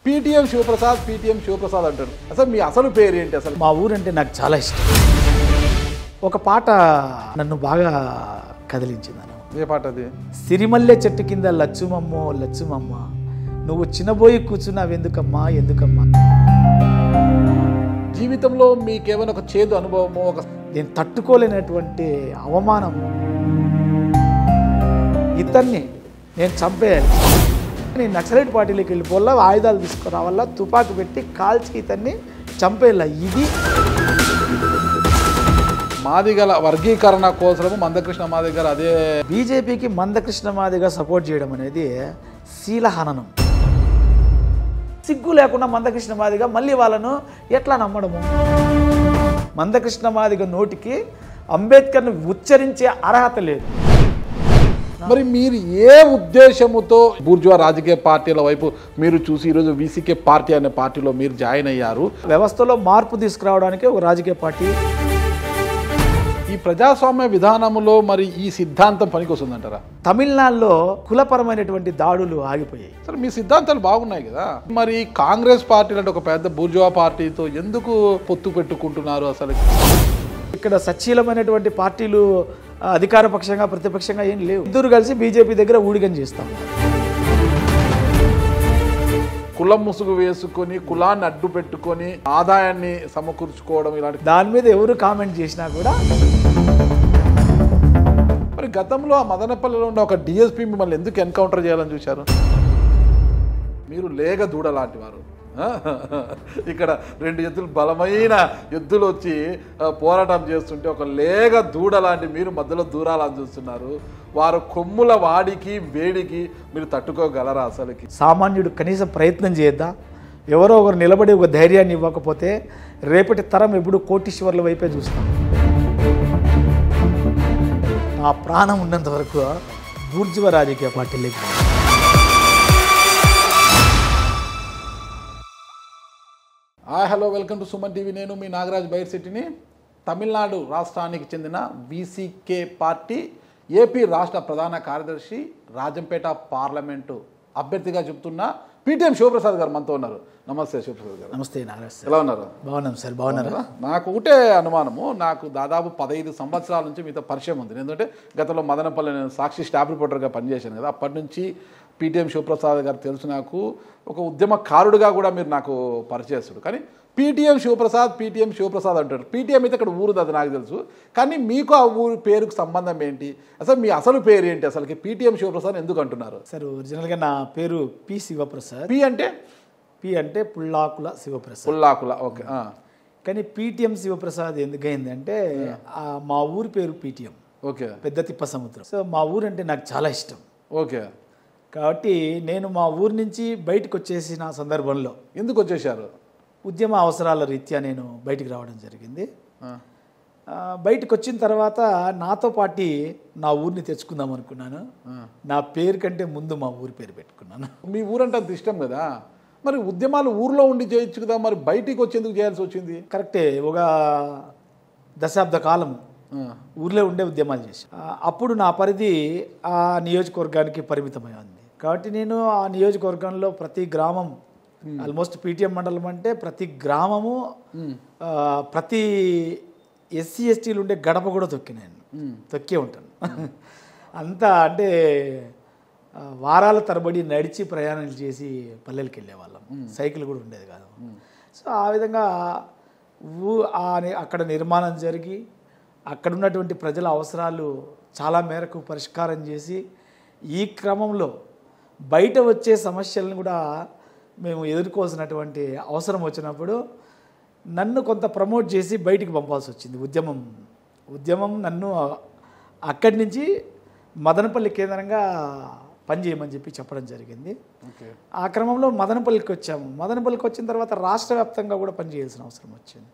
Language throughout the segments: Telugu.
పీటీఎం శివప్రసాద్ అంటారు. అసలు మీ అసలు పేరు ఏంటి? అసలు మా ఊరంటే నాకు చాలా ఇష్టం. ఒక పాట నన్ను బాగా కదిలించిందను. ఏ పాట అది? సిరిమల్లె చెట్టు కింద లచ్చుమమ్మో లచ్చుమమ్మ, నువ్వు చిన్నబోయి కూర్చున్నావెందుకమ్మా ఎందుకమ్మా. జీవితంలో మీకేమైనా ఒక చేదు అనుభవమో, నేను తట్టుకోలేనటువంటి అవమానం, ఇతన్ని నేను చంపేయాలి, నేను నక్సలైట్ పార్టీలోకి వెళ్ళిపోవాలా, ఆయుధాలు తీసుకురావాలా, తుపాకు పెట్టి కాల్చి ఇతన్ని చంపేయాల. ఇది మాదిగల వర్గీకరణ కోసము మందకృష్ణ మాదిగ గారు అదే బీజేపీకి మందకృష్ణ మాదిగ సపోర్ట్ చేయడం అనేది శీలహననం. సిగ్గు లేకుండా మందకృష్ణ మాదిగ మళ్ళీ వాళ్ళను ఎట్లా నమ్మడము? మందకృష్ణ మాదిగ నోటికి అంబేద్కర్ను ఉచ్చరించే అర్హత లేదు. మరి మీరు ఏ ఉద్దేశముతో బూర్జువా రాజకీయ పార్టీల వైపు మీరు చూసి ఈరోజు వీసీకే పార్టీ అనే పార్టీలో మీరు జాయిన్ అయ్యారు? వ్యవస్థలో మార్పు తీసుకురావడానికి ఒక రాజకీయ పార్టీ. ఈ ప్రజాస్వామ్య విధానంలో మరి ఈ సిద్ధాంతం పనికొస్తుందంటారా? తమిళనాడులో కులపరమైనటువంటి దాడులు ఆగిపోయాయి. సరే, మీ సిద్ధాంతాలు బాగున్నాయి కదా, మరి కాంగ్రెస్ పార్టీ అంటే ఒక పెద్ద బూర్జువా పార్టీతో ఎందుకు పొత్తు పెట్టుకుంటున్నారు? అసలు ఇక్కడ సచ్చీలమైనటువంటి పార్టీలు అధికార పక్షంగా ప్రతిపక్షంగా ఏం లేవు. ఇద్దరు కలిసి బీజేపీ దగ్గర ఊడిగం చేస్తాం. కులం ముసుగు వేసుకొని, కులాన్ని అడ్డు పెట్టుకొని ఆదాయాన్ని సమకూర్చుకోవడం, ఇలాంటి దాని మీద ఎవరు కామెంట్ చేసినా కూడా. మరి గతంలో ఆ మదనపల్లిలో ఉన్న ఒక డిఎస్పీ మిమ్మల్ని ఎందుకు ఎన్కౌంటర్ చేయాలని చూశారు? మీరు లేగ దూడ లాంటి వారు. ఇక్కడ రెండు ఎద్దులు, బలమైన ఎద్దులు వచ్చి పోరాటం చేస్తుంటే ఒక లేగ దూడ లాంటి మీరు మధ్యలో దూరాలని చూస్తున్నారు. వారు కొమ్ముల వాడికి వేడికి మీరు తట్టుకోగలరా? అసలుకి సామాన్యుడు కనీసం ప్రయత్నం చేద్దా? ఎవరో ఒకరు నిలబడి ఒక ధైర్యాన్ని ఇవ్వకపోతే రేపటి తరం ఎప్పుడు కోటీశ్వర్ల వైపే చూస్తాం. నా ప్రాణం ఉన్నంత వరకు బూర్జువా రాజకీయ పార్టీలోకి. Hello, welcome to Suman TV. నేను మీ నాగరాజ్ బైర్సిటీని. తమిళనాడు రాష్ట్రానికి చెందిన వీసీకే పార్టీ ఏపీ రాష్ట్ర ప్రధాన కార్యదర్శి, రాజంపేట పార్లమెంటు అభ్యర్థిగా చెప్తున్న పీటీఎం శివప్రసాద్ గారు మనతో ఉన్నారు. నమస్తే శివప్రసాద్ గారు. నమస్తే నాగరాజ్ సార్. ఎలా ఉన్నారు? బాగున్నాం సార్. బాగున్నారా? నాకు ఒకటే అనుమానము, నాకు దాదాపు 15 సంవత్సరాల నుంచి మీతో పరిచయం ఉంది. ఎందుకంటే గతంలో మదనపల్లి నేను సాక్షి స్టాఫ్ రిపోర్టర్గా పనిచేశాను కదా, అప్పటి నుంచి పీటీఎం శివప్రసాద్ గారు తెలుసు. నాకు ఒక ఉద్యమకారుడుగా కూడా మీరు నాకు పరిచయస్తుడు. కానీ పీటీఎం శివప్రసాద్ అంటారు. పీటీఎం అయితే ఇక్కడ ఊరుది, అది నాకు తెలుసు. కానీ మీకు ఆ ఊరు పేరుకు సంబంధం ఏంటి? అసలు మీ అసలు పేరు ఏంటి? అసలుకి పీటీఎం శివప్రసాద్ ఎందుకు అంటున్నారు? సార్, ఒరిజినల్గా నా పేరు పి శివప్రసాద్. పి అంటే పుల్లాకుల శివప్రసాద్. పుల్లాకుల, ఓకే. కానీ పీటీఎం శివప్రసాద్ ఎందుకైంది అంటే మా ఊరి పేరు పీటీఎం, ఓకే, పెద్ద తిప్ప సముద్రం. సో మా ఊరు అంటే నాకు చాలా ఇష్టం. ఓకే. కాబట్టి నేను మా ఊరి నుంచి బయటకు వచ్చేసిన సందర్భంలో. ఎందుకు వచ్చేసారు? ఉద్యమ అవసరాల రీత్యా నేను బయటికి రావడం జరిగింది. బయటకు వచ్చిన తర్వాత నాతో పాటు నా ఊరిని తెచ్చుకుందాం అనుకున్నాను. నా పేరు కంటే ముందు మా ఊరి పేరు పెట్టుకున్నాను. మీ ఊరంటే అంత ఇష్టం కదా, మరి ఉద్యమాలు ఊర్లో ఉండి చేయొచ్చు కదా, మరి బయటికి వచ్చేందుకు చేయాల్సి వచ్చింది? కరెక్టే, ఒక దశాబ్ద కాలం ఊర్లో ఉండే ఉద్యమాలు చేసి అప్పుడు నా పరిధి ఆ నియోజకవర్గానికి పరిమితమైంది. కాబట్టి నేను ఆ నియోజకవర్గంలో ప్రతి గ్రామం, ఆల్మోస్ట్ పీటీఎం మండలం అంటే ప్రతి గ్రామము, ప్రతి ఎస్సీ ఎస్టీలు ఉండే గడప కూడా తొక్కే ఉంటాను. అంతా అంటే వారాల తరబడి నడిచి ప్రయాణాలు చేసి పల్లెలకి వెళ్ళేవాళ్ళం. సైకిల్ కూడా ఉండేది కాదు. సో ఆ విధంగా అక్కడ నిర్మాణం జరిగి అక్కడ ఉన్నటువంటి ప్రజల అవసరాలు చాలా మేరకు పరిష్కారం చేసి, ఈ క్రమంలో బయట వచ్చే సమస్యలను కూడా మేము ఎదుర్కోవాల్సినటువంటి అవసరం వచ్చినప్పుడు నన్ను కొంత ప్రమోట్ చేసి బయటికి పంపాల్సి వచ్చింది. ఉద్యమం నన్ను అక్కడి నుంచి మదనపల్లి కేంద్రంగా పనిచేయమని చెప్పడం జరిగింది. ఆ క్రమంలో మదనపల్లికి వచ్చాము. మదనపల్లికి వచ్చిన తర్వాత రాష్ట్ర వ్యాప్తంగా కూడా పనిచేయాల్సిన అవసరం వచ్చింది.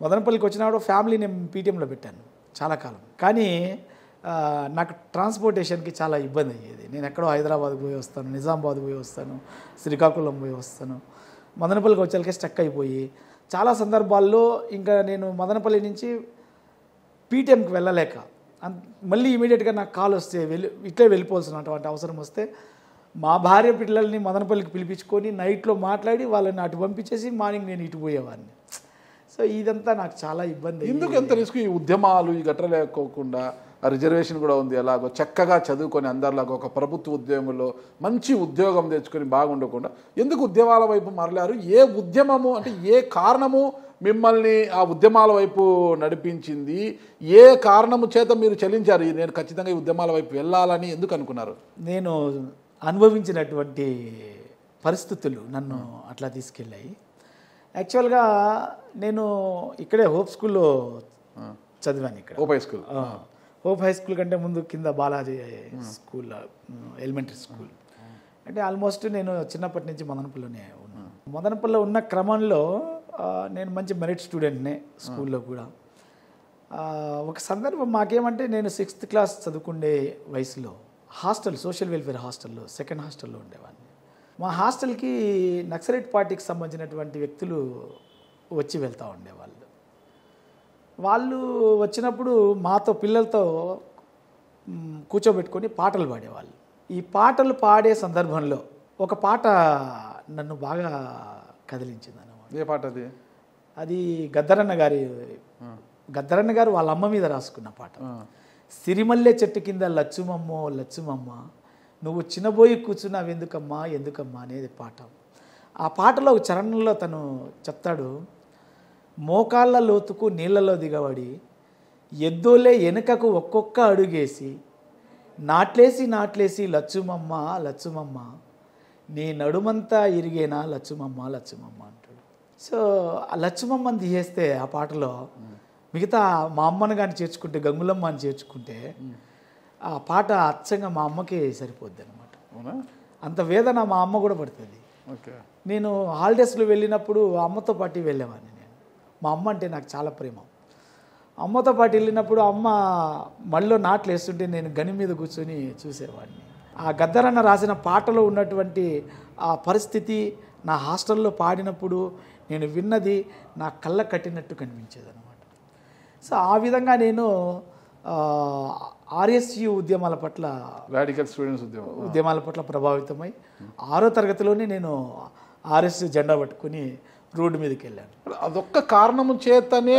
మదనపల్లికి వచ్చినప్పుడు ఫ్యామిలీ నేను పీటీఎంలో పెట్టాను చాలా కాలం. కానీ నాకు ట్రాన్స్పోర్టేషన్కి చాలా ఇబ్బంది అయ్యేది. నేను ఎక్కడో హైదరాబాద్ పోయి వస్తాను, నిజామాబాద్ పోయి వస్తాను, శ్రీకాకుళం పోయి వస్తాను. మదనపల్లికి వచ్చాకే స్టక్ అయిపోయి చాలా సందర్భాల్లో ఇంకా నేను మదనపల్లి నుంచి పీటీఎంకి వెళ్ళలేక మళ్ళీ ఇమీడియట్గా నాకు కాల్ వస్తే ఇట్లే వెళ్ళిపోవాల్సినటువంటి అవసరం వస్తే మా భార్య పిల్లల్ని మదనపల్లికి పిలిపించుకొని నైట్లో మాట్లాడి వాళ్ళని అటు పంపించేసి మార్నింగ్ నేను ఇటు పోయేవాడిని. సో ఇదంతా నాకు చాలా ఇబ్బంది. ఎందుకు ఎంత రిస్క్? ఈ ఉద్యమాలు ఈ గట్ర లేకోకుండా రిజర్వేషన్ కూడా ఉంది, ఎలాగో చక్కగా చదువుకొని అందరిలాగా ఒక ప్రభుత్వ ఉద్యోగంలో మంచి ఉద్యోగం తెచ్చుకొని బాగుండకుండా ఎందుకు ఉద్యమాల వైపు మరలారు? ఏ ఉద్యమము అంటే ఏ కారణము మిమ్మల్ని ఆ ఉద్యమాల వైపు నడిపించింది? ఏ కారణము చేత మీరు చలించారు నేను ఖచ్చితంగా ఈ ఉద్యమాల వైపు వెళ్ళాలని ఎందుకు అనుకున్నారు? నేను అనుభవించినటువంటి పరిస్థితులు నన్ను అట్లా తీసుకెళ్ళాయి. యాక్చువల్గా నేను ఇక్కడే హోప్ స్కూల్లో చదివాను. ఇక్కడ హోప్ హై స్కూల్ కంటే ముందు కింద బాలాజీ స్కూల్ ఎలిమెంటరీ స్కూల్. అంటే ఆల్మోస్ట్ నేను చిన్నప్పటి నుంచి మదనపల్లిలోనే ఉన్నాను. మదనపల్లిలో ఉన్న క్రమంలో నేను మంచి మెరిట్ స్టూడెంట్నే స్కూల్లో కూడా. ఒక సందర్భం మాకేమంటే నేను 6th క్లాస్ చదువుకునే వయసులో హాస్టల్, సోషల్ వెల్ఫేర్ హాస్టల్లో, సెకండ్ హాస్టల్లో ఉండేవాడిని. మా హాస్టల్కి నక్సలైట్ పార్టీకి సంబంధించినటువంటి వ్యక్తులు వచ్చి వెళ్తూ ఉండేవాళ్ళు. వాళ్ళు వచ్చినప్పుడు మాతో పిల్లలతో కూర్చోబెట్టుకొని పాటలు పాడేవాళ్ళు. ఈ పాటలు పాడే సందర్భంలో ఒక పాట నన్ను బాగా కదిలించింది అన్నమాట. ఏ పాట అది? అది గద్దరన్న గారు వాళ్ళ అమ్మ మీద రాసుకున్న పాట. సిరిమల్లె చెట్టు కింద లచ్చుమమ్మో లచ్చుమమ్మ, నువ్వు చిన్నబోయి కూర్చున్నావు ఎందుకమ్మా ఎందుకమ్మా అనేది పాట. ఆ పాటలో ఒక చరణంలో తను చెప్తాడు, మోకాళ్ళ లోతుకు నీళ్లలో దిగబడి ఎద్దోలే వెనుకకు ఒక్కొక్క అడుగేసి నాట్లేసి లచ్చుమమ్మ లచ్చుమమ్మ, నీ నడుమంతా ఇరిగేనా లచ్చుమమ్మ లచ్చుమమ్మ అంటాడు. సో ఆ లచ్చుమమ్మని తీసేస్తే ఆ పాటలో మిగతా మా అమ్మను కానీ చేర్చుకుంటే, గంగులమ్మ అని చేర్చుకుంటే ఆ పాట అచ్చంగా మా అమ్మకి సరిపోద్ది అనమాట. అంత వేదన మా అమ్మ కూడా పడుతుంది. నేను హాలిడేస్లో వెళ్ళినప్పుడు అమ్మతో పాటు వెళ్ళేవాడిని. నేను మా అమ్మ అంటే నాకు చాలా ప్రేమ. అమ్మతో పాటు వెళ్ళినప్పుడు అమ్మ మళ్ళీ నాట్లు వేస్తుంటే నేను గని మీద కూర్చొని చూసేవాడిని. ఆ గద్దరన్న రాసిన పాటలో ఉన్నటువంటి ఆ పరిస్థితి నా హాస్టల్లో పాడినప్పుడు నేను విన్నది నా కళ్ళ కట్టినట్టు కనిపించేది అనమాట. సో ఆ విధంగా నేను ఆర్ఎస్యు ఉద్యమాల పట్ల, రాడికల్ స్టూడెంట్స్ ఉద్యమాల పట్ల ప్రభావితమై 6వ తరగతిలోనే నేను ఆర్ఎస్యు జెండా పట్టుకుని రోడ్డు మీదకి వెళ్ళాను. అదొక్క కారణము చేతనే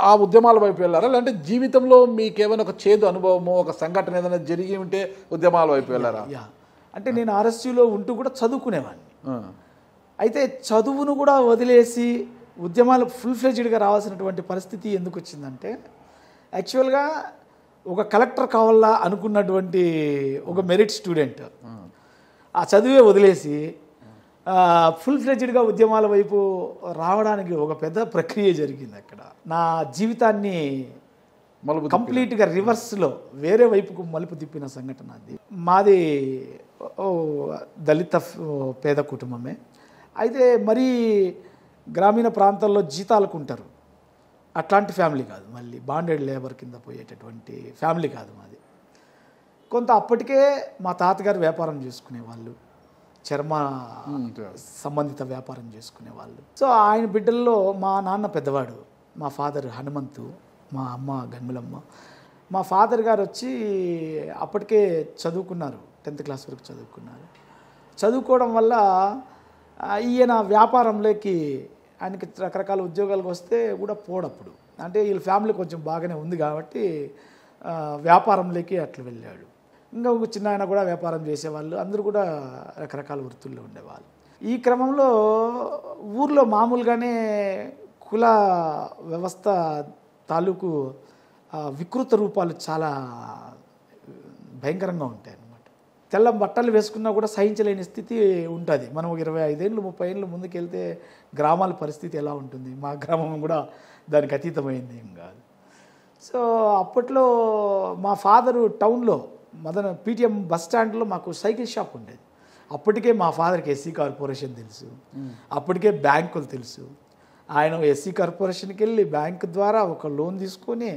ఆ ఉద్యమాల వైపు వెళ్ళారా? లేదంటే జీవితంలో మీకేమైనా ఒక చేదు అనుభవమో ఒక సంఘటన ఏదైనా జరిగి ఉంటే ఉద్యమాల వైపు వెళ్ళారా? అంటే నేను ఆర్ఎస్యులో ఉంటూ కూడా చదువుకునేవాడిని. అయితే చదువును కూడా వదిలేసి ఉద్యమాలు ఫుల్ ఫ్లెడ్జ్డ్గా రావాల్సినటువంటి పరిస్థితి ఎందుకు వచ్చిందంటే, యాక్చువల్గా ఒక కలెక్టర్ కావాలా అనుకున్నటువంటి ఒక మెరిట్ స్టూడెంట్ ఆ చదువే వదిలేసి ఫుల్ ఫ్లెడ్జ్డ్గా ఉద్యమాల వైపు రావడానికి ఒక పెద్ద ప్రక్రియ జరిగింది. అక్కడ నా జీవితాన్ని కంప్లీట్గా రివర్స్లో వేరే వైపుకు మలుపు తిప్పిన సంఘటన అది. మాది దళిత పేద కుటుంబమే. అయితే మరీ గ్రామీణ ప్రాంతాల్లో జీతాలకు ఉంటారు, అట్లాంటి ఫ్యామిలీ కాదు. మళ్ళీ బాండెడ్ లేబర్ కింద పోయేటటువంటి ఫ్యామిలీ కాదు మాది. కొంత అప్పటికే మా తాతగారు వ్యాపారం చేసుకునేవాళ్ళు, చర్మ సంబంధిత వ్యాపారం చేసుకునేవాళ్ళు. సో ఆయన బిడ్డల్లో మా నాన్న పెద్దవాడు, మా ఫాదర్ హనుమంతు, మా అమ్మ గంగులమ్మ. మా ఫాదర్ గారు వచ్చి అప్పటికే చదువుకున్నారు, 10th క్లాస్ వరకు చదువుకున్నారు. చదువుకోవడం వల్ల ఈయన వ్యాపారంలోకి, ఆయనకి రకరకాల ఉద్యోగాలకు వస్తే కూడా పోడప్పుడు, అంటే వీళ్ళ ఫ్యామిలీ కొంచెం బాగానే ఉంది కాబట్టి వ్యాపారంలోకి అట్లా వెళ్ళాడు. ఇంకా ఒక చిన్న ఆయన కూడా వ్యాపారం చేసేవాళ్ళు, అందరూ కూడా రకరకాల వృత్తుల్లో ఉండేవాళ్ళు. ఈ క్రమంలో ఊర్లో మామూలుగానే కుల వ్యవస్థ తాలూకు వికృత రూపాలు చాలా భయంకరంగా ఉంటాయి అన్నమాట. తెల్ల బట్టలు వేసుకున్నా కూడా సహించలేని స్థితి ఉంటుంది. మనం 25 ఏళ్ళు 30 ఏళ్ళు ముందుకు వెళ్తే గ్రామాల పరిస్థితి ఎలా ఉంటుంది, మా గ్రామం కూడా దానికి అతీతమైంది ఏం కాదు. సో అప్పట్లో మా ఫాదరు టౌన్లో పీటీఎం బస్ స్టాండ్లో మాకు సైకిల్ షాప్ ఉండేది. అప్పటికే మా ఫాదర్కి ఎస్సీ కార్పొరేషన్ తెలుసు, అప్పటికే బ్యాంకులు తెలుసు. ఆయన ఎస్సీ కార్పొరేషన్కి వెళ్ళి బ్యాంకు ద్వారా ఒక లోన్ తీసుకొని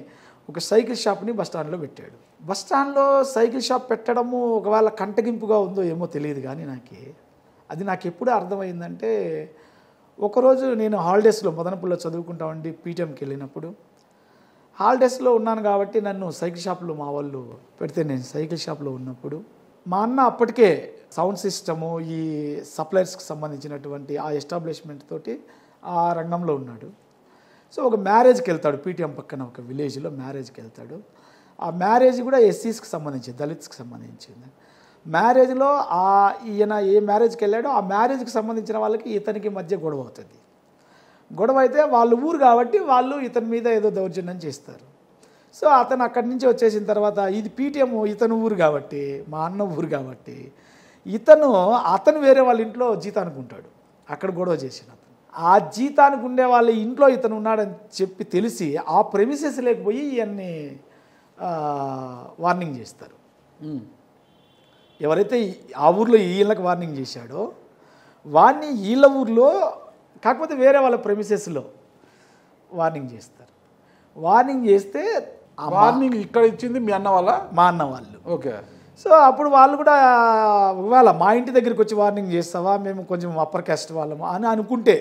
ఒక సైకిల్ షాప్ని బస్ స్టాండ్లో పెట్టాడు. బస్ స్టాండ్లో సైకిల్ షాప్ పెట్టడము ఒకవేళ కంటగింపుగా ఉందో ఏమో తెలియదు, కానీ నాకు ఎప్పుడు అర్థమైందంటే, ఒకరోజు నేను హాలిడేస్లో మదనపల్లిలో చదువుకుంటా ఉండి పీటీఎంకి వెళ్ళినప్పుడు, హాలిడేస్లో ఉన్నాను కాబట్టి నన్ను సైకిల్ షాప్లో మా వాళ్ళు పెడితే, నేను సైకిల్ షాప్లో ఉన్నప్పుడు మా అన్న అప్పటికే సౌండ్ సిస్టము ఈ సప్లైర్స్కి సంబంధించినటువంటి ఆ ఎస్టాబ్లిష్మెంట్ తోటి ఆ రంగంలో ఉన్నాడు. సో ఒక మ్యారేజ్కి వెళ్తాడు, పీటీఎం పక్కన ఒక విలేజ్లో మ్యారేజ్కి వెళ్తాడు. ఆ మ్యారేజ్ కూడా ఎస్సీస్కి సంబంధించింది, దళిత్స్కి సంబంధించింది. మ్యారేజ్లో ఈయన ఏ మ్యారేజ్కి వెళ్ళాడో ఆ మ్యారేజ్కి సంబంధించిన వాళ్ళకి ఇతనికి మధ్య గొడవ అవుతుంది. గొడవ అయితే వాళ్ళు ఊరు కాబట్టి వాళ్ళు ఇతని మీద ఏదో దౌర్జన్యం చేస్తారు. సో అతను అక్కడి నుంచి వచ్చేసిన తర్వాత ఇది పీటీఎం ఇతను ఊరు కాబట్టి, మా అన్న ఊరు కాబట్టి అతను వేరే వాళ్ళ ఇంట్లో జీతానికి ఉంటాడు. అక్కడ గొడవ చేసిన ఆ జీతానికి ఉండే వాళ్ళ ఇంట్లో ఇతను ఉన్నాడని చెప్పి తెలిసి ఆ ప్రెమిసెస్ లేకపోయి ఇవన్నీ వార్నింగ్ చేస్తారు. ఎవరైతే ఆ ఊర్లో వీళ్ళకి వార్నింగ్ చేశాడో వాడిని వీళ్ళ ఊర్లో కాకపోతే వేరే వాళ్ళ ప్రెమిసెస్లో వార్నింగ్ చేస్తారు. వార్నింగ్ చేస్తే వార్నింగ్ ఇక్కడ ఇచ్చింది మీ అన్న వాళ్ళ? మా అన్న వాళ్ళు. ఓకే. సో అప్పుడు వాళ్ళు కూడా ఇవాళ మా ఇంటి దగ్గరికి వచ్చి వార్నింగ్ చేస్తావా, మేము కొంచెం అప్పర్ క్యాస్ట్ వాళ్ళము అని అనుకుంటే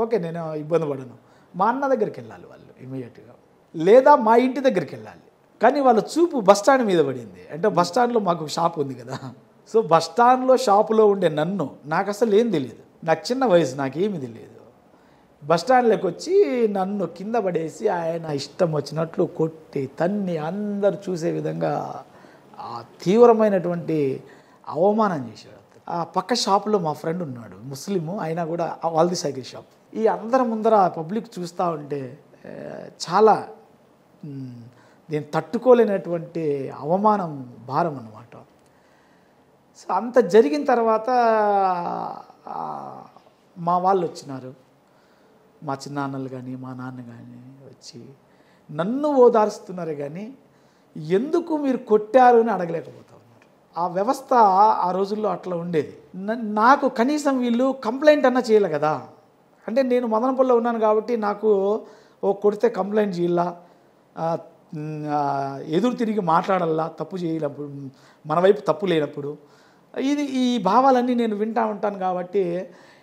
ఓకే, నేను ఇబ్బంది పడను. మా అన్న దగ్గరికి వెళ్ళాలి వాళ్ళు ఇమీడియట్గా, లేదా మా ఇంటి దగ్గరికి వెళ్ళాలి. కానీ వాళ్ళ చూపు బస్టాండ్ మీద పడింది. అంటే బస్టాండ్లో మాకు షాప్ ఉంది కదా. సో బస్టాండ్లో షాపులో ఉండే నన్ను నాకు అసలు ఏం తెలియదు, నాకు చిన్న వయసు, నాకేమీ తెలియదు. బస్టాండ్లోకి వచ్చి నన్ను కింద పడేసి ఆయన ఇష్టం వచ్చినట్లు కొట్టి తన్ని అందరు చూసే విధంగా ఆ తీవ్రమైనటువంటి అవమానం చేశాడు. ఆ పక్క షాపులో మా ఫ్రెండ్ ఉన్నాడు, ముస్లిము, అయినా కూడా వాళ్ళది సైకిల్ షాప్. ఈ అందరి ముందర పబ్లిక్ చూస్తూ ఉంటే చాలా నేను తట్టుకోలేనటువంటి అవమానం, భారం అన్నమాట. సో అంత జరిగిన తర్వాత మా వాళ్ళు వచ్చినారు, మా చిన్నాన్నలు కానీ మా నాన్న కానీ వచ్చి నన్ను ఓదారుస్తున్నారు కానీ ఎందుకు మీరు కొట్టారు అని అడగలేకపోతా ఉన్నారు. ఆ వ్యవస్థ ఆ రోజుల్లో అట్లా ఉండేది. నాకు కనీసం వీళ్ళు కంప్లైంట్ అన్నా చేయలే కదా. అంటే నేను మదనపల్లిలో ఉన్నాను కాబట్టి నాకు కొడితే కంప్లైంట్ చేయాలా, ఎదురు తిరిగి మాట్లాడాలా, తప్పు చేయనప్పుడు, మన వైపు తప్పు లేనప్పుడు, ఈ భావాలన్నీ నేను వింటూ ఉంటాను కాబట్టి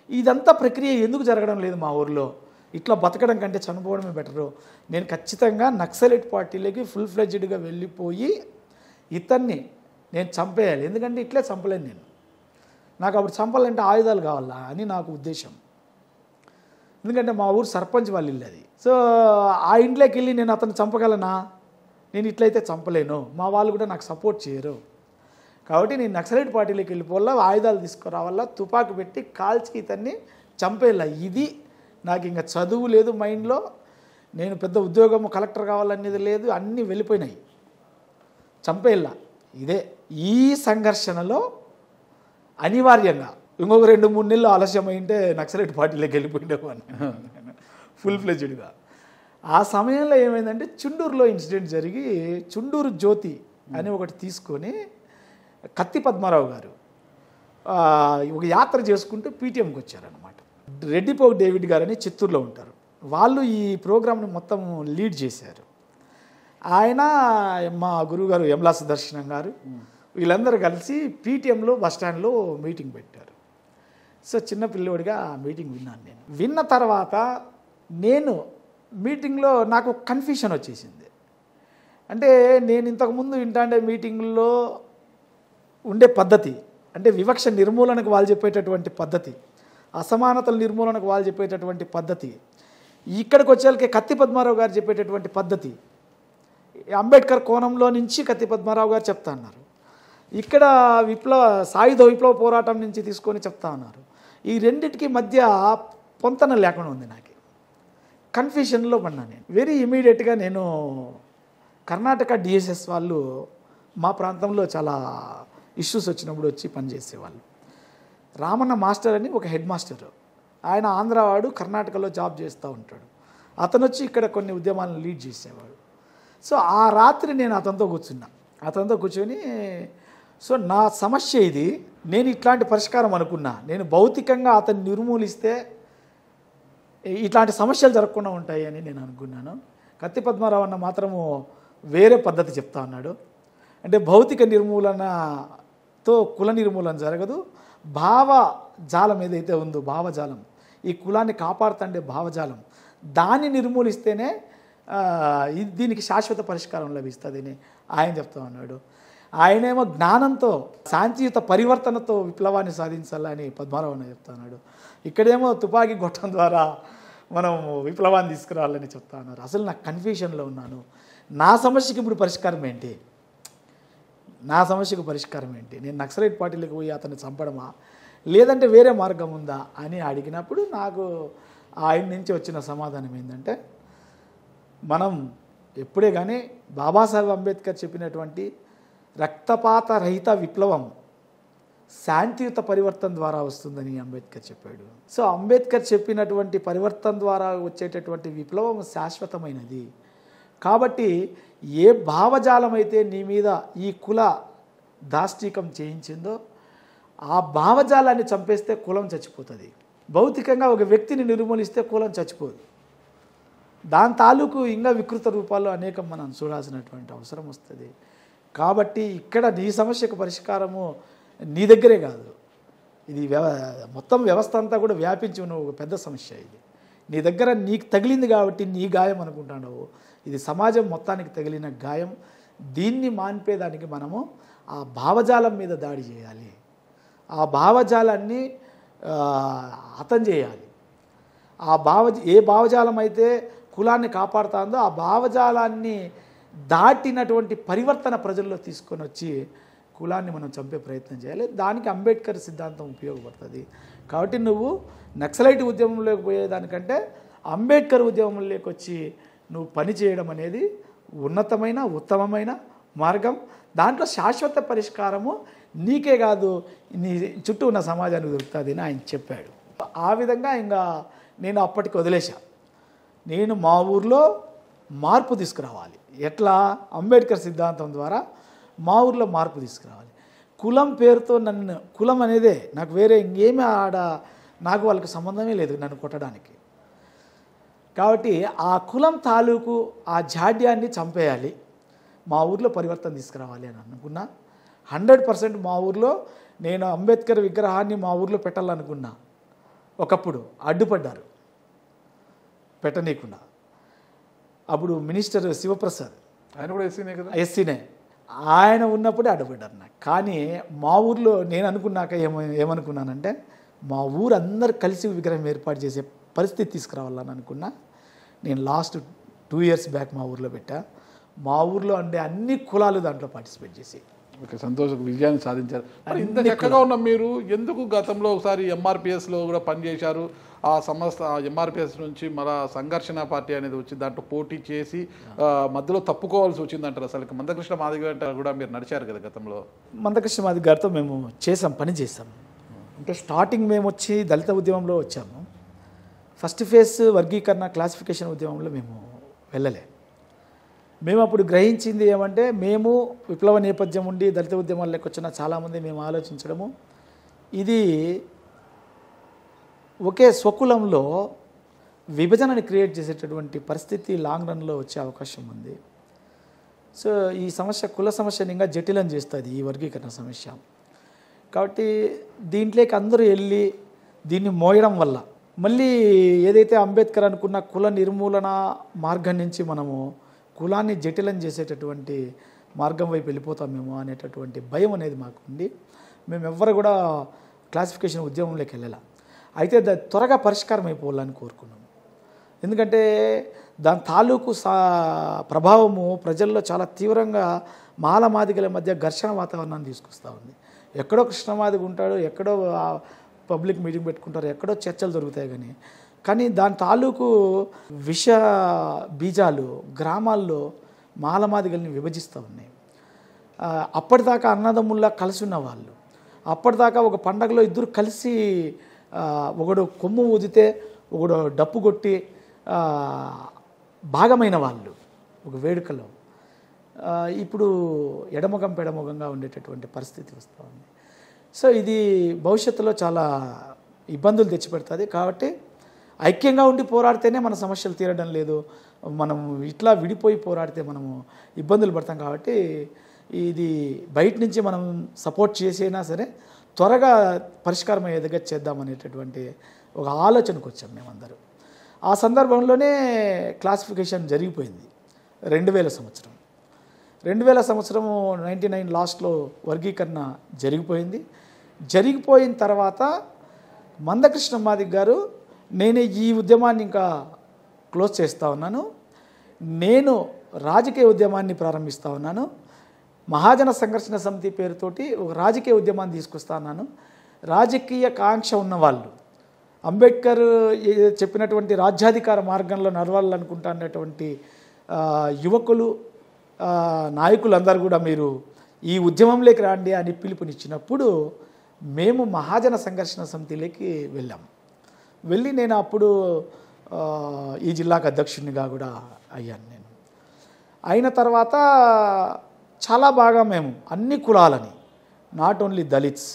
ఇదంతా ప్రక్రియ ఎందుకు జరగడం లేదు మా ఊరిలో. ఇట్లా బతకడం కంటే చనిపోవడమే బెటరు. నేను ఖచ్చితంగా నక్సలైట్ పార్టీలోకి ఫుల్ ఫ్లెడ్జ్డ్గా వెళ్ళిపోయి ఇతన్ని నేను చంపేయాలి. ఎందుకంటే ఇట్లే చంపలేను నేను, నాకు అప్పుడు చంపాలంటే ఆయుధాలు కావాలా అని నాకు ఉద్దేశం. ఎందుకంటే మా ఊరు సర్పంచ్ వాళ్ళ ఇల్లు అది. సో ఆ ఇంట్లోకి వెళ్ళి నేను అతను చంపగలనా? నేను ఇట్లయితే చంపలేను, మా వాళ్ళు కూడా నాకు సపోర్ట్ చేయరు. కాబట్టి నేను నక్సలైట్ పార్టీలోకి వెళ్ళిపోవాలా, ఆయుధాలు తీసుకురావాలా, తుపాకు పెట్టి కాల్చి ఇతన్ని చంపేయాల. ఇది నాకు ఇంకా చదువు లేదు మైండ్లో, నేను పెద్ద ఉద్యోగం కలెక్టర్ కావాలనేది లేదు, అన్నీ వెళ్ళిపోయినాయి, చంపేయాల. ఇదే ఈ సంఘర్షణలో అనివార్యంగా ఇంకొక 2-3 నెలలు ఆలస్యమైంటే నక్సలైట్ పార్టీలోకి వెళ్ళిపోయినామని ఫుల్ ఫ్లెడ్జ్డ్గా. ఆ సమయంలో ఏమైందంటే చుండూరులో ఇన్సిడెంట్ జరిగి చుండూరు జ్యోతి అని ఒకటి తీసుకొని కత్తి పద్మారావు గారు ఒక యాత్ర చేసుకుంటూ పీటీఎంకి వచ్చారనమాట. రెడ్డిపోగు డేవిడ్ గారని చిత్తూరులో ఉంటారు, వాళ్ళు ఈ ప్రోగ్రామ్ని మొత్తం లీడ్ చేశారు. ఆయన, మా గురువుగారు యమలా సుదర్శనం గారు, వీళ్ళందరూ కలిసి పీటీఎంలో బస్టాండ్లో మీటింగ్ పెట్టారు. సో చిన్న పిల్లోడిగా ఆ మీటింగ్ విన్నాను నేను. విన్న తర్వాత నేను మీటింగ్లో నాకు కన్ఫ్యూషన్ వచ్చేసింది. అంటే నేను ఇంతకుముందు వింటాండే మీటింగ్లో ఉండే పద్ధతి, అంటే వివక్ష నిర్మూలనకు వాళ్ళు చెప్పేటటువంటి పద్ధతి, అసమానతల నిర్మూలనకు వాళ్ళు చెప్పేటటువంటి పద్ధతి, ఇక్కడికి వచ్చేళ్ళకి కత్తి పద్మారావు గారు చెప్పేటటువంటి పద్ధతి, అంబేద్కర్ కోణంలో నుంచి కత్తి పద్మారావు గారు చెప్తా అన్నారు, ఇక్కడ సాయుధ విప్లవ పోరాటం నుంచి తీసుకొని చెప్తా ఉన్నారు. ఈ రెండింటికి మధ్య పొంతన లేకుండా ఉంది. నాకు కన్ఫ్యూషన్లో పడినా నేను. వెరీ ఇమీడియట్గా నేను కర్ణాటక డిఎస్ఎస్ వాళ్ళు మా ప్రాంతంలో చాలా ఇష్యూస్ వచ్చినప్పుడు వచ్చి పనిచేసేవాళ్ళు. రామన్న మాస్టర్ అని ఒక హెడ్ మాస్టర్, ఆయన ఆంధ్రవాడు, కర్ణాటకలో జాబ్ చేస్తూ ఉంటాడు. అతను వచ్చి ఇక్కడ కొన్ని ఉద్యమాలను లీడ్ చేసేవాడు. సో ఆ రాత్రి నేను అతనితో కూర్చొని సో నా సమస్య ఇది, నేను ఇట్లాంటి పరిష్కారం అనుకున్నా, నేను భౌతికంగా అతన్ని నిర్మూలిస్తే ఇట్లాంటి సమస్యలు జరగకుండా ఉంటాయి అని నేను అనుకున్నాను. కత్తి పద్మారావు అన్న మాత్రము వేరే పద్ధతి చెప్తా ఉన్నాడు. అంటే భౌతిక నిర్మూలనతో కుల నిర్మూలన జరగదు, భావజాలం ఏదైతే ఉందో భావజాలం, ఈ కులాన్ని కాపాడుతుండే భావజాలం, దాన్ని నిర్మూలిస్తేనే దీనికి శాశ్వత పరిష్కారం లభిస్తుందని ఆయన చెప్తా ఉన్నాడు. ఆయనేమో జ్ఞానంతో శాంతియుత పరివర్తనతో విప్లవాన్ని సాధించాలని పద్మారావు అన్న చెప్తున్నాడు. ఇక్కడేమో తుపాకీ గొట్టం ద్వారా మనం విప్లవాన్ని తీసుకురావాలని చెప్తా ఉన్నారు. అసలు నాకు కన్ఫ్యూషన్లో ఉన్నాను. నా సమస్యకి ఇప్పుడు పరిష్కారం ఏంటి? నా సమస్యకు పరిష్కారం ఏంటి? నేను నక్సలైట్ పార్టీలకు పోయి అతన్ని చంపడమా, లేదంటే వేరే మార్గం ఉందా అని అడిగినప్పుడు నాకు ఆయన నుంచి వచ్చిన సమాధానం ఏంటంటే, మనం ఎప్పుడే కానీ బాబాసాహెబ్ అంబేద్కర్ చెప్పినటువంటి రక్తపాత రహిత విప్లవం శాంతియుత పరివర్తన ద్వారా వస్తుందని అంబేద్కర్ చెప్పాడు. సో అంబేద్కర్ చెప్పినటువంటి పరివర్తన ద్వారా వచ్చేటటువంటి విప్లవం శాశ్వతమైనది. కాబట్టి ఏ భావజాలం అయితే నీ మీద ఈ కుల దాష్టీకం చేయించిందో ఆ భావజాలాన్ని చంపేస్తే కులం చచ్చిపోతుంది. భౌతికంగా ఒక వ్యక్తిని నిర్మూలిస్తే కులం చచ్చిపోదు. దాని తాలూకు ఇంకా వికృత రూపాల్లో అనేకం మనం చూడాల్సినటువంటి అవసరం వస్తుంది. కాబట్టి ఇక్కడ నీ సమస్యకు పరిష్కారము నీ దగ్గరే కాదు, ఇది మొత్తం వ్యవస్థ అంతా కూడా వ్యాపించి ఉన్న ఒక పెద్ద సమస్య. ఇది నీ దగ్గర నీకు తగిలింది కాబట్టి నీ గాయం అనుకుంటున్నావు, ఇది సమాజం మొత్తానికి తగిలిన గాయం. దీన్ని మాన్పేదానికి మనము ఆ భావజాలం మీద దాడి చేయాలి, ఆ భావజాలాన్ని హతం చేయాలి. ఏ భావజాలం అయితే కులాన్ని కాపాడుతుందో ఆ భావజాలాన్ని దాటినటువంటి పరివర్తన ప్రజల్లో తీసుకొని వచ్చి కులాన్ని మనం చంపే ప్రయత్నం చేయాలి. దానికి అంబేద్కర్ సిద్ధాంతం ఉపయోగపడుతుంది. కాబట్టి నువ్వు నక్సలైట్ ఉద్యమంలోకి పోయేదానికంటే అంబేద్కర్ ఉద్యమంలోకి వచ్చి నువ్వు పని చేయడం అనేది ఉన్నతమైన ఉత్తమమైన మార్గం. దాంట్లో శాశ్వత పరిష్కారము నీకే కాదు నీ చుట్టూ ఉన్న సమాజానికి దొరుకుతుంది అని ఆయన చెప్పాడు. ఆ విధంగా ఇంకా నేను అప్పటికి వదిలేశా. నేను మా ఊర్లో మార్పు తీసుకురావాలి. ఎట్లా? అంబేద్కర్ సిద్ధాంతం ద్వారా మా ఊర్లో మార్పు తీసుకురావాలి. కులం పేరుతో నన్ను, కులం అనేదే నాకు వేరే ఇంకేమీ నాకు వాళ్ళకి సంబంధమే లేదు నన్ను కొట్టడానికి. కాబట్టి ఆ కులం తాలూకు ఆ జాడ్యాన్ని చంపేయాలి, మా ఊర్లో పరివర్తన తీసుకురావాలి అని అనుకున్నా. 100% మా ఊర్లో నేను అంబేద్కర్ విగ్రహాన్ని మా ఊర్లో పెట్టాలనుకున్నా. ఒకప్పుడు అడ్డుపడ్డారు పెట్టనీయకుండా. అప్పుడు మినిస్టర్ శివప్రసాద్, ఆయన కూడా ఎస్సీనే కదా, ఎస్సీనే, ఆయన ఉన్నప్పుడే అడ్డుపడ్డారు నాకు. కానీ మా ఊర్లో నేను అనుకున్నాక ఏమనుకున్నానంటే మా ఊరు అందరు కలిసి విగ్రహం ఏర్పాటు చేసే పరిస్థితి తీసుకురావాలని అనుకున్నా. నేను లాస్ట్ 2 years బ్యాక్ మా ఊర్లో పెట్టా. మా ఊర్లో ఉండే అన్ని కులాలు దాంట్లో పార్టిసిపేట్ చేసి ఓకే, సంతోషం, విజయాన్ని సాధించారు. మరి ఇంత చక్కగా ఉన్న మీరు ఎందుకు గతంలో ఒకసారి ఎంఆర్పిఎస్లో కూడా పనిచేశారు? ఆ సంస్థ ఎంఆర్పిఎస్ నుంచి మళ్ళా సంఘర్షణ పార్టీ అనేది వచ్చి దాంట్లో పోటీ చేసి మధ్యలో తప్పుకోవాల్సి వచ్చిందంటారు. అసలు మందకృష్ణ మాదిగ గారు కూడా మీరు నడిచారు కదా గతంలో. మందకృష్ణ మాదిగ గారితో మేము పని చేసాం. అంటే స్టార్టింగ్ మేము వచ్చి దళిత ఉద్యమంలో వచ్చాము. ఫస్ట్ ఫేజ్ వర్గీకరణ క్లాసిఫికేషన్ ఉద్యమంలో మేము వెళ్ళలే. మేము అప్పుడు గ్రహించింది ఏమంటే, మేము విప్లవ నేపథ్యం ఉండి దళిత ఉద్యమాల్లోకి వచ్చిన చాలామంది మేము ఆలోచించడము, ఇది ఒకే స్వకులంలో విభజనని క్రియేట్ చేసేటటువంటి పరిస్థితి లాంగ్ రన్లో వచ్చే అవకాశం ఉంది. సో ఈ సమస్య, కుల సమస్యని ఇంకా జటిలం చేస్తుంది ఈ వర్గీకరణ సమస్య. కాబట్టి దీంట్లోకి అందరూ వెళ్ళి దీన్ని మోయడం వల్ల మళ్ళీ ఏదైతే అంబేద్కర్ అనుకున్న కుల నిర్మూలన మార్గం నుంచి మనము కులాన్ని జటిలం చేసేటటువంటి మార్గం వైపు వెళ్ళిపోతామేమో అనేటటువంటి భయం అనేది మాకు ఉంది. మేము ఎవ్వరు కూడా క్లాసిఫికేషన్ ఉద్యమంలోకి వెళ్ళాలి. అయితే త్వరగా పరిష్కారం అయిపోవాలని కోరుకున్నాము. ఎందుకంటే దాని తాలూకు ప్రభావము ప్రజల్లో చాలా తీవ్రంగా మాదిగల మధ్య ఘర్షణ వాతావరణాన్ని తీసుకొస్తూ ఉంది. ఎక్కడో కృష్ణమాదిగ ఉంటాడు, ఎక్కడో పబ్లిక్ మీటింగ్ పెట్టుకుంటారు, ఎక్కడో చర్చలు దొరుకుతాయి. కానీ దాని తాలూకు విష బీజాలు గ్రామాల్లో మాదిగల్ని విభజిస్తూ ఉన్నాయి. అప్పటిదాకా అన్నదమ్ముల్లా కలిసి ఉన్న వాళ్ళు, అప్పటిదాకా ఒక పండగలో ఇద్దరు కలిసి ఒకడు కొమ్ము ఊదితే ఒకడు డప్పు కొట్టి భాగమైన వాళ్ళు ఒక వేడుకలో, ఇప్పుడు ఎడముఖం పెడముఖంగా ఉండేటటువంటి పరిస్థితి వస్తూ ఉంది. సో ఇది భవిష్యత్తులో చాలా ఇబ్బందులు తెచ్చిపెడుతుంది. కాబట్టి ఐక్యంగా ఉండి పోరాడితేనే మన సమస్యలు తీరడం లేదు, మనం ఇట్లా విడిపోయి పోరాడితే మనము ఇబ్బందులు పడతాం. కాబట్టి ఇది బయట నుంచి మనం సపోర్ట్ చేసైనా సరే త్వరగా పరిష్కారం అయ్యేదిగా చేద్దామనేటటువంటి ఒక ఆలోచనకు వచ్చాం మేమందరూ. ఆ సందర్భంలోనే క్లాసిఫికేషన్ జరిగిపోయింది 2000 సంవత్సరం. 2000 సంవత్సరము 99 లాస్ట్లో వర్గీకరణ జరిగిపోయింది. జరిగిపోయిన తర్వాత మందకృష్ణ మాదిగ గారు నేను ఈ ఉద్యమాన్ని ఇంకా క్లోజ్ చేస్తూ ఉన్నాను, నేను రాజకీయ ఉద్యమాన్ని ప్రారంభిస్తూ ఉన్నాను, మహాజన సంఘర్షణ సమితి పేరుతోటి ఒక రాజకీయ ఉద్యమాన్ని తీసుకొస్తా ఉన్నాను. రాజకీయ కాంక్ష ఉన్నవాళ్ళు, అంబేద్కర్ చెప్పినటువంటి రాజ్యాధికార మార్గంలో నడవాలనుకుంటున్నటువంటి యువకులు, నాయకులందరూ కూడా మీరు ఈ ఉద్యమంలోకి రండి అని పిలుపునిచ్చినప్పుడు మేము మహాజన సంఘర్షణ సమితిలోకి వెళ్ళి నేను అప్పుడు ఈ జిల్లాకు అధ్యక్షునిగా కూడా అయ్యాను. నేను అయిన తర్వాత చాలా బాగా మేము అన్ని కులాలని, నాట్ ఓన్లీ దళిత్స్,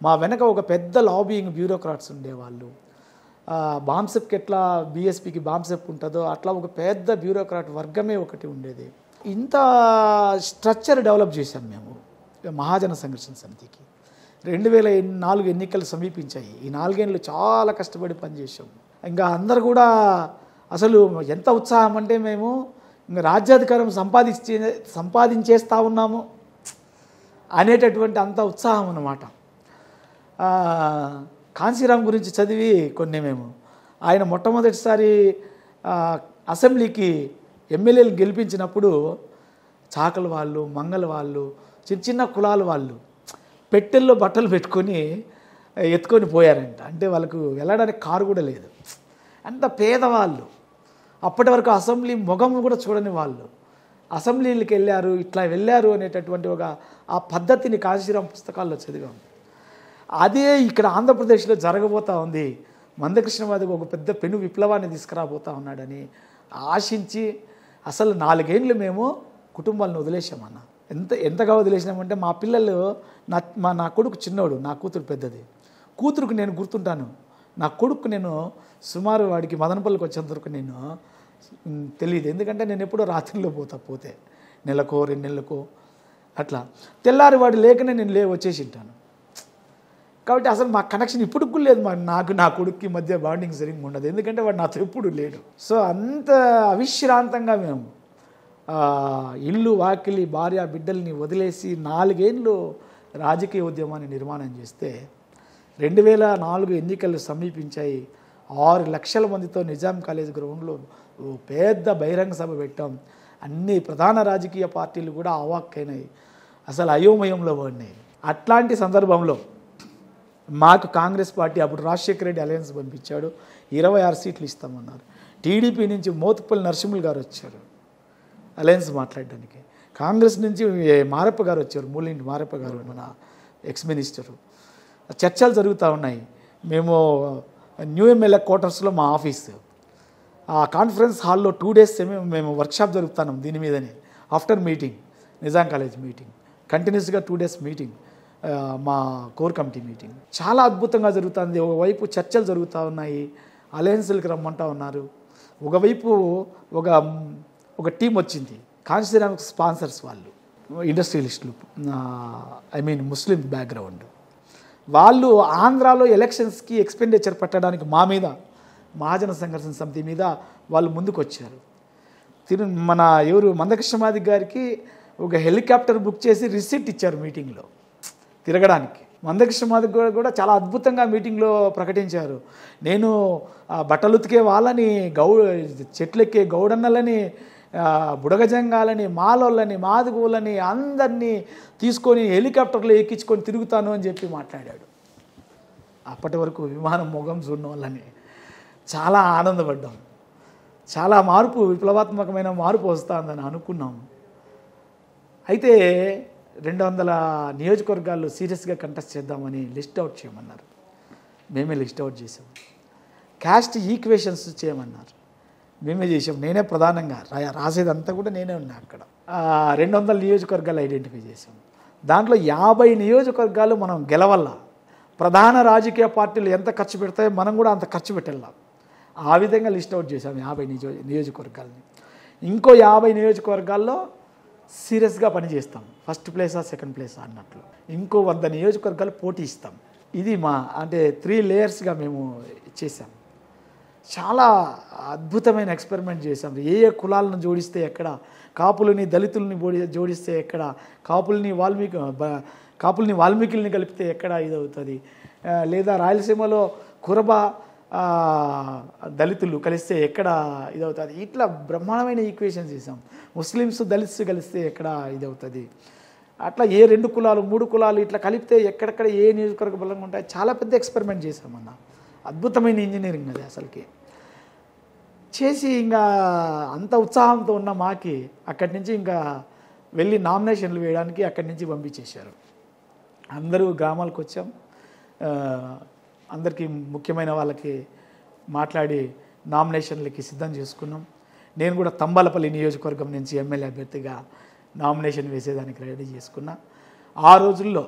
మా వెనక ఒక పెద్ద లాబియింగ్ బ్యూరోక్రాట్స్ ఉండేవాళ్ళు. బాంసెప్కి ఎట్లా బీఎస్పీకి బాంసెప్ ఉంటుందో అట్లా ఒక పెద్ద బ్యూరోక్రాట్ వర్గమే ఒకటి ఉండేది. ఇంత స్ట్రక్చర్ డెవలప్ చేశాం మేము మహాజన సంఘర్షణ సమితికి. 2004 ఎన్నికలు సమీపించాయి. ఈ 4 ఏళ్ళు చాలా కష్టపడి పనిచేసాం. ఇంకా అందరు కూడా అసలు ఎంత ఉత్సాహం అంటే మేము ఇంకా రాజ్యాధికారం సంపాదించేస్తూ ఉన్నాము అనేటటువంటి అంత ఉత్సాహం అన్నమాట. కాంశీరాం గురించి చదివి కొన్ని మేము ఆయన మొట్టమొదటిసారి అసెంబ్లీకి ఎమ్మెల్యేలు గెలిపించినప్పుడు చాకల వాళ్ళు, మంగళ వాళ్ళు, చిన్న చిన్న కులాల వాళ్ళు పెట్టెల్లో బట్టలు పెట్టుకొని ఎత్తుకొని పోయారంట. అంటే వాళ్ళకు వెళ్ళడానికి కారు కూడా లేదు, అంత పేదవాళ్ళు. అప్పటి వరకు అసెంబ్లీ మొగం కూడా చూడని వాళ్ళు అసెంబ్లీలకు వెళ్ళారు, ఇట్లా వెళ్ళారు అనేటటువంటి ఒక ఆ పద్ధతిని కాంశీరాం పుస్తకాల్లో చదివాం. అదే ఇక్కడ ఆంధ్రప్రదేశ్లో జరగబోతూ ఉంది. మందకృష్ణ మాదిగ ఒక పెద్ద పెను విప్లవాన్ని తీసుకురాబోతూ ఉన్నాడని ఆశించి అసలు 4 ఏళ్ళు మేము కుటుంబాలను వదిలేసామన్న. ఎంతగా వదిలేసినామంటే మా పిల్లలు, నా కొడుకు చిన్నోడు, నా కూతురు పెద్దది. కూతురుకు నేను గుర్తుంటాను, నా కొడుకు నేను సుమారు వాడికి మదనపల్లికి వచ్చేంత వరకు నేను తెలియదు. ఎందుకంటే నేను ఎప్పుడో రాత్రిలో పోతే నెలకో 2 నెలలకో అట్లా తెల్లారి వాడు లేకనే నేను వచ్చేసి ఉంటాను. కాబట్టి అసలు మా కనెక్షన్ ఇప్పుడు లేదు. నాకు నా కొడుక్కి మధ్య బాండింగ్ సరిగ్గా ఉండదు, ఎందుకంటే వాడు నాతో ఎప్పుడు లేడు. సో అంత అవిశ్రాంతంగా మేము ఇల్లు వాకిలి భార్య బిడ్డల్ని వదిలేసి 4 ఏళ్ళు రాజకీయ ఉద్యమాన్ని నిర్మాణం చేస్తే 2004 ఎన్నికలు సమీపించాయి. 6 లక్షల మందితో నిజాం కాలేజ్ గ్రౌండ్లో పెద్ద బహిరంగ సభ పెట్టాం. అన్ని ప్రధాన రాజకీయ పార్టీలు కూడా అవాక్కైనాయి, అసలు అయోమయంలో పడినాయి. అట్లాంటి సందర్భంలో మాకు కాంగ్రెస్ పార్టీ అప్పుడు రాజశేఖర రెడ్డి అలయన్స్ పంపించాడు, 26 సీట్లు ఇస్తామన్నారు. టీడీపీ నుంచి మోతుపల్లి నరసింహులు గారు వచ్చారు అలయన్స్ మాట్లాడడానికి. కాంగ్రెస్ నుంచి మారప్ప గారు వచ్చారు, మూలింటి మారప్ప గారు, మన ఎక్స్ మినిస్టరు. చర్చలు జరుగుతూ ఉన్నాయి. మేము న్యూ ఎమ్మెల్యే క్వార్టర్స్లో మా ఆఫీసు, ఆ కాన్ఫరెన్స్ హాల్లో 2 days మేము వర్క్షాప్ జరుపుతున్నాం దీని మీదనే. After meeting, Nizam college meeting, కంటిన్యూస్గా 2 days మీటింగ్, మా కోర్ కమిటీ మీటింగ్ చాలా అద్భుతంగా జరుగుతుంది. ఒకవైపు చర్చలు జరుగుతూ ఉన్నాయి, అలయన్స్లకు రమ్మంటూ ఉన్నారు. ఒకవైపు ఒక టీం వచ్చింది, కాంశీరాంకి స్పాన్సర్స్ వాళ్ళు, ఇండస్ట్రియలిస్టులు, ముస్లిం బ్యాక్గ్రౌండ్ వాళ్ళు. ఆంధ్రాలో ఎలక్షన్స్కి ఎక్స్పెండిచర్ పెట్టడానికి మా మీద, మహాజన సంఘర్షణ సమితి మీద వాళ్ళు ముందుకు వచ్చారు. మన మందకృష్ణ మాదిగ గారికి ఒక హెలికాప్టర్ బుక్ చేసి రిసిప్ట్ ఇచ్చారు మీటింగ్లో తిరగడానికి. మందకృష్ణ మాదిగ కూడా చాలా అద్భుతంగా మీటింగ్లో ప్రకటించారు, నేను బట్టలు ఉతికే వాళ్ళని, చెట్లెక్కే గౌడన్నలని, బుడగజంగాలని, మాలోళ్ళని, మాదిగోళ్ళని అందరినీ తీసుకొని హెలికాప్టర్లో ఎక్కించుకొని తిరుగుతాను అని చెప్పి మాట్లాడాడు. అప్పటి వరకు విమానం మొగం చూడడం వల్లని చాలా ఆనందపడ్డాం. చాలా మార్పు, విప్లవాత్మకమైన మార్పు వస్తుందని అనుకున్నాం. అయితే 200 నియోజకవర్గాల్లో సీరియస్గా కంటెస్ట్ చేద్దామని లిస్ట్ అవుట్ చేయమన్నారు. మేమే లిస్ట్ అవుట్ చేసాం. క్యాస్ట్ ఈక్వేషన్స్ చేయమన్నారు, మేమే చేసాం. నేనే ప్రధానంగా రాసేదంతా కూడా నేనే ఉన్నా అక్కడ. 200 నియోజకవర్గాలు ఐడెంటిఫై చేసాం. దాంట్లో 50 నియోజకవర్గాలు మనం గెలవల్ల. ప్రధాన రాజకీయ పార్టీలు ఎంత ఖర్చు పెడతాయో మనం కూడా అంత ఖర్చు పెట్టాల. ఆ విధంగా లిస్ట్ అవుట్ చేసాం 50 నియోజకవర్గాలని. ఇంకో 50 నియోజకవర్గాల్లో సీరియస్గా పనిచేస్తాం, ఫస్ట్ ప్లేసా సెకండ్ ప్లేసా అన్నట్లు. ఇంకో 100 నియోజకవర్గాలు పోటీ ఇస్తాం. ఇది మా 3 లేయర్స్గా మేము చేసాం. చాలా అద్భుతమైన ఎక్స్పెరిమెంట్ చేశాం. ఏ ఏ కులాలను జోడిస్తే ఎక్కడ, కాపులని దళితుల్ని జోడిస్తే ఎక్కడ, కాపుల్ని వాల్మీకుల్ని కలిపితే ఎక్కడ ఇదవుతుంది, లేదా రాయలసీమలో కురబ దళితులు కలిస్తే ఎక్కడ ఇదవుతుంది. ఇట్లా బ్రహ్మాండమైన ఈక్వేషన్స్ చేసాం. ముస్లిమ్స్ దళిత్స్ కలిస్తే ఎక్కడ ఇదవుతుంది, అట్లా ఏ 2 కులాలు 3 కులాలు ఇట్లా కలిపితే ఎక్కడెక్కడ ఏ నియోజకవర్గ బలంగా ఉంటాయి. చాలా పెద్ద ఎక్స్పెరిమెంట్ చేసామన్న. అద్భుతమైన ఇంజనీరింగ్ అది అసలుకి చేసి ఇంకా అంత ఉత్సాహంతో ఉన్న మాకి అక్కడి నుంచి ఇంకా వెళ్ళి నామినేషన్లు వేయడానికి అక్కడి నుంచి పంపించేశారు. అందరూ గ్రామాలకు వచ్చాం. అందరికీ ముఖ్యమైన వాళ్ళకి మాట్లాడి నామినేషన్లకి సిద్ధం చేసుకున్నాం. నేను కూడా తంబాలపల్లి నియోజకవర్గం నుంచి ఎమ్మెల్యే అభ్యర్థిగా నామినేషన్ వేసేదానికి రెడీ చేసుకున్నా. ఆ రోజుల్లో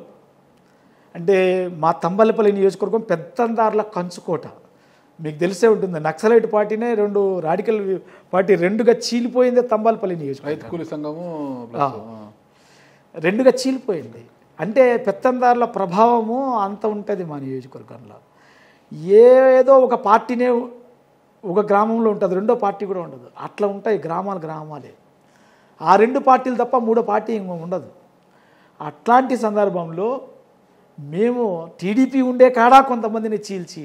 అంటే మా తంబాలపల్లి నియోజకవర్గం పెత్తందారుల కంచుకోట. మీకు తెలిసే ఉంటుంది, నక్సలైట్ పార్టీనే 2 రాడికల్ పార్టీ 2గా చీలిపోయిందే తంబాలపల్లి నియోజకవర్గం. 2గా చీలిపోయింది. అంటే పెత్తందారుల ప్రభావము అంత ఉంటుంది మా నియోజకవర్గంలో. ఏదో ఒక పార్టీనే ఒక గ్రామంలో ఉంటుంది, రెండో పార్టీ కూడా ఉండదు. అట్లా ఉంటాయి గ్రామాలే. ఆ 2 పార్టీలు తప్ప 3వ పార్టీ ఉండదు. అట్లాంటి సందర్భంలో మేము టీడీపీ ఉండే కాడా కొంతమందిని చీల్చి,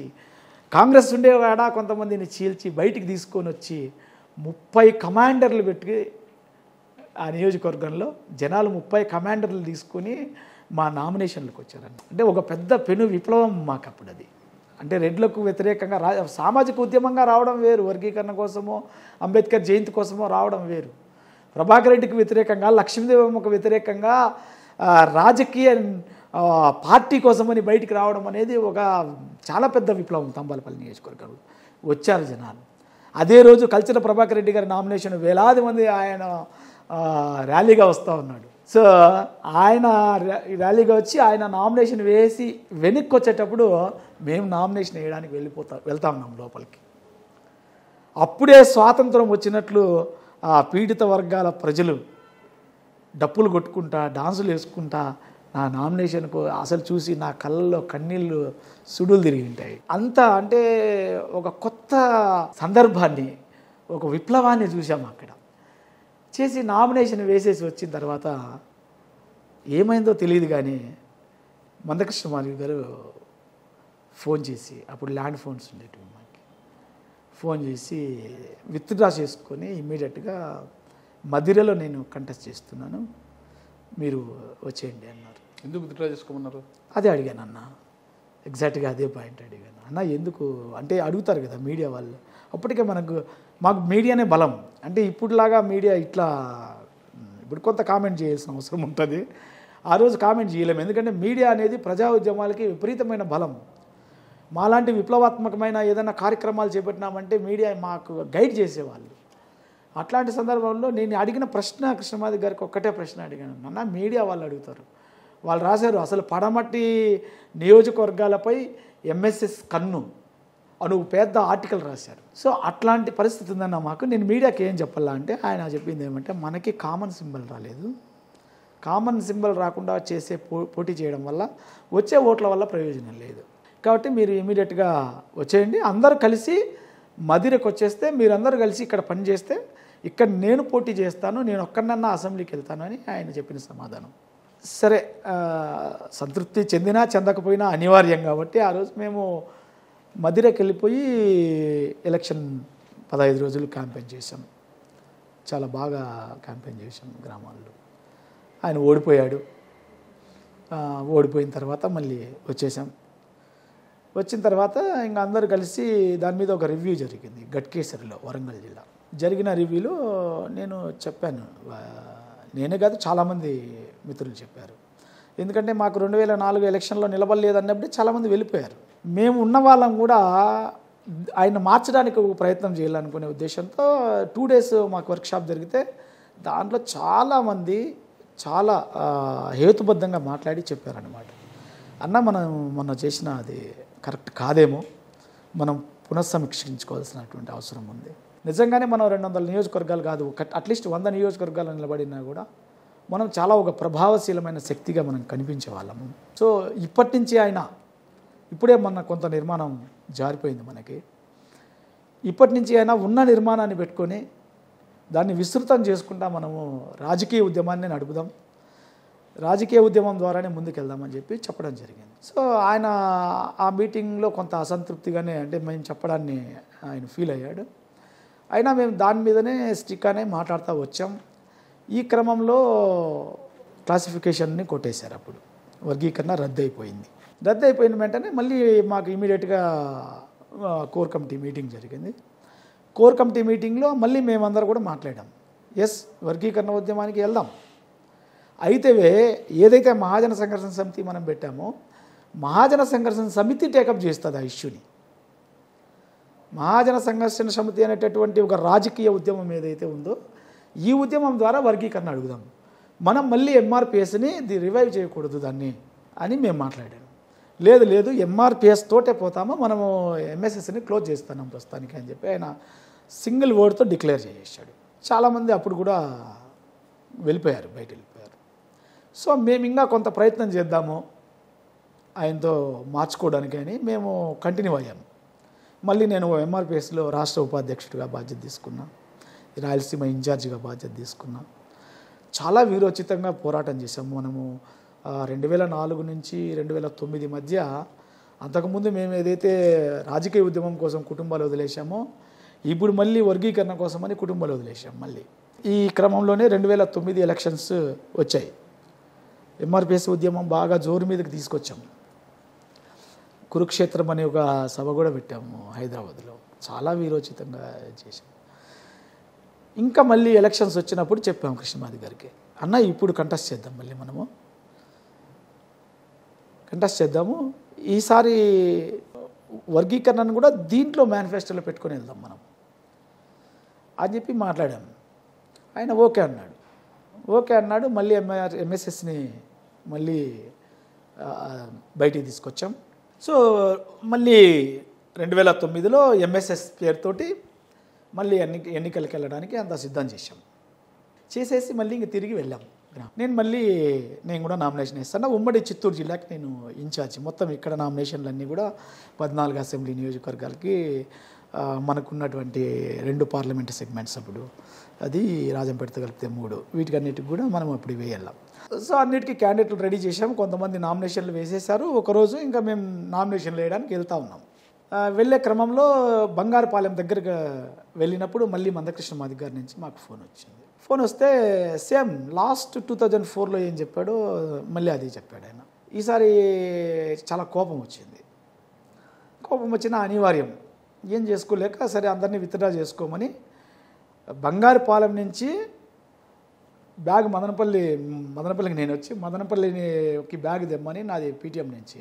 కాంగ్రెస్ ఉండే కాడా కొంతమందిని చీల్చి బయటికి తీసుకొని వచ్చి 30 కమాండర్లు పెట్టి ఆ నియోజకవర్గంలో జనాలు 30 కమాండర్లు తీసుకొని మా నామినేషన్లకు వచ్చారండి. అంటే ఒక పెద్ద పెను విప్లవం మాకు అప్పుడు అది. అంటే రెడ్లకు వ్యతిరేకంగా సామాజిక ఉద్యమంగా రావడం వేరు, వర్గీకరణ కోసమో అంబేద్కర్ జయంతి కోసమో రావడం వేరు. ప్రభాకర్ రెడ్డికి వ్యతిరేకంగా, లక్ష్మీదేవమ్మకు వ్యతిరేకంగా రాజకీయ పార్టీ కోసమని బయటికి రావడం అనేది ఒక చాలా పెద్ద విప్లవం. తంబాలపల్లి నియోజకవర్గంలో వచ్చారు జనాలు. అదే రోజు కలిసిన ప్రభాకర్ రెడ్డి గారి నామినేషన్ వేలాది మంది ఆయన ర్యాలీగా వస్తూ ఉన్నాడు. సో ఆయన ర్యాలీగా వచ్చి ఆయన నామినేషన్ వేసి వెనక్కి వచ్చేటప్పుడు మేము నామినేషన్ వేయడానికి వెళ్తా ఉన్నాం లోపలికి. అప్పుడే స్వాతంత్రం వచ్చినట్లు ఆ పీడిత వర్గాల ప్రజలు డప్పులు కొట్టుకుంటా, డాన్సులు వేసుకుంటా నా నామినేషన్కు అసలు చూసి నా కళ్ళల్లో కన్నీళ్ళు సుడులు తిరిగి ఉంటాయి. అంత అంటే ఒక కొత్త సందర్భాన్ని, ఒక విప్లవాన్ని చూసాము అక్కడ. చేసి నామినేషన్ వేసేసి వచ్చిన తర్వాత ఏమైందో తెలియదు కానీ మందకృష్ణ మాదిగ గారు ఫోన్ చేసి, అప్పుడు ల్యాండ్ ఫోన్స్ ఉండేటివి మాకు, ఫోన్ చేసి విత్డ్రా చేసుకొని ఇమ్మీడియట్గా మదిరలో నేను కంటెస్ట్ చేస్తున్నాను, మీరు వచ్చేయండి అన్నారు. ఎందుకు విత్డ్రా చేసుకోమన్నారు? అదే అడిగాను అన్న, ఎగ్జాక్ట్గా అదే పాయింట్ అడిగాను అన్న. ఎందుకు అంటే అడుగుతారు కదా మీడియా వాళ్ళు. అప్పటికే మాకు మీడియానే బలం. అంటే ఇప్పుడులాగా మీడియా ఇట్లా ఇప్పుడు కొంత కామెంట్ చేయాల్సిన అవసరం ఉంటుంది. ఆ రోజు కామెంట్ చేయలేము, ఎందుకంటే మీడియా అనేది ప్రజా ఉద్యమాలకి విపరీతమైన బలం. మాలాంటి విప్లవాత్మకమైన ఏదైనా కార్యక్రమాలు చేపట్టినామంటే మీడియా మాకు గైడ్ చేసేవాళ్ళు. అట్లాంటి సందర్భంలో నేను అడిగిన ప్రశ్న కృష్ణమాది గారికి ఒక్కటే ప్రశ్న అడిగాను అన్న. మీడియా వాళ్ళు అడుగుతారు, వాళ్ళు రాశారు అసలు పడమటి నియోజకవర్గాలపై ఎంఎస్ఎస్ కన్ను అను పెద్ద ఆర్టికల్ రాశారు. సో అట్లాంటి పరిస్థితి ఉందన్న మాకు. నేను మీడియాకి ఏం చెప్పాలా అంటే ఆయన చెప్పింది ఏమంటే మనకి కామన్ సింబల్ రాలేదు, కామన్ సింబల్ రాకుండా చేసే పోటీ చేయడం వల్ల వచ్చే ఓట్ల వల్ల ప్రయోజనం లేదు, కాబట్టి మీరు ఇమీడియట్గా వచ్చేయండి, అందరూ కలిసి మదిరకు వచ్చేస్తే మీరందరూ కలిసి ఇక్కడ పనిచేస్తే ఇక్కడ నేను పోటీ చేస్తాను, నేను ఒక్కనన్నా అసెంబ్లీకి వెళ్తాను అని ఆయన చెప్పిన సమాధానం. సరే సంతృప్తి చెందినా చెందకపోయినా అనివార్యం కాబట్టి ఆ రోజు మేము మదిరకు వెళ్ళిపోయి ఎలక్షన్ 15 రోజులు క్యాంపెయిన్ చేశాం. చాలా బాగా క్యాంపెయిన్ చేశాం గ్రామాల్లో. ఆయన ఓడిపోయాడు. ఓడిపోయిన తర్వాత మళ్ళీ వచ్చేసాం. వచ్చిన తర్వాత ఇంకా అందరూ కలిసి దాని మీద ఒక రివ్యూ జరిగింది గట్కేసరిలో, వరంగల్ జిల్లా. జరిగిన రివ్యూలో నేను చెప్పాను, నేనే కాదు చాలామంది మిత్రులు చెప్పారు. ఎందుకంటే మాకు 2004 ఎలక్షన్లో నిలబడలేదన్నప్పుడు చాలామంది వెళ్ళిపోయారు. మేము ఉన్న వాళ్ళం కూడా ఆయన మార్చడానికి ఒక ప్రయత్నం చేయాలనుకునే ఉద్దేశంతో 2 days మాకు వర్క్షాప్ జరిగితే దాంట్లో చాలామంది చాలా హేతుబద్ధంగా మాట్లాడి చెప్పారనమాట. అన్న మనం మొన్న చేసిన అది కరెక్ట్ కాదేమో, మనం పునఃసమీక్షించుకోవాల్సినటువంటి అవసరం ఉంది. నిజంగానే మనం 200 నియోజకవర్గాలు కాదు, అట్లీస్ట్ 100 నియోజకవర్గాలు నిలబడినా కూడా మనం చాలా ఒక ప్రభావశీలమైన శక్తిగా మనం కనిపించే వాళ్ళము. సో ఇప్పటి నుంచి ఆయన ఇప్పుడే మొన్న కొంత నిర్మాణం జారిపోయింది మనకి. ఇప్పటి నుంచి అయినా ఉన్న నిర్మాణాన్ని పెట్టుకొని దాన్ని విస్తృతం చేసుకుంటా మనము రాజకీయ ఉద్యమాన్ని నడుపుదాం, రాజకీయ ఉద్యమం ద్వారానే ముందుకెళ్దామని చెప్పి చెప్పడం జరిగింది. సో ఆయన ఆ మీటింగ్లో కొంత అసంతృప్తిగానే అంటే మేము చెప్పడాన్ని ఆయన ఫీల్ అయ్యాడు. అయినా మేము దాని మీదనే స్టిక్ అనే మాట్లాడుతూ వచ్చాం. ఈ క్రమంలో క్లాసిఫికేషన్ని కొట్టేశారు. అప్పుడు వర్గీకరణ రద్దు అయిపోయిన వెంటనే మళ్ళీ మాకు ఇమీడియట్గా కోర్ కమిటీ మీటింగ్ జరిగింది. కోర్ కమిటీ మీటింగ్లో మళ్ళీ మేమందరూ కూడా మాట్లాడాం, ఎస్ వర్గీకరణ ఉద్యమానికి వెళ్దాం. అయితే ఏదైతే మహాజన సంఘర్షణ సమితి మనం పెట్టామో మహాజన సంఘర్షణ సమితి టేకప్ చేస్తుంది ఆ ఇష్యూని. మహాజన సంఘర్షణ సమితి అనేటటువంటి ఒక రాజకీయ ఉద్యమం ఏదైతే ఉందో ఈ ఉద్యమం ద్వారా వర్గీకరణ అడుగుదాం, మనం మళ్ళీ ఎంఆర్పిఎస్ని రివైవ్ చేయకూడదు దాన్ని అని మేము మాట్లాడాము. లేదు ఎంఆర్పిఎస్ తోటే పోతామో మనము ఎంఎస్ఎస్ని క్లోజ్ చేస్తున్నాం ప్రస్తుతానికి అని చెప్పి ఆయన సింగిల్ వర్డ్తో డిక్లేర్ చేసేసాడు. చాలామంది అప్పుడు కూడా బయట వెళ్ళిపోయారు. సో మేము ఇంకా కొంత ప్రయత్నం చేద్దాము ఆయనతో మార్చుకోవడానికి అని మేము కంటిన్యూ అయ్యాము. మళ్ళీ నేను ఎంఆర్పిఎస్లో రాష్ట్ర ఉపాధ్యక్షుడిగా బాధ్యత తీసుకున్నా, రాయలసీమ ఇన్ఛార్జిగా బాధ్యత తీసుకున్నా. చాలా వీరోచితంగా పోరాటం చేశాము మనము. 2004 నుంచి 2009 మధ్య అంతకుముందు మేము ఏదైతే రాజకీయ ఉద్యమం కోసం కుటుంబాలు వదిలేసామో ఇప్పుడు మళ్ళీ వర్గీకరణ కోసమని కుటుంబాలు వదిలేసాం. మళ్ళీ ఈ క్రమంలోనే 2009 ఎలక్షన్స్ వచ్చాయి. ఎంఆర్పిఎస్ ఉద్యమం బాగా జోరు మీదకి తీసుకొచ్చాము. కురుక్షేత్రం అనే ఒక సభ కూడా పెట్టాము హైదరాబాద్లో, చాలా వీరోచితంగా చేసాం. ఇంకా మళ్ళీ ఎలక్షన్స్ వచ్చినప్పుడు చెప్పాము కృష్ణమాది గారికి, అన్న ఇప్పుడు కంటెస్ట్ చేద్దాం, మళ్ళీ మనము కంటెస్ట్ చేద్దాము, ఈసారి వర్గీకరణను కూడా దీంట్లో మేనిఫెస్టోలో పెట్టుకొని వెళ్దాం మనం అని చెప్పి మాట్లాడాము. ఆయన ఓకే అన్నాడు. మళ్ళీ ఎంఎస్ఎస్ని మళ్ళీ బయటికి తీసుకొచ్చాం. సో మళ్ళీ 2009లో ఎంఎస్ఎస్ పేరుతోటి మళ్ళీ ఎన్నికలకు వెళ్ళడానికి అంత సిద్ధం చేసేసి మళ్ళీ ఇంక తిరిగి వెళ్ళాం. నేను కూడా నామినేషన్ వేస్తాను. ఉమ్మడి చిత్తూరు జిల్లాకి నేను ఇన్ఛార్జి. మొత్తం ఇక్కడ నామినేషన్లన్నీ కూడా 14 అసెంబ్లీ నియోజకవర్గాలకి మనకున్నటువంటి 2 పార్లమెంట్ సెగ్మెంట్స్ అప్పుడు అది రాజంపేటతో కలిపితే 3, వీటికన్నిటికి కూడా మనం అప్పుడు వేయాలి. సో అన్నిటికీ క్యాండిడేట్లు రెడీ చేసాము. కొంతమంది నామినేషన్లు వేసేశారు. ఒకరోజు ఇంకా మేము నామినేషన్లు వేయడానికి వెళ్తూ ఉన్నాం. వెళ్ళే క్రమంలో బంగారుపాలెం దగ్గరకు వెళ్ళినప్పుడు మళ్ళీ మందకృష్ణ మాదిగ గారి నుంచి మాకు ఫోన్ వస్తే సేమ్ లాస్ట్ 2004లో ఏం చెప్పాడో మళ్ళీ అది చెప్పాడు ఆయన. ఈసారి చాలా కోపం వచ్చిన అనివార్యం, ఏం చేసుకోలేక సరే అందరినీ విత్డ్రా చేసుకోమని బంగారుపాలెం నుంచి బ్యాగ్ మదనపల్లికి నేను వచ్చి మదనపల్లికి బ్యాగ్ తెమ్మని నాది పీటీఎం నుంచి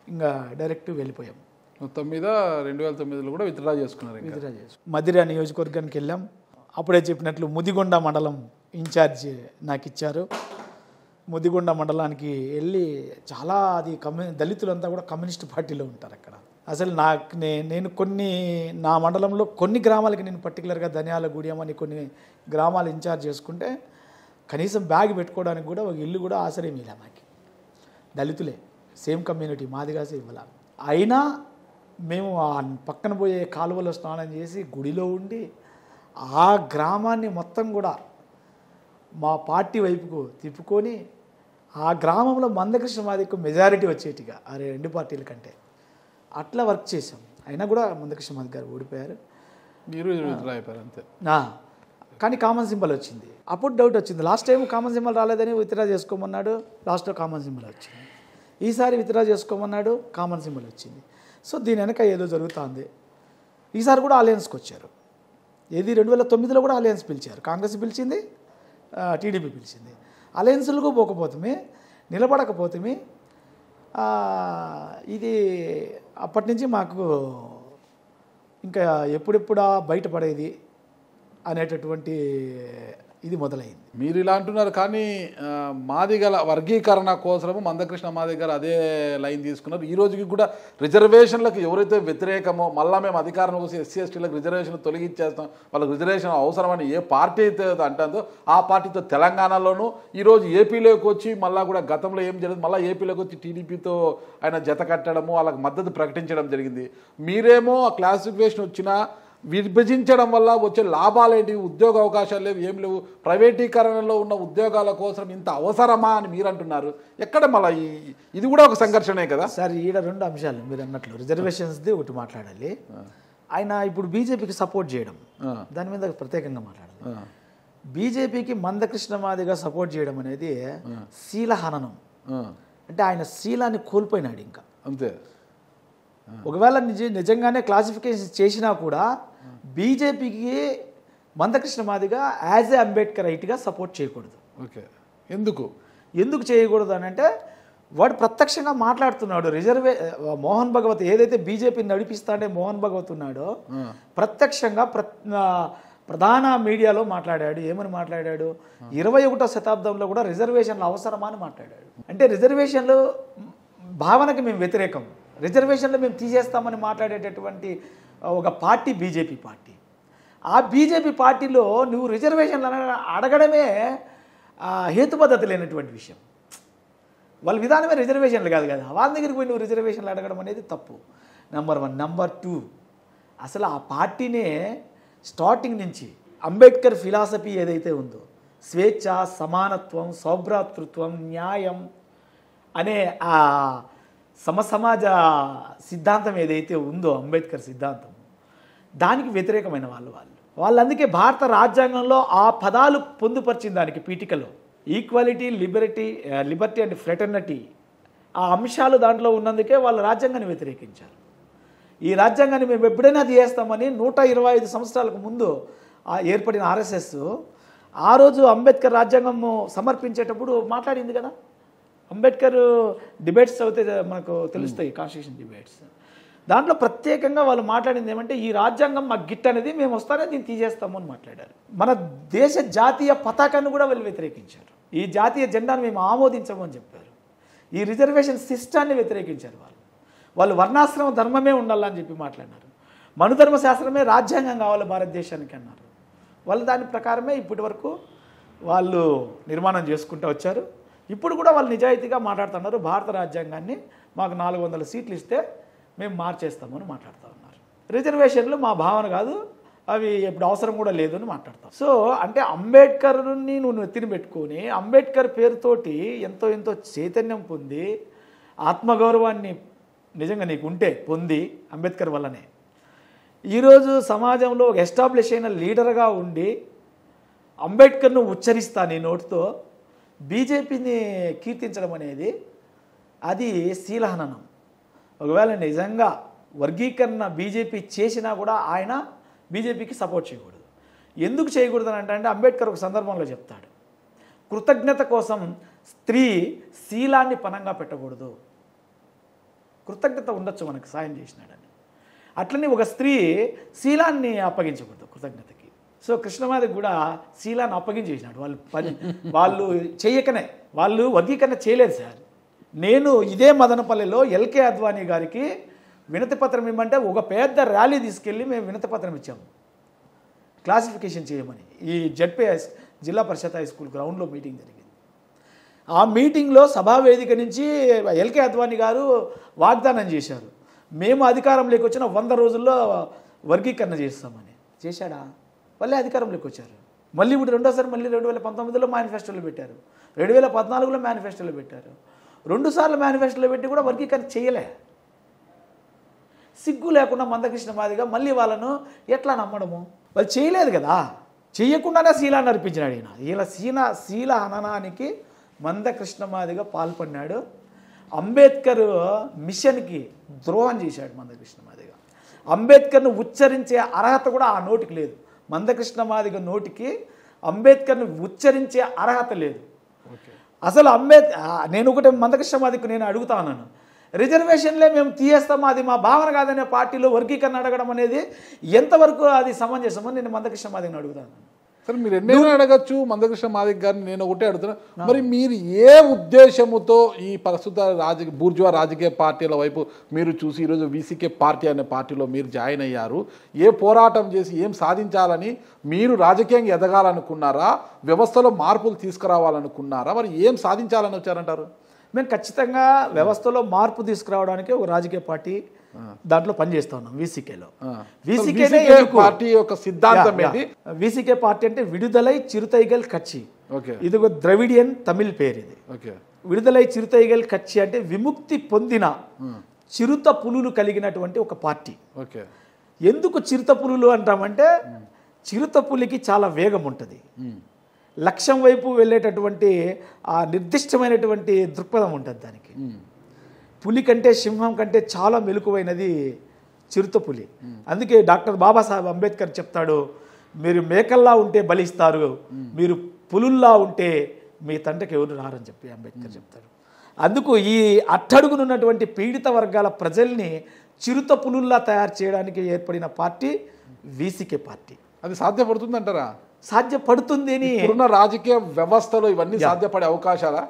ఇంకా డైరెక్ట్ వెళ్ళిపోయాం. మొత్తం మీద 2009లో కూడా విత్డ్రా చేసుకున్నారు. మదిర నియోజకవర్గానికి వెళ్ళాం. అప్పుడే చెప్పినట్లు ముదిగొండ మండలం ఇన్ఛార్జ్ నాకు ఇచ్చారు. ముదిగొండ మండలానికి వెళ్ళి చాలా అది దళితులంతా కూడా కమ్యూనిస్ట్ పార్టీలో ఉంటారు అక్కడ. అసలు నేను నా మండలంలో కొన్ని గ్రామాలకి నేను పర్టికులర్గా ధనియాలగూడెం అని కొన్ని గ్రామాలు ఇన్ఛార్జ్ చేసుకుంటే కనీసం బ్యాగ్ పెట్టుకోవడానికి కూడా ఒక ఇల్లు కూడా ఆశ్రయం ఇలా మాకు. దళితులే, సేమ్ కమ్యూనిటీ మాదిగాసే ఇవ్వాల. అయినా మేము ఆ పక్కన పోయే కాలువలో స్నానం చేసి గుడిలో ఉండి ఆ గ్రామాన్ని మొత్తం కూడా మా పార్టీ వైపుకు తిప్పుకొని ఆ గ్రామంలో మందకృష్ణ మాదిగకు మెజారిటీ వచ్చేటిగా ఆ 2 పార్టీల కంటే అట్లా వర్క్ చేసాం. అయినా కూడా మందకృష్ణ మాదిగ గారు ఓడిపోయారు. మీరు అయిపోయారు అంతే. కానీ కామన్ సింబల్ వచ్చింది. అప్పుడు డౌట్ వచ్చింది. లాస్ట్ టైం కామన్ సింబల్ రాలేదని విత్డ్రా చేసుకోమన్నాడు, లాస్ట్లో కామన్ సింబల్ వచ్చింది. ఈసారి విత్డ్రా చేసుకోమన్నాడు, కామన్ సింబల్ వచ్చింది. సో దీని వెనక ఏదో జరుగుతుంది. ఈసారి కూడా అలయన్స్కి వచ్చారు. 2009లో కూడా అలయన్స్ పిలిచారు. కాంగ్రెస్ పిలిచింది, టీడీపీ పిలిచింది. అలయన్స్లకు పోకపోతే నిలబడకపోతే ఇది అప్పటి నుంచి మాకు ఇంకా ఎప్పుడెప్పుడా బయటపడేది అనేటటువంటి ఇది మొదలైంది. మీరు ఇలా అంటున్నారు కానీ మాదిగల వర్గీకరణ కోసము మందకృష్ణ మాదిగ గారు అదే లైన్ తీసుకున్నారు. ఈ రోజుకి కూడా రిజర్వేషన్లకు ఎవరైతే వ్యతిరేకమో మళ్ళీ మేము అధికారం కోసం ఎస్సీ ఎస్టీలకు రిజర్వేషన్ తొలగించేస్తాం, వాళ్ళకి రిజర్వేషన్ అవసరమని ఏ పార్టీ అయితే అంటుందో ఆ పార్టీతో తెలంగాణలోనూ ఈరోజు ఏపీలోకి వచ్చి మళ్ళీ కూడా గతంలో ఏం జరిగింది, మళ్ళీ ఏపీలోకి వచ్చి టీడీపీతో ఆయన జత కట్టడము, వాళ్ళకి మద్దతు ప్రకటించడం జరిగింది. మీరేమో ఆ క్లాసిఫికేషన్ వచ్చినా విభజించడం వల్ల వచ్చే లాభాలేంటి, ఉద్యోగ అవకాశాలు లేవు, ఏం లేవు, ప్రైవేటీకరణలో ఉన్న ఉద్యోగాల కోసం ఇంత అవసరమా అని మీరు అంటున్నారు. ఎక్కడ మళ్ళీ ఇది కూడా ఒక సంఘర్షణే కదా సార్. ఈడ రెండు అంశాలు మీరు అన్నట్లు రిజర్వేషన్స్ది ఒకటి మాట్లాడాలి. ఆయన ఇప్పుడు బీజేపీకి సపోర్ట్ చేయడం, దాని మీద ప్రత్యేకంగా మాట్లాడాలి. బీజేపీకి మందకృష్ణ మాదిగా సపోర్ట్ చేయడం అనేది శీలహననం. అంటే ఆయన శీలాన్ని కోల్పోయినాడు ఇంకా అంతే. ఒకవేళ నిజంగానే క్లాసిఫికేషన్ చేసినా కూడా బీజేపీకి మందకృష్ణ మాదిగా యాజ్ ఏ అంబేద్కర్ రైట్గా సపోర్ట్ చేయకూడదు. ఓకే, ఎందుకు చేయకూడదు అని అంటే వాడు ప్రత్యక్షంగా మాట్లాడుతున్నాడు. మోహన్ భగవత్ ఏదైతే బీజేపీని నడిపిస్తాడే మోహన్ భగవత్ ఉన్నాడో ప్రత్యక్షంగా ప్రధాన మీడియాలో మాట్లాడాడు. ఏమని మాట్లాడాడు? 21వ శతాబ్దంలో కూడా రిజర్వేషన్లు అవసరమా అని మాట్లాడాడు. అంటే రిజర్వేషన్లు భావనకి మేము వ్యతిరేకం, రిజర్వేషన్లు మేము తీసేస్తామని మాట్లాడేటటువంటి ఒక పార్టీ బీజేపీ పార్టీ. ఆ బీజేపీ పార్టీలో నువ్వు రిజర్వేషన్లు అడగడమే హేతుబద్ధత లేనటువంటి విషయం. వాళ్ళ విధానమే రిజర్వేషన్లు కాదు కదా, వాళ్ళ దగ్గరికి పోయి నువ్వు రిజర్వేషన్లు అడగడం అనేది తప్పు. నెంబర్ 1. నెంబర్ 2, అసలు ఆ పార్టీనే స్టార్టింగ్ నుంచి అంబేద్కర్ ఫిలాసఫీ ఏదైతే ఉందో స్వేచ్ఛ, సమానత్వం, సౌభ్రాతృత్వం, న్యాయం అనే ఆ సమసమాజ సిద్ధాంతం ఏదైతే ఉందో అంబేద్కర్ సిద్ధాంతం, దానికి వ్యతిరేకమైన వాళ్ళు అందుకే భారత రాజ్యాంగంలో ఆ పదాలు పొందుపరిచిన దానికి పీఠికలో ఈక్వాలిటీ, లిబర్టీ అండ్ ఫ్రెటర్నిటీ ఆ అంశాలు దాంట్లో ఉన్నందుకే వాళ్ళు రాజ్యాంగాన్ని వ్యతిరేకించారు. ఈ రాజ్యాంగాన్ని మేము ఎప్పుడైనా తీయేస్తామని 125 సంవత్సరాలకు ముందు ఏర్పడిన ఆర్ఎస్ఎస్ ఆ రోజు అంబేద్కర్ రాజ్యాంగం సమర్పించేటప్పుడు మాట్లాడింది కదా. అంబేద్కర్ డిబేట్స్ అయితే మనకు తెలుస్తాయి, కాన్స్టిట్యూషన్ డిబేట్స్. దాంట్లో ప్రత్యేకంగా వాళ్ళు మాట్లాడింది ఏమంటే ఈ రాజ్యాంగం మాకు గిట్ అనేది మేము వస్తానే దీన్ని తీసేస్తాము అని మాట్లాడారు. మన దేశ జాతీయ పతాకాన్ని కూడా వాళ్ళు వ్యతిరేకించారు. ఈ జాతీయ జెండాను మేము ఆమోదించము అని చెప్పారు. ఈ రిజర్వేషన్ సిస్టాన్ని వ్యతిరేకించారు. వాళ్ళు వర్ణాశ్రమ ధర్మమే ఉండాలని చెప్పి మాట్లాడినారు. మనుధర్మ శాస్త్రమే రాజ్యాంగం కావాలి భారతదేశానికి అన్నారు. వాళ్ళు దాని ప్రకారమే ఇప్పటి వరకు వాళ్ళు నిర్మాణం చేసుకుంటూ వచ్చారు. ఇప్పుడు కూడా వాళ్ళు నిజాయితీగా మాట్లాడుతున్నారు. భారత రాజ్యాంగాన్ని మాకు 400 సీట్లు ఇస్తే మేము మార్చేస్తామని మాట్లాడుతూ ఉన్నారు. రిజర్వేషన్లు మా భావన కాదు, అవి ఎప్పుడు అవసరం కూడా లేదు అని మాట్లాడతాం. సో అంటే అంబేద్కర్ని నువ్వు ఎత్తిని పెట్టుకొని అంబేద్కర్ పేరుతోటి ఎంతో చైతన్యం పొంది ఆత్మగౌరవాన్ని నిజంగా నీకు ఉంటే పొంది అంబేద్కర్ వల్లనే ఈరోజు సమాజంలో ఒక ఎస్టాబ్లిష్ అయిన లీడర్గా ఉండి అంబేద్కర్ను ఉచ్చరిస్తా నీ నోటితో బీజేపీని కీర్తించడం అనేది అది శీలహననం. ఒకవేళ నిజంగా వర్గీకరణ బీజేపీ చేసినా కూడా ఆయన బీజేపీకి సపోర్ట్ చేయకూడదు. ఎందుకు చేయకూడదు అని అంటే అంబేద్కర్ ఒక సందర్భంలో చెప్తాడు, కృతజ్ఞత కోసం స్త్రీ శీలాన్ని పనంగా పెట్టకూడదు. కృతజ్ఞత ఉండొచ్చు మనకు సాయం చేసినాడని, అట్లనే ఒక స్త్రీ శీలాన్ని అప్పగించకూడదు కృతజ్ఞతకి. సో కృష్ణమాదికి కూడా శీలాన్ని అప్పగించేసినాడు. వాళ్ళు చేయకనే వాళ్ళు వర్గీకరణ చేయలేదు సార్. నేను ఇదే మదనపల్లిలో ఎల్కే అద్వానీ గారికి వినతిపత్రం ఇవ్వమంటే ఒక పెద్ద ర్యాలీ తీసుకెళ్ళి మేము వినతిపత్రం ఇచ్చాము క్లాసిఫికేషన్ చేయమని. ఈ జడ్పీ జిల్లా పరిషత్ హై స్కూల్ గ్రౌండ్లో మీటింగ్ జరిగింది. ఆ మీటింగ్లో సభా వేదిక నుంచి ఎల్కే అద్వానీ గారు వాగ్దానం చేశారు, మేము అధికారంలోకి వచ్చిన 100 రోజుల్లో వర్గీకరణ చేస్తామని. చేశాడా? మళ్ళీ అధికారంలోకి వచ్చారు. మళ్ళీ ఇప్పుడు రెండోసారి మళ్ళీ 2019లో మేనిఫెస్టోలో పెట్టారు, 2014లో మేనిఫెస్టోలో పెట్టారు. 2 సార్లు మేనిఫెస్టోలో పెట్టి కూడా వర్గీకరణ చేయలే. సిగ్గు లేకుండా మందకృష్ణ మాదిగా మళ్ళీ వాళ్ళను ఎట్లా నమ్మడము? వాళ్ళు చేయలేదు కదా, చేయకుండానే శీలాన్ని అర్పించినాడు ఈయన. ఇలా శీల హననానికి మందకృష్ణ మాదిగా పాల్పడినాడు. అంబేద్కర్ మిషన్కి ద్రోహం చేశాడు మందకృష్ణ మాదిగా. అంబేద్కర్ను ఉచ్చరించే అర్హత కూడా ఆ నోటికి లేదు. మందకృష్ణ మాదిగ నోటికి అంబేద్కర్ను ఉచ్చరించే అర్హత లేదు. అసలు నేను ఒకటి మందకృష్ణ మాదిగకు నేను అడుగుతా ఉన్నాను, రిజర్వేషన్లే మేము తీయేస్తాము అది మా భావన కాదనే పార్టీలో వర్గీకరణ అడగడం అనేది ఎంతవరకు అది సమంజసమని నేను మందకృష్ణ మాదిగని అడుగుతాను. సరే మీరు ఎన్నైనా అడగచ్చు మందకృష్ణ మాదిగ గారిని, నేను ఒకటే అడుగుతున్నా, మరి మీరు ఏ ఉద్దేశముతో ఈ ప్రస్తుత బూర్జువా రాజకీయ పార్టీల వైపు మీరు చూసి ఈరోజు వీసీకే పార్టీ అనే పార్టీలో మీరు జాయిన్ అయ్యారు? ఏ పోరాటం చేసి ఏం సాధించాలని మీరు రాజకీయంగా ఎదగాలనుకున్నారా? వ్యవస్థలో మార్పులు తీసుకురావాలనుకున్నారా? మరి ఏం సాధించాలని వచ్చారంటారు? మేము ఖచ్చితంగా వ్యవస్థలో మార్పు తీసుకురావడానికి ఒక రాజకీయ పార్టీ దాంట్లో పనిచేస్తా ఉన్నాం వీసీకేలో. వీసీకే పార్టీ యొక్క సిద్ధాంతం ఏంటి? వీసీకే పార్టీ అంటే విడుదలై చిరుతైగల్ కచ్చి. ఓకే, ఇది ఒక ద్రవిడియన్ తమిళ్ పేరు. ఇది ఓకే. విడుదలై చిరుతైగల్ కచ్చి అంటే విముక్తి పొందిన చిరుత పులులు కలిగినటువంటి ఒక పార్టీ. ఓకే. ఎందుకు చిరుత పులులు అంటామంటే చిరుత పులికి చాలా వేగం ఉంటుంది, లక్ష్యం వైపు వెళ్ళేటటువంటి ఆ నిర్దిష్టమైనటువంటి దృక్పథం ఉంటుంది దానికి. పులి కంటే సింహం కంటే చాలా మెలకువైనది చిరుత పులి. అందుకే డాక్టర్ బాబాసాహెబ్ అంబేద్కర్ చెప్తాడు, మీరు మేకల్లా ఉంటే బలిస్తారు, మీరు పులుల్లా ఉంటే మీ తండ్రికి ఎవరు రారని చెప్పి అంబేద్కర్ చెప్తాడు. అందుకు ఈ అట్టడుగునున్నటువంటి పీడిత వర్గాల ప్రజల్ని చిరుత పులుల్లా తయారు చేయడానికి ఏర్పడిన పార్టీ వీసీకే పార్టీ. అది సాధ్యపడుతుందంటారా? సాధ్యపడుతుంది అని ఇప్పుడున్న రాజకీయ వ్యవస్థలో ఇవన్నీ సాధ్యపడే అవకాశాలా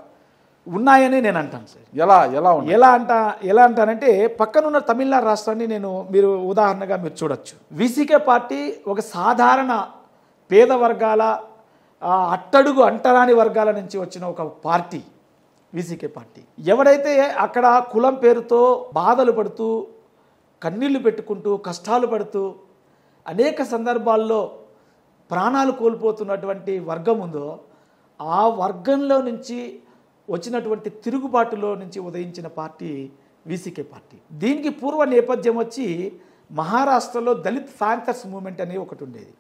ఉన్నాయని నేను అంటాను సార్. ఎలా అంటానంటే పక్కనున్న తమిళనాడు రాష్ట్రాన్ని మీరు ఉదాహరణగా మీరు చూడొచ్చు. వీసీకే పార్టీ ఒక సాధారణ పేద వర్గాల అట్టడుగు అంటరాని వర్గాల నుంచి వచ్చిన ఒక పార్టీ వీసీకే పార్టీ. ఎవడైతే అక్కడ కులం పేరుతో బాధలు పడుతూ కన్నీళ్లు పెట్టుకుంటూ కష్టాలు పడుతూ అనేక సందర్భాల్లో ప్రాణాలు కోల్పోతున్నటువంటి వర్గం ఉందో ఆ వర్గంలో నుంచి వచ్చినటువంటి తిరుగుబాటులో నుంచి ఉదయించిన పార్టీ వీసీకే పార్టీ. దీనికి పూర్వ నేపథ్యం వచ్చి మహారాష్ట్రలో దళిత్ ప్యాంథర్స్ మూవ్మెంట్ అనేది ఒకటి ఉండేది.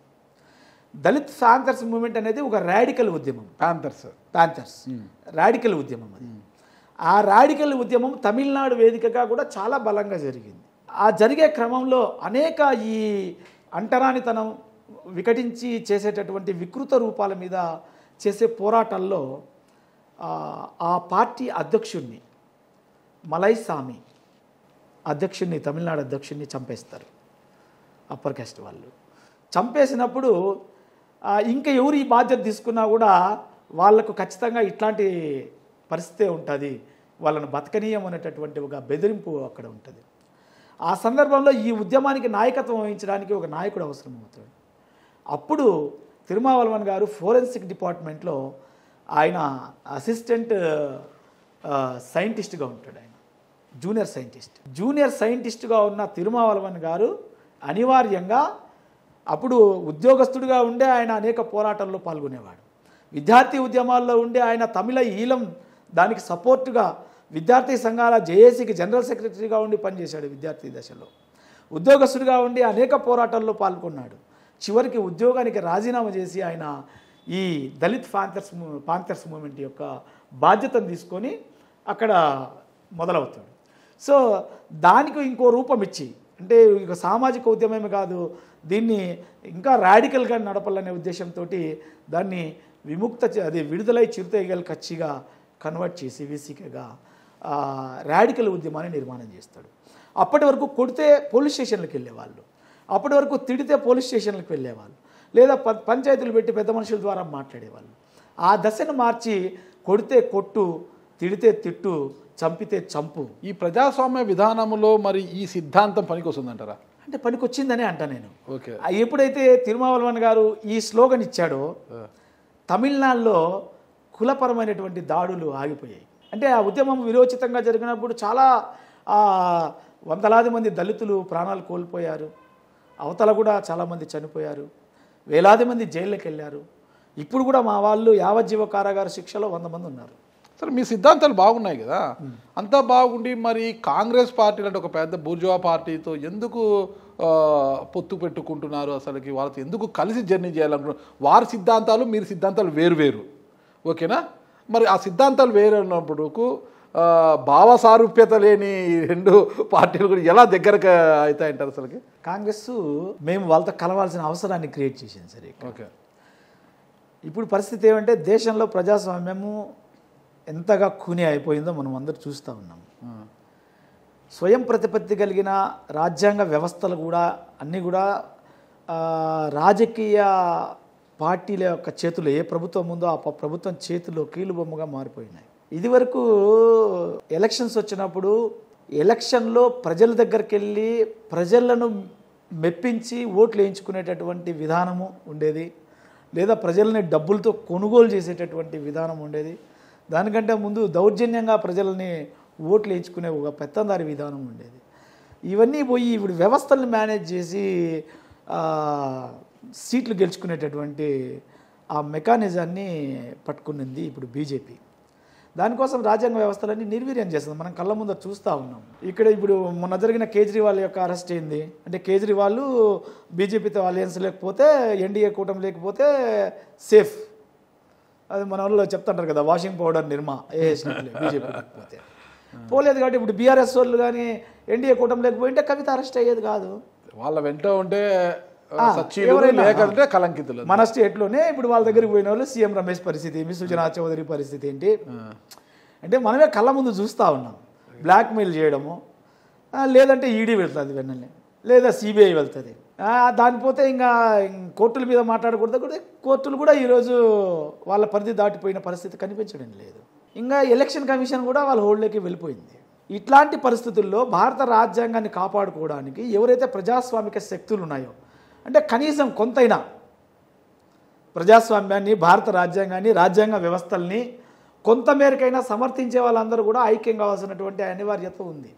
దళిత్ ప్యాంథర్స్ మూవ్మెంట్ అనేది ఒక రాడికల్ ఉద్యమం. ప్యాంథర్స్ రాడికల్ ఉద్యమం. అది ఆ రాడికల్ ఉద్యమం తమిళనాడు వేదికగా కూడా చాలా బలంగా జరిగింది. ఆ జరిగే క్రమంలో అనేక ఈ అంటరానితనం వికటించి చేసేటటువంటి వికృత రూపాల మీద చేసే పోరాటాల్లో ఆ పార్టీ అధ్యక్షుడిని మలైస్వామి అధ్యక్షుడిని తమిళనాడు అధ్యక్షుడిని చంపేస్తారు అప్పర్ కాస్ట్ వాళ్ళు. చంపేసినప్పుడు ఇంకా ఎవరు ఈ బాధ్యత తీసుకున్నా కూడా వాళ్లకు ఖచ్చితంగా ఇట్లాంటి పరిస్థితే ఉంటుంది, వాళ్ళను బతకనీయం అనేటటువంటి ఒక బెదిరింపు అక్కడ ఉంటుంది. ఆ సందర్భంలో ఈ ఉద్యమానికి నాయకత్వం వహించడానికి ఒక నాయకుడు అవసరం అవుతాడు. అప్పుడు తిరుమావళవన్ గారు ఫోరెన్సిక్ డిపార్ట్మెంట్లో ఆయన అసిస్టెంట్ సైంటిస్ట్గా ఉంటాడు. ఆయన జూనియర్ సైంటిస్ట్గా ఉన్న తిరుమావళవన్ గారు అనివార్యంగా అప్పుడు ఉద్యోగస్తుడిగా ఉండే ఆయన అనేక పోరాటాల్లో పాల్గొనేవాడు. విద్యార్థి ఉద్యమాల్లో ఉండే ఆయన తమిళ ఈలం దానికి సపోర్టుగా విద్యార్థి సంఘాల జేఏసీకి జనరల్ సెక్రటరీగా ఉండి పనిచేశాడు. విద్యార్థి దశలో ఉద్యోగస్తుడిగా ఉండి అనేక పోరాటాల్లో పాల్గొన్నాడు. చివరికి ఉద్యోగానికి రాజీనామా చేసి ఆయన ఈ దళిత్ పాంథర్స్ మూవ్మెంట్ యొక్క బాధ్యతను తీసుకొని అక్కడ మొదలవుతాడు. సో దానికి ఇంకో రూపం ఇచ్చి, అంటే ఇక సామాజిక ఉద్యమమే కాదు, దీన్ని ఇంకా రాడికల్గా నడపాలనే ఉద్దేశంతో దాన్ని విడుదలై చిరుతైగల్ కచ్చిగా కన్వర్ట్ చేసి వీసీకేగా రాడికల్ ఉద్యమాన్ని నిర్మాణం చేస్తాడు. అప్పటి వరకు కొడితే పోలీస్ స్టేషన్లకు వెళ్ళేవాళ్ళు, అప్పటి వరకు తిడితే పోలీస్ స్టేషన్లకు వెళ్ళేవాళ్ళు, లేదా పంచాయతీలు పెట్టి పెద్ద మనుషుల ద్వారా మాట్లాడేవాళ్ళు. ఆ దశను మార్చి కొడితే కొట్టు, తిడితే తిట్టు, చంపితే చంపు. ఈ ప్రజాస్వామ్య విధానంలో మరి ఈ సిద్ధాంతం పనికొస్తుందంటారా? అంటే పనికొచ్చిందనే అంటా నేను. ఓకే. ఎప్పుడైతే తిరుమావళవన్ గారు ఈ స్లోగన్ ఇచ్చాడో తమిళనాడులో కులపరమైనటువంటి దాడులు ఆగిపోయాయి. అంటే ఆ ఉద్యమం విరోచితంగా జరిగినప్పుడు చాలా వందలాది మంది దళితులు ప్రాణాలు కోల్పోయారు, అవతల కూడా చాలామంది చనిపోయారు, వేలాది మంది జైళ్ళకి వెళ్ళారు. ఇప్పుడు కూడా మా వాళ్ళు యావజ్జీవ కారాగార శిక్షలో 100 మంది ఉన్నారు. సరే, మీ సిద్ధాంతాలు బాగున్నాయి కదా, అంతా బాగుండి మరి కాంగ్రెస్ పార్టీ అంటే ఒక పెద్ద బూర్జువా పార్టీతో ఎందుకు పొత్తు పెట్టుకుంటున్నారు? అసలుకి వాళ్ళతో ఎందుకు కలిసి జర్నీ చేయాలనుకుంటున్నారు? వారి సిద్ధాంతాలు మీరు సిద్ధాంతాలు వేరు, ఓకేనా? మరి ఆ సిద్ధాంతాలు వేరు ఉన్నప్పుడు భావసారూప్యత లేని రెండు పార్టీలు కూడా ఎలా దగ్గరకు అవుతాయంటారు? అసలుకి కాంగ్రెస్ మేము వాళ్ళతో కలవాల్సిన అవసరాన్ని క్రియేట్ చేసింది. సరే, ఓకే. ఇప్పుడు పరిస్థితి ఏమంటే దేశంలో ప్రజాస్వామ్యము ఎంతగా కూని అయిపోయిందో మనం అందరూ చూస్తూ ఉన్నాము. స్వయం ప్రతిపత్తి కలిగిన రాజ్యాంగ వ్యవస్థలు కూడా అన్నీ కూడా రాజకీయ పార్టీల యొక్క చేతులు, ఏ ప్రభుత్వం ఉందో ఆ ప్రభుత్వం చేతిలో కీలుబొమ్మగా మారిపోయినాయి. ఇదివరకు ఎలక్షన్స్ వచ్చినప్పుడు ఎలక్షన్లో ప్రజల దగ్గరికి వెళ్ళి ప్రజలను మెప్పించి ఓట్లు వేయించుకునేటటువంటి విధానము ఉండేది, లేదా ప్రజల్ని డబ్బులతో కొనుగోలు చేసేటటువంటి విధానం ఉండేది. దానికంటే ముందు దౌర్జన్యంగా ప్రజల్ని ఓట్లు వేయించుకునే ఒక పెత్తందారి విధానం ఉండేది. ఇవన్నీ పోయి ఇప్పుడు వ్యవస్థలను మేనేజ్ చేసి సీట్లు గెలుచుకునేటటువంటి ఆ మెకానిజాన్ని పట్టుకునింది ఇప్పుడు బీజేపీ. దానికోసం రాజ్యాంగ వ్యవస్థలన్నీ నిర్వీర్యం చేస్తుంది. మనం కళ్ళ ముందర చూస్తూ ఉన్నాం. ఇక్కడ ఇప్పుడు మొన్న జరిగిన కేజ్రీవాల్ యొక్క అరెస్ట్ ఏంది అంటే, కేజ్రీవాల్ బీజేపీతో అలయన్స్ లేకపోతే, ఎన్డీఏ కూటమి లేకపోతే సేఫ్. అది మన వాళ్ళు చెప్తుంటారు కదా, వాషింగ్ పౌడర్ నిర్మా వేసినట్లే బీజేపీ లేకపోతే. పోలేదు కాబట్టి ఇప్పుడు బీఆర్ఎస్ వాళ్ళు కానీ ఎన్డీఏ కూటమి లేకపోయింటే కవిత అరెస్ట్ అయ్యేది కాదు. వాళ్ళ వెంట ఉంటే ఎవరైనా కలంకితులు. మన స్టేట్లోనే ఇప్పుడు వాళ్ళ దగ్గరికి పోయిన వాళ్ళు సీఎం రమేష్ పరిస్థితి ఏమి, సుజనా చౌదరి పరిస్థితి ఏంటి అంటే మనమే కళ్ళ ముందు చూస్తూ ఉన్నాం. బ్లాక్మెయిల్ చేయడము, లేదంటే ఈడీ వెళ్తుంది వెన్నెల్ని, లేదా సిబిఐ వెళ్తుంది. దానిపోతే ఇంకా కోర్టుల మీద మాట్లాడకూడదు కూడా. కోర్టులు కూడా ఈరోజు వాళ్ళ పరిధి దాటిపోయిన పరిస్థితి కనిపించడం లేదు. ఇంకా ఎలక్షన్ కమిషన్ కూడా వాళ్ళ హోల్డ్లోకి వెళ్ళిపోయింది. ఇట్లాంటి పరిస్థితుల్లో భారత రాజ్యాంగాన్ని కాపాడుకోవడానికి ఎవరైతే ప్రజాస్వామిక శక్తులు ఉన్నాయో, అంటే కనీసం కొంతైనా ప్రజాస్వామ్యాన్ని, భారత రాజ్యాంగాన్ని, రాజ్యాంగ వ్యవస్థల్ని కొంతమేరకైనా సమర్థించే వాళ్ళందరూ కూడా ఐక్యం కావాల్సినటువంటి అనివార్యత ఉంది.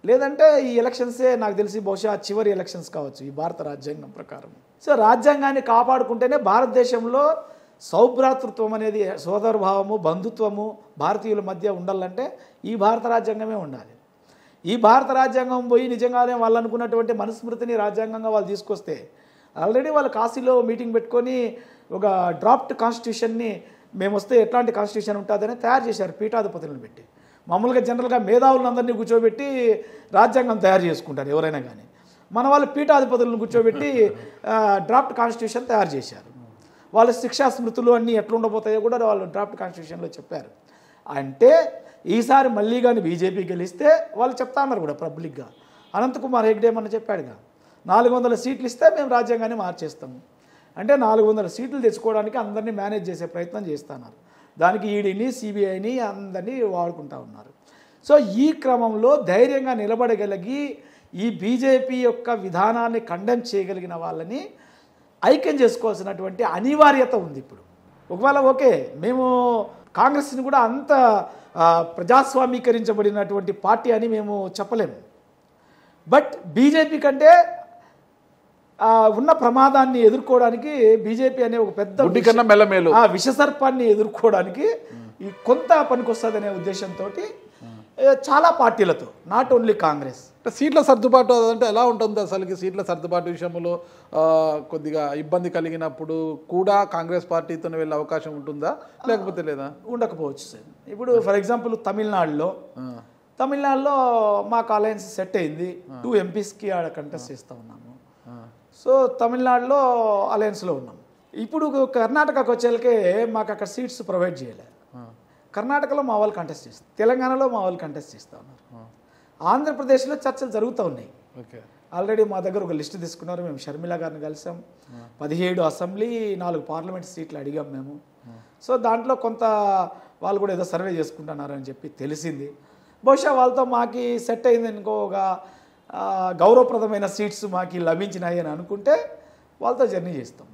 లేదంటే ఈ ఎలక్షన్సే నాకు తెలిసి బహుశా చివరి ఎలక్షన్స్ కావచ్చు ఈ భారత రాజ్యాంగం ప్రకారం. సో రాజ్యాంగాన్ని కాపాడుకుంటేనే భారతదేశంలో సౌభ్రాతృత్వం అనేది, సోదరభావము, బంధుత్వము భారతీయుల మధ్య ఉండాలంటే ఈ భారత రాజ్యాంగమే ఉండాలి. ఈ భారత రాజ్యాంగం పోయి నిజంగానే వాళ్ళు అనుకున్నటువంటి మనుస్మృతిని రాజ్యాంగంగా వాళ్ళు తీసుకొస్తే, ఆల్రెడీ వాళ్ళు కాశీలో మీటింగ్ పెట్టుకొని ఒక డ్రాఫ్ట్ కాన్స్టిట్యూషన్ని మేము వస్తే ఎట్లాంటి కాన్స్టిట్యూషన్ ఉంటుందని తయారు చేశారు పీఠాధిపతులను పెట్టి. మామూలుగా జనరల్గా మేధావులందరినీ కూర్చోబెట్టి రాజ్యాంగం తయారు చేసుకుంటారు ఎవరైనా కానీ. మన వాళ్ళు పీఠాధిపతులను కూర్చోబెట్టి డ్రాఫ్ట్ కాన్స్టిట్యూషన్ తయారు చేశారు. వాళ్ళ శిక్షా స్మృతులు అన్నీ ఎట్లా ఉండబోతాయో కూడా వాళ్ళు డ్రాఫ్ట్ కాన్స్టిట్యూషన్లో చెప్పారు. అంటే ఈసారి మళ్ళీ కానీ బీజేపీ గెలిస్తే వాళ్ళు చెప్తా ఉన్నారు కూడా పబ్లిక్గా. అనంతకుమార్ హెగ్డే మన చెప్పాడుగా, 400 సీట్లు ఇస్తే మేము రాజ్యాంగాన్ని మార్చేస్తాము. అంటే 400 సీట్లు తెచ్చుకోవడానికి అందరినీ మేనేజ్ చేసే ప్రయత్నం చేస్తున్నారు. దానికి ఈడీని, సిబిఐని అందరినీ వాడుకుంటా ఉన్నారు. సో ఈ క్రమంలో ధైర్యంగా నిలబడగలిగి ఈ బీజేపీ యొక్క విధానాన్ని కండెమ్ చేయగలిగిన వాళ్ళని ఐక్యం చేసుకోవాల్సినటువంటి అనివార్యత ఉంది ఇప్పుడు. ఒకవేళ ఓకే, మేము కాంగ్రెస్ని కూడా అంత ప్రజాస్వామీకరించబడినటువంటి పార్టీ అని మేము చెప్పలేము. బట్ బీజేపీ కంటే ఉన్న ప్రమాదాన్ని ఎదుర్కోవడానికి బీజేపీ అనే ఒక పెద్ద విషసర్పాన్ని ఎదుర్కోవడానికి కొంత పనికొస్తుందనే ఉద్దేశంతో చాలా పార్టీలతో, నాట్ ఓన్లీ కాంగ్రెస్. సీట్ల సర్దుబాటు అంటే ఎలా ఉంటుంది అసలుకి? సీట్ల సర్దుబాటు విషయంలో కొద్దిగా ఇబ్బంది కలిగినప్పుడు కూడా కాంగ్రెస్ పార్టీతో వెళ్ళే అవకాశం ఉంటుందా, లేకపోతే లేదా? ఉండకపోవచ్చు సార్. ఇప్పుడు ఫర్ ఎగ్జాంపుల్ తమిళనాడులో మాకు అలయన్స్ సెట్ అయింది. 2 ఎంపీస్కి ఆడ కంటెస్ట్ చేస్తూ ఉన్నాము. సో తమిళనాడులో అలయన్స్లో ఉన్నాం. ఇప్పుడు కర్ణాటకకు వచ్చేళ్ళకే మాకు అక్కడ సీట్స్ ప్రొవైడ్ చేయలేదు. కర్ణాటకలో మా వాళ్ళు కంటెస్ట్ చేస్తారు, తెలంగాణలో మా వాళ్ళు కంటెస్ట్ చేస్తూ ఉన్నారు. ఆంధ్రప్రదేశ్లో చర్చలు జరుగుతూ ఉన్నాయి. ఆల్రెడీ మా దగ్గర ఒక లిస్ట్ తీసుకున్నారు. మేము షర్మిల గారిని కలిసాం. 17 అసెంబ్లీ, 4 పార్లమెంట్ సీట్లు అడిగాం మేము. సో దాంట్లో కొంత వాళ్ళు కూడా ఏదో సర్వే చేసుకుంటున్నారని చెప్పి తెలిసింది. బహుశా వాళ్ళతో మాకు సెట్ అయింది అనుకో, ఒక గౌరవప్రదమైన సీట్స్ మాకు లభించినాయి అని అనుకుంటే వాళ్ళతో జర్నీ చేస్తాం.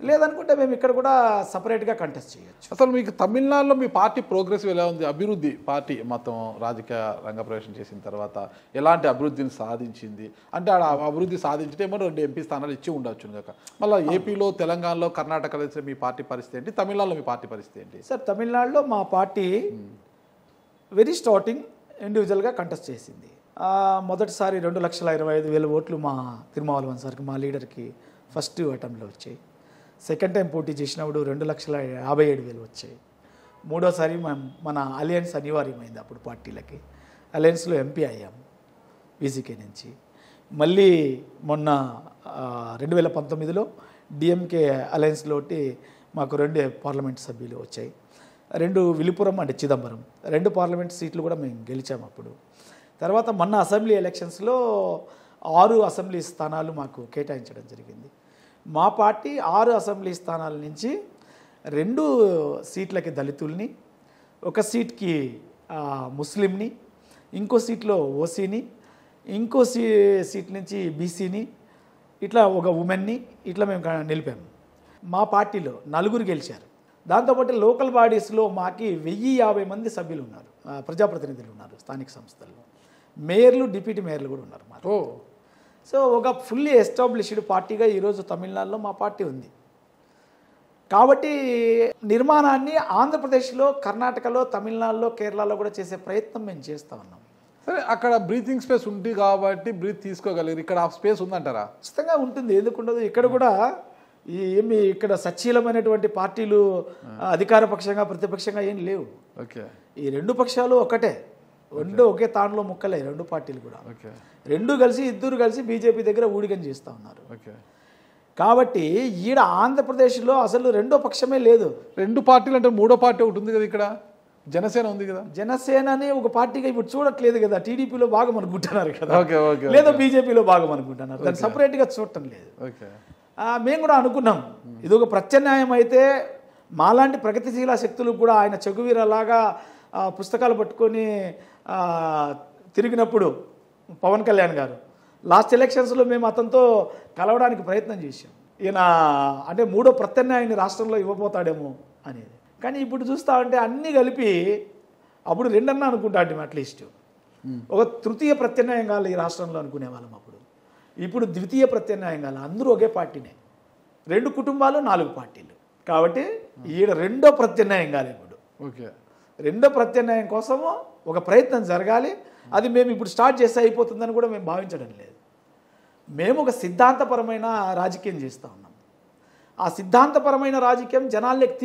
లేదనుకుంటే మేము ఇక్కడ కూడా సపరేట్గా కంటెస్ట్ చేయొచ్చు. అసలు మీకు తమిళనాడులో మీ పార్టీ ప్రోగ్రెసివ్ ఎలా ఉంది? అభివృద్ధి, పార్టీ మొత్తం రాజకీయ రంగప్రవేశం చేసిన తర్వాత ఎలాంటి అభివృద్ధిని సాధించింది? అంటే ఆడ అభివృద్ధి సాధించితే ఏమో 2 ఎంపీ స్థానాలు ఇచ్చి ఉండొచ్చు కాక. మళ్ళీ ఏపీలో, తెలంగాణలో, కర్ణాటకలో మీ పార్టీ పరిస్థితి ఏంటి? తమిళనాడులో మీ పార్టీ పరిస్థితి ఏంటి? సార్ తమిళనాడులో మా పార్టీ వెరీ స్టార్టింగ్ ఇండివిజువల్గా కంటెస్ట్ చేసింది. మొదటిసారి 2,25,000 ఓట్లు మా తిరుమావళవన్ సార్కి, మా లీడర్కి ఫస్ట్ అటెంప్ట్లో వచ్చాయి. సెకండ్ టైం పోటీ చేసినప్పుడు 2,57,000 వచ్చాయి. మూడోసారి మన అలయన్స్ అనివార్యమైంది అప్పుడు పార్టీలకి. అలయన్స్లో ఎంపీ అయ్యాము బీసీకే నుంచి. మళ్ళీ మొన్న 2019లో డిఎంకే అలయన్స్లోటి మాకు 2 పార్లమెంట్ సభ్యులు వచ్చాయి. 2 విలుపురం అంటే చిదంబరం, 2 పార్లమెంట్ సీట్లు కూడా మేము గెలిచాము అప్పుడు. తర్వాత మొన్న అసెంబ్లీ ఎలక్షన్స్లో 6 అసెంబ్లీ స్థానాలు మాకు కేటాయించడం జరిగింది. మా పార్టీ 6 అసెంబ్లీ స్థానాల నుంచి 2 సీట్లకి దళితుల్ని, 1 సీట్కి ముస్లింని, ఇంకో సీట్లో ఓసీని, ఇంకో సీట్ నుంచి బీసీని, ఇట్లా ఒక ఉమెన్ని ఇట్లా మేము నిలిపాము. మా పార్టీలో 4 గెలిచారు. దాంతోపాటు లోకల్ బాడీస్లో మాకి 1050 మంది సభ్యులు ఉన్నారు, ప్రజాప్రతినిధులు ఉన్నారు స్థానిక సంస్థల్లో. మేయర్లు డిప్యూటీ మేయర్లు కూడా ఉన్నారు మాకు. ఓ సో ఒక ఫుల్లీ ఎస్టాబ్లిష్డ్ పార్టీగా ఈరోజు తమిళనాడులో మా పార్టీ ఉంది. కాబట్టి నిర్మాణాన్ని ఆంధ్రప్రదేశ్లో, కర్ణాటకలో, తమిళనాడులో, కేరళలో కూడా చేసే ప్రయత్నం మేము చేస్తూ ఉన్నాం. సరే, అక్కడ బ్రీతింగ్ స్పేస్ ఉంది కాబట్టి బ్రీత్ తీసుకోగలరు. ఇక్కడ ఆ స్పేస్ ఉందంటారా? ఖచ్చితంగా ఉంటుంది, ఎందుకుండదు. ఇక్కడ కూడా ఇక్కడ సచ్చీలమైనటువంటి పార్టీలు అధికార పక్షంగా ప్రతిపక్షంగా ఏం లేవు. ఓకే, ఈ రెండు పక్షాలు ఒకటే, రెండు ఒకే తాండ్లో ముక్కలే రెండు పార్టీలు కూడా. ఓకే, ఇద్దరు కలిసి బీజేపీ దగ్గర ఊడిగం చేస్తూ ఉన్నారు. ఓకే. కాబట్టి ఈడ ఆంధ్రప్రదేశ్లో అసలు రెండో పక్షమే లేదు. రెండు పార్టీలు అంటే మూడో పార్టీ ఒకటి ఉంది కదా, ఇక్కడ జనసేన ఉంది కదా. జనసేనని ఒక పార్టీగా ఇప్పుడు చూడట్లేదు కదా, టీడీపీలో భాగం అనుకుంటున్నారు కదా, ఓకే, ఓకే, లేదా బీజేపీలో భాగం అనుకుంటున్నారు, దాన్ని సపరేట్గా చూడటం లేదు. ఓకే. మేము కూడా అనుకున్నాం ఇది ఒక ప్రత్యామ్నాయం అయితే మాలాంటి ప్రగతిశీల శక్తులకు కూడా ఆయన చెగువీరలాగా పుస్తకాలు పట్టుకొని తిరిగినప్పుడు పవన్ కళ్యాణ్ గారు లాస్ట్ ఎలక్షన్స్లో మేము అతనితో కలవడానికి ప్రయత్నం చేశాం. ఈయన అంటే మూడో ప్రత్యామ్నాయాన్ని రాష్ట్రంలో ఇవ్వబోతాడేమో అనేది. కానీ ఇప్పుడు చూస్తా ఉంటే అన్నీ కలిపి అప్పుడు రెండన్నా అనుకుంటాం అట్లీస్ట్. ఒక తృతీయ ప్రత్యామ్నాయం కావాలి ఈ రాష్ట్రంలో అనుకునే వాళ్ళం అప్పుడు. ఇప్పుడు ద్వితీయ ప్రత్యామ్నాయం కావాలి, అందరూ ఒకే పార్టీనే, 2 కుటుంబాలు 4 పార్టీలు. కాబట్టి ఈడ రెండో ప్రత్యామ్నాయం కావాలి ఇప్పుడు. ఓకే, రెండో ప్రత్యామ్నాయం కోసము ఒక ప్రయత్నం జరగాలి. అది మేము ఇప్పుడు స్టార్ట్ చేస్తే అయిపోతుందని కూడా మేము భావించడం లేదు. మేము ఒక సిద్ధాంతపరమైన రాజకీయం చేస్తూ ఉన్నాం. ఆ సిద్ధాంతపరమైన రాజకీయం జనాల్లోకి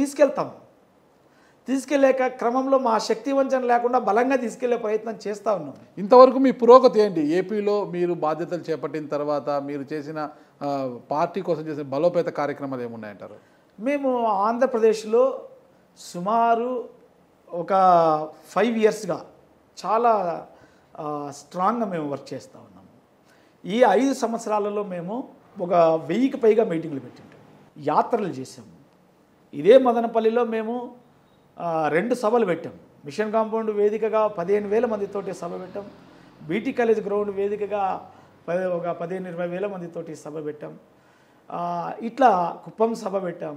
తీసుకెళ్ళలేక క్రమంలో మా శక్తి వంచన లేకుండా బలంగా తీసుకెళ్లే ప్రయత్నం చేస్తూ ఉన్నాం. ఇంతవరకు మీ పురోగతి ఏంటి? ఏపీలో మీరు బాధ్యతలు చేపట్టిన తర్వాత మీరు చేసిన పార్టీ కోసం చేసిన బలోపేత కార్యక్రమాలు ఏమున్నాయంటారు? మేము ఆంధ్రప్రదేశ్లో సుమారు ఒక 5 ఇయర్స్గా చాలా స్ట్రాంగ్గా మేము వర్క్ చేస్తూ ఉన్నాము. ఈ 5 సంవత్సరాలలో మేము ఒక 1000కి పైగా మీటింగ్లు పెట్టింటాం, యాత్రలు చేసాము. ఇదే మదనపల్లిలో మేము 2 సభలు పెట్టాం. మిషన్ కాంపౌండ్ వేదికగా 15,000 మందితోటి సభ పెట్టాం. బీటీ కాలేజ్ గ్రౌండ్ వేదికగా ఒక 15-20 వేల మందితోటి సభ పెట్టాం. ఇట్లా కుప్పం సభ పెట్టాం,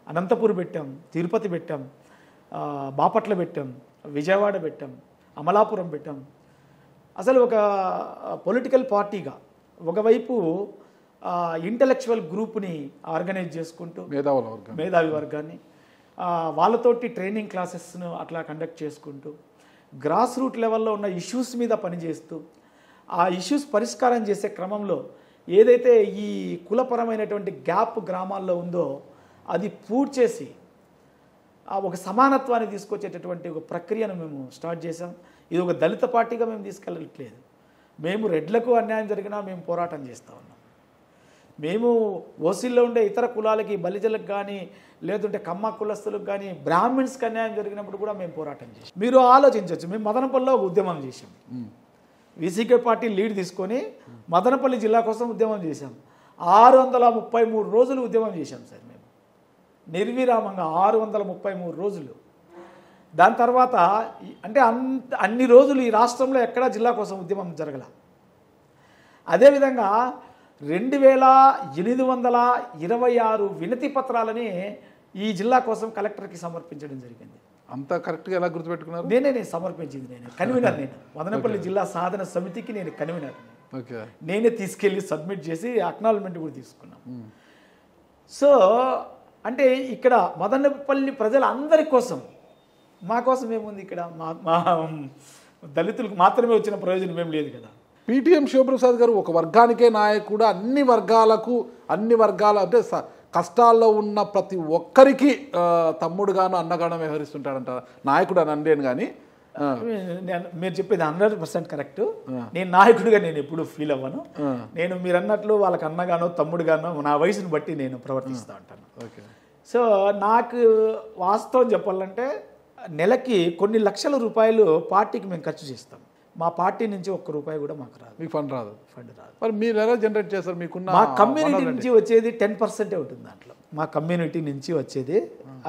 అనంతపూర్ పెట్టాం, తిరుపతి పెట్టాం, బాపట్ల పెట్టాం, విజయవాడ పెట్టాం, అమలాపురం పెట్టాం. అసలు ఒక పొలిటికల్ పార్టీగా ఒకవైపు ఇంటలెక్చువల్ గ్రూప్ని ఆర్గనైజ్ చేసుకుంటూ మేధావి వర్గాన్ని వాళ్ళతోటి ట్రైనింగ్ క్లాసెస్ను అట్లా కండక్ట్ చేసుకుంటూ గ్రాస్ రూట్ లెవెల్లో ఉన్న ఇష్యూస్ మీద పనిచేస్తూ ఆ ఇష్యూస్ పరిష్కారం చేసే క్రమంలో ఏదైతే ఈ కులపరమైనటువంటి గ్యాప్ గ్రామాల్లో ఉందో అది పూర్తి చేసి ఒక సమానత్వాన్ని తీసుకొచ్చేటటువంటి ఒక ప్రక్రియను మేము స్టార్ట్ చేసాం. ఇది ఒక దళిత పార్టీగా మేము తీసుకెళ్ళట్లేదు. మేము రెడ్లకు అన్యాయం జరిగినా మేము పోరాటం చేస్తూ ఉన్నాం. మేము ఓసీల్లో ఉండే ఇతర కులాలకి, బలిజలకు కానీ, లేదంటే కమ్మ కులస్తులకు కానీ, బ్రాహ్మిన్స్కి అన్యాయం జరిగినప్పుడు కూడా మేము పోరాటం చేసాం. మీరు ఆలోచించవచ్చు, మేము మదనపల్లిలో ఒక ఉద్యమం చేసాం. వీసీకే పార్టీ లీడ్ తీసుకొని మదనపల్లి జిల్లా కోసం ఉద్యమం చేశాం. 633 రోజులు ఉద్యమం చేశాం సార్ మేము, నిర్విరామంగా 633 రోజులు. దాని తర్వాత అంటే అన్ని రోజులు ఈ రాష్ట్రంలో ఎక్కడా జిల్లా కోసం ఉద్యమం జరగల. అదేవిధంగా 2826 వినతి పత్రాలని ఈ జిల్లా కోసం కలెక్టర్కి సమర్పించడం జరిగింది. అంత కరెక్ట్గా ఎలా గుర్తుపెట్టుకున్నారు? నేను సమర్పించింది, కన్వీనర్, నేను మదనపల్లి జిల్లా సాధన సమితికి నేను కన్వీనర్. నేనే తీసుకెళ్ళి సబ్మిట్ చేసి అక్నాలజ్మెంట్ కూడా తీసుకున్నాం. సో అంటే ఇక్కడ మదనపల్లి ప్రజలందరి కోసం, మా కోసం ఏముంది ఇక్కడ, మా దళితులకు మాత్రమే వచ్చిన ప్రయోజనం ఏం లేదు కదా. పీటీఎం శివప్రసాద్ గారు ఒక వర్గానికే నాయకుడు, అన్ని వర్గాల అంటే కష్టాల్లో ఉన్న ప్రతి ఒక్కరికి తమ్ముడుగాను అన్నగానో వ్యవహరిస్తుంటాడంట. నాయకుడు అని అనలేను కానీ మీరు చెప్పేది 100% కరెక్ట్. నేను నాయకుడిగా నేను ఎప్పుడు ఫీల్ అవ్వను. నేను మీరు అన్నట్లు వాళ్ళకి అన్నగానో తమ్ముడుగానో నా వయసును బట్టి నేను ప్రవర్తిస్తూ ఉంటాను. సో నాకు వాస్తవం చెప్పాలంటే నెలకి కొన్ని లక్షల రూపాయలు పార్టీకి మేము ఖర్చు చేస్తాం. మా పార్టీ నుంచి ₹1 కూడా మాకు రాదు. మీకు ఫండ్ రాదు? మరి మీరు ఎలా జనరేట్ చేస్తారు? మీకున్న మా కమ్యూనిటీ నుంచి వచ్చేది 10% ఉంటుంది. దాంట్లో మా కమ్యూనిటీ నుంచి వచ్చేది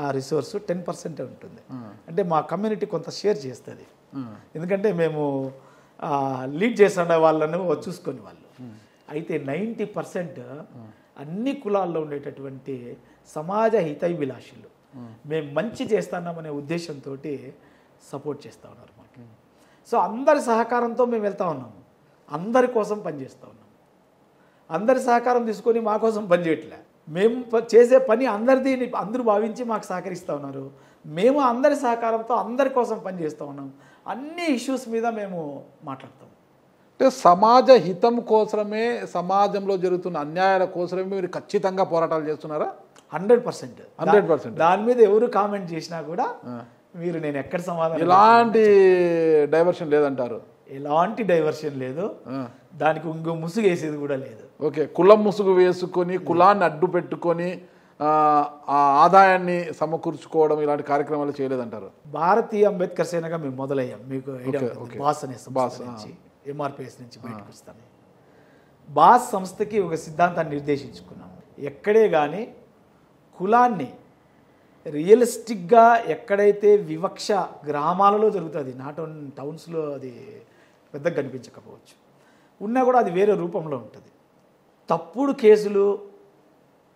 ఆ రిసోర్స్ 10% ఉంటుంది. అంటే మా కమ్యూనిటీ కొంత షేర్ చేస్తుంది. ఎందుకంటే మేము లీడ్ చేసిన వాళ్ళను చూసుకొని వాళ్ళు. అయితే 90% అన్ని కులాల్లో ఉండేటటువంటి సమాజ హితైభిలాషులు మేము మంచి చేస్తున్నామనే ఉద్దేశంతో సపోర్ట్ చేస్తూ ఉన్నారు మాకు. సో అందరి సహకారంతో మేము వెళ్తూ ఉన్నాము, అందరి కోసం పనిచేస్తూ ఉన్నాము. అందరి సహకారం తీసుకొని మా కోసం పనిచేయట్లే. మేము చేసే పని అందరిది అందరూ భావించి మాకు సహకరిస్తూ ఉన్నారు. మేము అందరి సహకారంతో అందరి కోసం పనిచేస్తూ ఉన్నాం. అన్ని ఇష్యూస్ మీద మేము మాట్లాడతాం. అంటే సమాజ హితం కోసమే, సమాజంలో జరుగుతున్న అన్యాయాల కోసమే మీరు ఖచ్చితంగా పోరాటాలు చేస్తున్నారా? 100%. 100%. దాని మీద ఎవరు కామెంట్ చేసినా కూడా మీరు నేను ఎక్కడ సమాధానం, ఎలాంటి డైవర్షన్ లేదంటారు? ఎలాంటి డైవర్షన్ లేదు, దానికి ఇంకో ముసుగు వేసేది కూడా లేదు. ఓకే, కులం ముసుగు వేసుకొని కులాన్ని అడ్డు పెట్టుకొని ఆ ఆదాయాన్ని సమకూర్చుకోవడం ఇలాంటి కార్యక్రమాలు చేయలేదంటారు? భారతీయ అంబేద్కర్ సేనగా మేము మొదలయ్యాం. మీకు ఐడియా ఉంటుంది. బాస్ అనే సంస్థ నుంచి, ఎంఆర్పిఎస్ నుంచి బయటకు వస్తాను. బాస్ సంస్థకి ఒక సిద్ధాంతాన్ని నిర్దేశించుకున్నాము. ఎక్కడే కానీ కులాన్ని రియలిస్టిక్గా ఎక్కడైతే వివక్ష గ్రామాలలో జరుగుతుంది, నాట్ ఓన్ టౌన్స్లో అది పెద్దగా కనిపించకపోవచ్చు, ఉన్నా కూడా అది వేరే రూపంలో ఉంటుంది. తప్పుడు కేసులు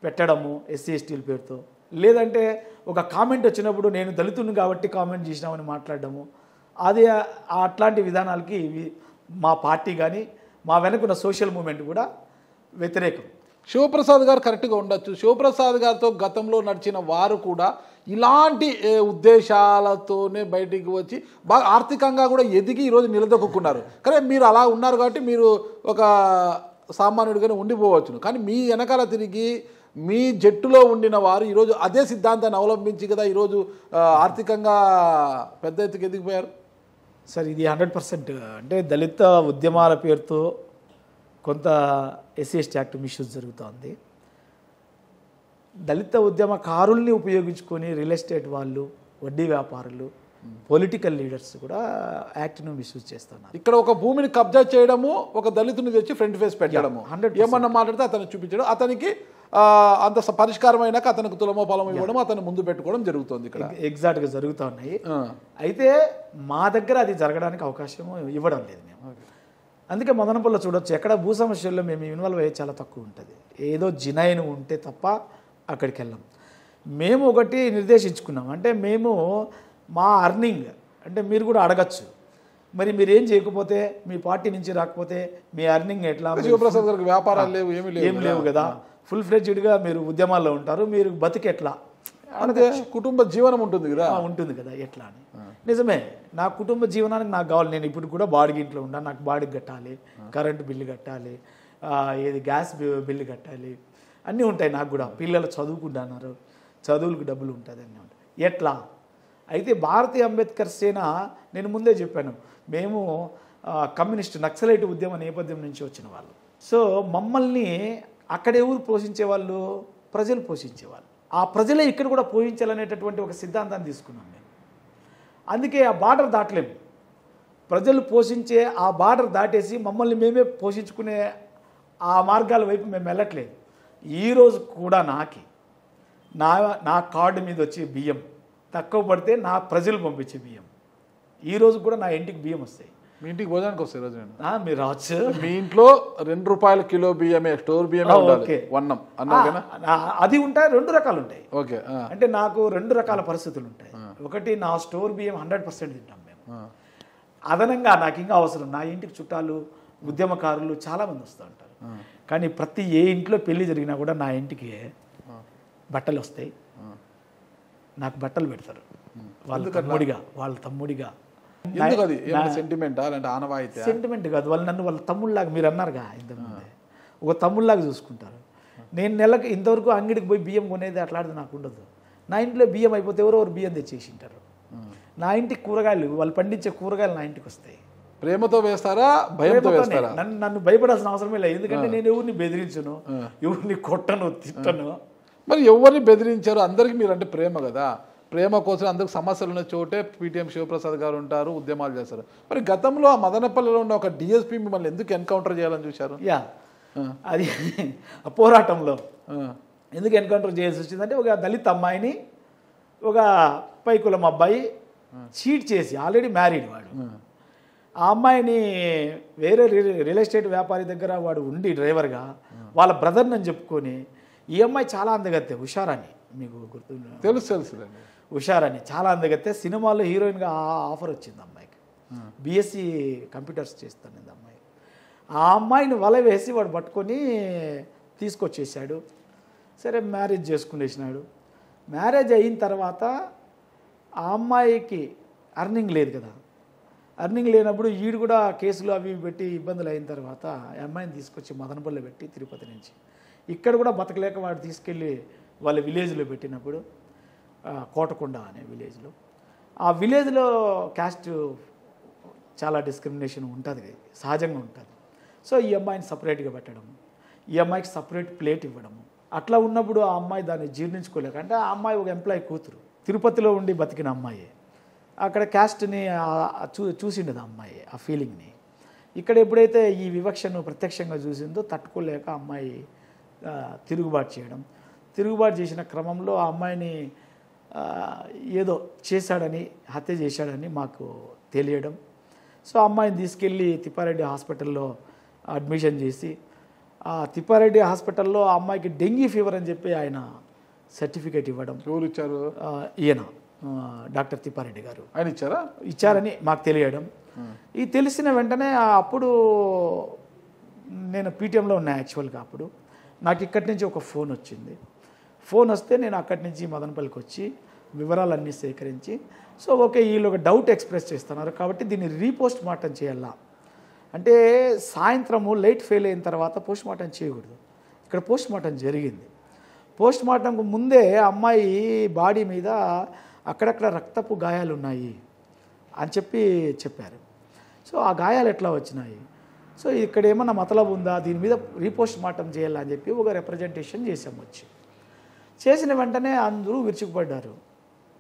పెట్టడము ఎస్సీ ఎస్టీల పేరుతో, లేదంటే ఒక కామెంట్ వచ్చినప్పుడు నేను దళితుని కాబట్టి కామెంట్ చేసినామని మాట్లాడడము, అది అట్లాంటి విధానాలకి మా పార్టీ కానీ మా వెనుకున్న సోషల్ మూమెంట్ కూడా వ్యతిరేకం. శివప్రసాద్ గారు కరెక్ట్గా ఉండొచ్చు. శివప్రసాద్ గారితో గతంలో నడిచిన వారు కూడా ఇలాంటి ఉద్దేశాలతోనే బయటికి వచ్చి బాగా ఆర్థికంగా కూడా ఎదిగి ఈరోజు నిలదొక్కున్నారు. కానీ మీరు అలా ఉన్నారు కాబట్టి మీరు ఒక సామాన్యుడిగానే ఉండిపోవచ్చును. కానీ మీ వెనకాల తిరిగి మీ జట్టులో ఉండిన వారు ఈరోజు అదే సిద్ధాంతాన్ని అవలంబించి కదా ఈరోజు ఆర్థికంగా పెద్ద ఎత్తుకు ఎదిగిపోయారు. సార్ ఇది 100%. అంటే దళిత ఉద్యమాల పేరుతో కొంత ఎస్సీ ఎస్టీ యాక్ట్ మిస్యూజ్ జరుగుతోంది. దళిత ఉద్యమకారుల్ని ఉపయోగించుకొని రియల్ ఎస్టేట్ వాళ్ళు, వడ్డీ వ్యాపారులు, పొలిటికల్ లీడర్స్ కూడా యాక్ట్ను మిస్యూజ్ చేస్తున్నారు. ఇక్కడ ఒక భూమిని కబ్జా చేయడము, ఒక దళితుని తెచ్చి ఫ్రంట్ ఫేస్ పెట్టడము, ఏమన్నా మాట్లాడితే అతను చూపించడం, అతనికి అంత పరిష్కారం అయినాక అతనికి తులమో పొలం ఇవ్వడం, అతను ముందు పెట్టుకోవడం జరుగుతుంది. ఇక్కడ ఎగ్జాక్ట్గా జరుగుతూ ఉన్నాయి. అయితే మా దగ్గర అది జరగడానికి అవకాశం ఇవ్వడం లేదు మేము. అందుకే మదనపల్లిలో చూడొచ్చు, ఎక్కడ భూ సమస్యల్లో మేము ఇన్వాల్వ్ అయ్యే చాలా తక్కువ ఉంటుంది. ఏదో జినైన్ ఉంటే తప్ప అక్కడికి వెళ్ళాం. మేము ఒకటి నిర్దేశించుకున్నాం, అంటే మేము మా అర్నింగ్, అంటే మీరు కూడా అడగచ్చు, మరి మీరేం చేయకపోతే, మీ పార్టీ నుంచి రాకపోతే మీ అర్నింగ్ ఎట్లా? శివప్రసాద్ గారికి వ్యాపారాలు లేవు, ఏం లేవు కదా, ఫుల్ ఫ్లెడ్జ్డ్గా మీరు ఉద్యమాల్లో ఉంటారు, మీరు బతికెట్లా? అంటే కుటుంబ జీవనం ఉంటుంది కదా, ఉంటుంది కదా, ఎట్లా అని. నిజమే, నా కుటుంబ జీవనానికి నాకు కావాలి. నేను ఇప్పుడు కూడా బాడిగ ఇంట్లో ఉన్నా, నాకు బాడిగ కట్టాలి, కరెంటు బిల్లు కట్టాలి, ఏది గ్యాస్ బిల్లు కట్టాలి, అన్నీ ఉంటాయి. నాకు కూడా పిల్లలు చదువుకుంటున్నారు, చదువులకు డబ్బులు ఉంటుంది, అన్నీ ఉంటాయి. ఎట్లా? అయితే భారతీయ అంబేద్కర్ సేన, నేను ముందే చెప్పాను, మేము కమ్యూనిస్ట్ నక్సలైట్ ఉద్యమ నేపథ్యం నుంచి వచ్చిన వాళ్ళు. సో మమ్మల్ని అక్కడ ఎవరు పోషించేవాళ్ళు? ప్రజలు పోషించేవాళ్ళు. ఆ ప్రజలే ఇక్కడ కూడా పోషించాలనేటటువంటి ఒక సిద్ధాంతాన్ని తీసుకున్నాం మేము. అందుకే ఆ బార్డర్ దాటలేము. ప్రజలు పోషించే ఆ బార్డర్ దాటేసి మమ్మల్ని మేమే పోషించుకునే ఆ మార్గాల వైపు మేము వెళ్ళట్లేదు. ఈరోజు కూడా నా కార్డు మీద వచ్చే బియ్యం తక్కువ పడితే నా ప్రజలు పంపించే బియ్యం, ఈరోజు కూడా నా ఇంటికి బియ్యం వస్తాయి. మీ ఇంటికి భోజనానికి వస్తాయి రోజు? మీరు రావచ్చు. మీ ఇంట్లో ₹2 కిలో బియ్యమే, స్టోర్ బియ్యమే ఉండాలి. అది ఉంటాయి, 2 రకాలు ఉంటాయి. ఓకే, అంటే నాకు 2 రకాల పరిస్థితులు ఉంటాయి. ఒకటి, నా స్టోర్ బియ్యం 100% తింటాం మేము. అదనంగా నాకు ఇంకా అవసరం, నా ఇంటికి చుట్టాలు, ఉద్యమకారులు చాలామంది వస్తూ ఉంటారు. కానీ ప్రతి ఏ ఇంట్లో పెళ్లి జరిగినా కూడా నా ఇంటికి బట్టలు వస్తాయి, నాకు బట్టలు పెడతారు, వాళ్ళ తమ్ముడిగా. సెంటిమెంట్ కాదు, వాళ్ళు నన్ను వాళ్ళ తమ్ముళ్ళలాగా, మీరు అన్నారుగా ఇంతకుముందే, ఒక తమ్ముళ్ళలాగా చూసుకుంటారు. నేను నెలకు ఇంతవరకు అంగడికి పోయి బియ్యం కొనేది అట్లాంటిది నాకు ఉండదు. నా ఇంట్లో బియ్యం అయిపోతే ఎవరెవరు బియ్యం తెచ్చేసి ఉంటారు. నా ఇంటికి కూరగాయలు, వాళ్ళు పండించే కూరగాయలు నా ఇంటికి వస్తాయి. ప్రేమతో వేస్తారా, భయంతో వేస్తారా? నన్ను భయపడాల్సిన అవసరమే లేదు, ఎందుకంటే నేను ఎవరిని బెదిరించను, ఎవరిని కొట్టను, తిట్టను. మరి ఎవరిని బెదిరించారు? అందరికీ మీరు అంటే ప్రేమ కదా, ప్రేమ కోసం అందరికి సమస్యలు ఉన్న చోటే పిటిఎం శివప్రసాద్ గారు ఉంటారు, ఉద్యమాలు చేస్తారు. మరి గతంలో ఆ మదనపల్లిలో ఉన్న ఒక డిఎస్పీ మిమ్మల్ని ఎందుకు ఎన్కౌంటర్ చేయాలని చూశారు? అది పోరాటంలో ఎందుకు ఎన్కౌంటర్ చేయాల్సి వచ్చిందంటే, ఒక దళిత అమ్మాయిని ఒక పైకులం అబ్బాయి చీట్ చేసి, ఆల్రెడీ మ్యారీడ్ వాడు, ఆ అమ్మాయిని వేరే రియల్ ఎస్టేట్ వ్యాపారి దగ్గర వాడు ఉండి డ్రైవర్గా వాళ్ళ బ్రదర్ని అని చెప్పుకొని, ఈ అమ్మాయి చాలా అందగత్తే, ఉషారాని, మీకు గుర్తు? తెలుసు. ఉషారాని చాలా అందగత్తే, సినిమాలో హీరోయిన్గా ఆఫర్ వచ్చింది అమ్మాయికి. బీఎస్సీ కంప్యూటర్స్ చేస్తాను అమ్మాయి. ఆ అమ్మాయిని వల వేసి వాడు పట్టుకొని తీసుకొచ్చేసాడు. సరే మ్యారేజ్ చేసుకునేసినాడు. మ్యారేజ్ అయిన తర్వాత ఆ అమ్మాయికి అర్నింగ్ లేదు కదా. అర్నింగ్ లేనప్పుడు ఈడు కూడా కేసులు అవి పెట్టి ఇబ్బందులు అయిన తర్వాత ఆ అమ్మాయిని తీసుకొచ్చి మదనపల్లి పెట్టి తిరుపతి నుంచి ఇక్కడ కూడా బతకలేక వాడు తీసుకెళ్ళి వాళ్ళ విలేజ్లో పెట్టినప్పుడు కోటకొండ అనే విలేజ్లో, ఆ విలేజ్లో క్యాస్ట్ చాలా డిస్క్రిమినేషన్ ఉంటుంది, సహజంగా ఉంటుంది. సో ఈ అమ్మాయిని సపరేట్గా పెట్టడం, ఈ అమ్మాయికి సపరేట్ ప్లేట్ ఇవ్వడము, అట్లా ఉన్నప్పుడు ఆ అమ్మాయి దాన్ని జీర్ణించుకోలేక, అంటే ఆ అమ్మాయి ఒక ఎంప్లాయీ కూతురు, తిరుపతిలో ఉండి బతికిన అమ్మాయి, అక్కడ క్యాస్ట్ని చూసిండదు ఆ అమ్మాయి, ఆ ఫీలింగ్ని. ఇక్కడ ఎప్పుడైతే ఈ వివక్షను ప్రత్యక్షంగా చూసిందో తట్టుకోలేక అమ్మాయి తిరుగుబాటు చేసిన క్రమంలో ఆ అమ్మాయిని ఏదో చేశాడని, హత్య చేశాడని మాకు తెలియడం. సో అమ్మాయిని తీసుకెళ్ళి తిప్పారెడ్డి హాస్పిటల్లో అడ్మిషన్ చేసి, ఆ తిప్పారెడ్డి హాస్పిటల్లో ఆ అమ్మాయికి డెంగీ ఫీవర్ అని చెప్పి ఆయన సర్టిఫికేట్ ఇవ్వడం. ఎవరు ఇచ్చారు? ఈయన డాక్టర్ తిప్పారెడ్డి గారు ఆయన ఇచ్చారని మాకు తెలియడం. ఈ తెలిసిన వెంటనే అప్పుడు నేను పీటీఎంలో ఉన్నా యాక్చువల్గా. అప్పుడు నాకు ఇక్కడి నుంచి ఒక ఫోన్ వచ్చింది. ఫోన్ వస్తే నేను అక్కడి నుంచి మదనపల్లికి వచ్చి వివరాలన్నీ సేకరించి, సో ఓకే వీళ్ళు ఒక డౌట్ ఎక్స్ప్రెస్ చేస్తున్నారు కాబట్టి దీన్ని రీపోస్ట్ మార్టం చేయాలా అంటే, సాయంత్రము లైట్ ఫెయిల్ అయిన తర్వాత పోస్ట్ మార్టం చేయకూడదు. ఇక్కడ పోస్ట్ మార్టం జరిగింది. పోస్ట్ మార్టంకు ముందే అమ్మాయి బాడీ మీద అక్కడక్కడ రక్తపు గాయాలు ఉన్నాయి అని చెప్పారు. సో ఆ గాయాలు ఎట్లా వచ్చినాయి, సో ఇక్కడ ఏమన్నా మతలబు ఉందా, దీని మీద రీపోస్ట్ మార్టం చేయాలని చెప్పి ఒక రిప్రజెంటేషన్ చేసాం. చేసిన వెంటనే అందరూ విరుచుకుపడ్డారు,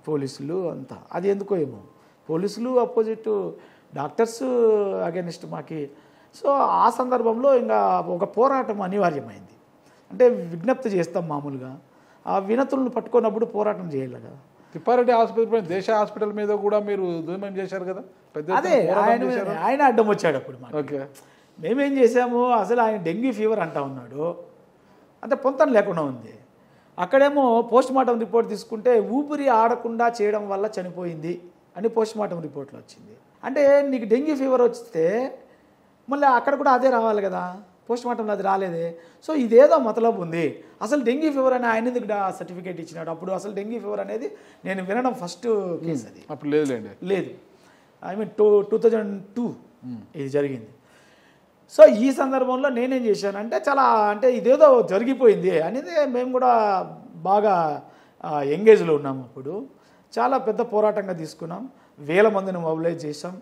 పోలీసులు అంతా. అది ఎందుకో ఏమో, పోలీసులు అపోజిట్, డాక్టర్స్ అగెనిస్ట్ మాకి. సో ఆ సందర్భంలో ఇంకా ఒక పోరాటం అనివార్యమైంది. అంటే విజ్ఞప్తి చేస్తాం మామూలుగా, ఆ వినతులను పట్టుకున్నప్పుడు పోరాటం చేయాలి కదా. తిప్పారెడ్డి హాస్పిటల్, దేశ హాస్పిటల్ మీద కూడా మీరు దుర్మయం చేశారు కదా. అదే ఆయన అడ్డం వచ్చాడు అప్పుడు. ఓకే, మేమేం చేసాము, అసలు ఆయన డెంగ్యూ ఫీవర్ అంటా ఉన్నాడు, అంటే పొంతన లేకుండా ఉంది. అక్కడేమో పోస్ట్ మార్టం రిపోర్ట్ తీసుకుంటే ఊపిరి ఆడకుండా చేయడం వల్ల చనిపోయింది అని పోస్ట్ మార్టం రిపోర్ట్లో వచ్చింది. అంటే నీకు డెంగ్యూ ఫీవర్ వస్తే మళ్ళీ అక్కడ కూడా అదే రావాలి కదా, పోస్ట్ మార్టంలో అది రాలేదే. సో ఇదేదో మతలబు ఉంది. అసలు డెంగ్యూ ఫీవర్ అని ఆయన ఎందుకు సర్టిఫికేట్ ఇచ్చినాడు? అప్పుడు అసలు డెంగ్యూ ఫీవర్ అనేది నేను వినడం ఫస్ట్ కేసు అది. అప్పుడు లేదు, ఐ మీన్ 2002 ఇది జరిగింది. సో ఈ సందర్భంలో నేనేం చేశానంటే, అంటే ఇదేదో జరిగిపోయింది అనేది మేము కూడా బాగా ఎంగేజ్లో ఉన్నాము. అప్పుడు చాలా పెద్ద పోరాటంగా తీసుకున్నాం, వేల మందిని మొబిలైజ్ చేసాం.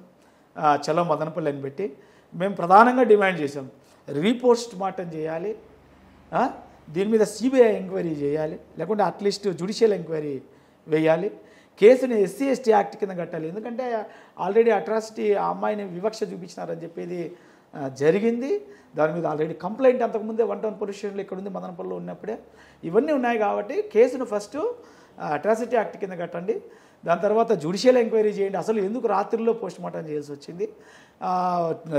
చలో మదనపల్లి అని పెట్టి మేము ప్రధానంగా డిమాండ్ చేసాం, రీపోస్ట్ మార్టం చేయాలి, దీని మీద సిబిఐ ఎంక్వైరీ చేయాలి, లేకుంటే అట్లీస్ట్ జ్యుడిషియల్ ఎంక్వైరీ వేయాలి, కేసుని SC ST యాక్ట్ కింద కట్టాలి. ఎందుకంటే ఆల్రెడీ అట్రాసిటీ, ఆ అమ్మాయిని వివక్ష చూపించినారని చెప్పేది జరిగింది. దాని మీద ఆల్రెడీ కంప్లైంట్ అంతకుముందే 1 పోలీస్ స్టేషన్లో ఇక్కడ ఉంది, మదనపల్లిలో ఉన్నప్పుడే ఇవన్నీ ఉన్నాయి. కాబట్టి కేసును ఫస్ట్ అట్రాసిటీ యాక్ట్ కింద కట్టండి, దాని తర్వాత జ్యుడిషియల్ ఎంక్వైరీ చేయండి, అసలు ఎందుకు రాత్రిలో పోస్ట్ మార్టం చేయాల్సి వచ్చింది,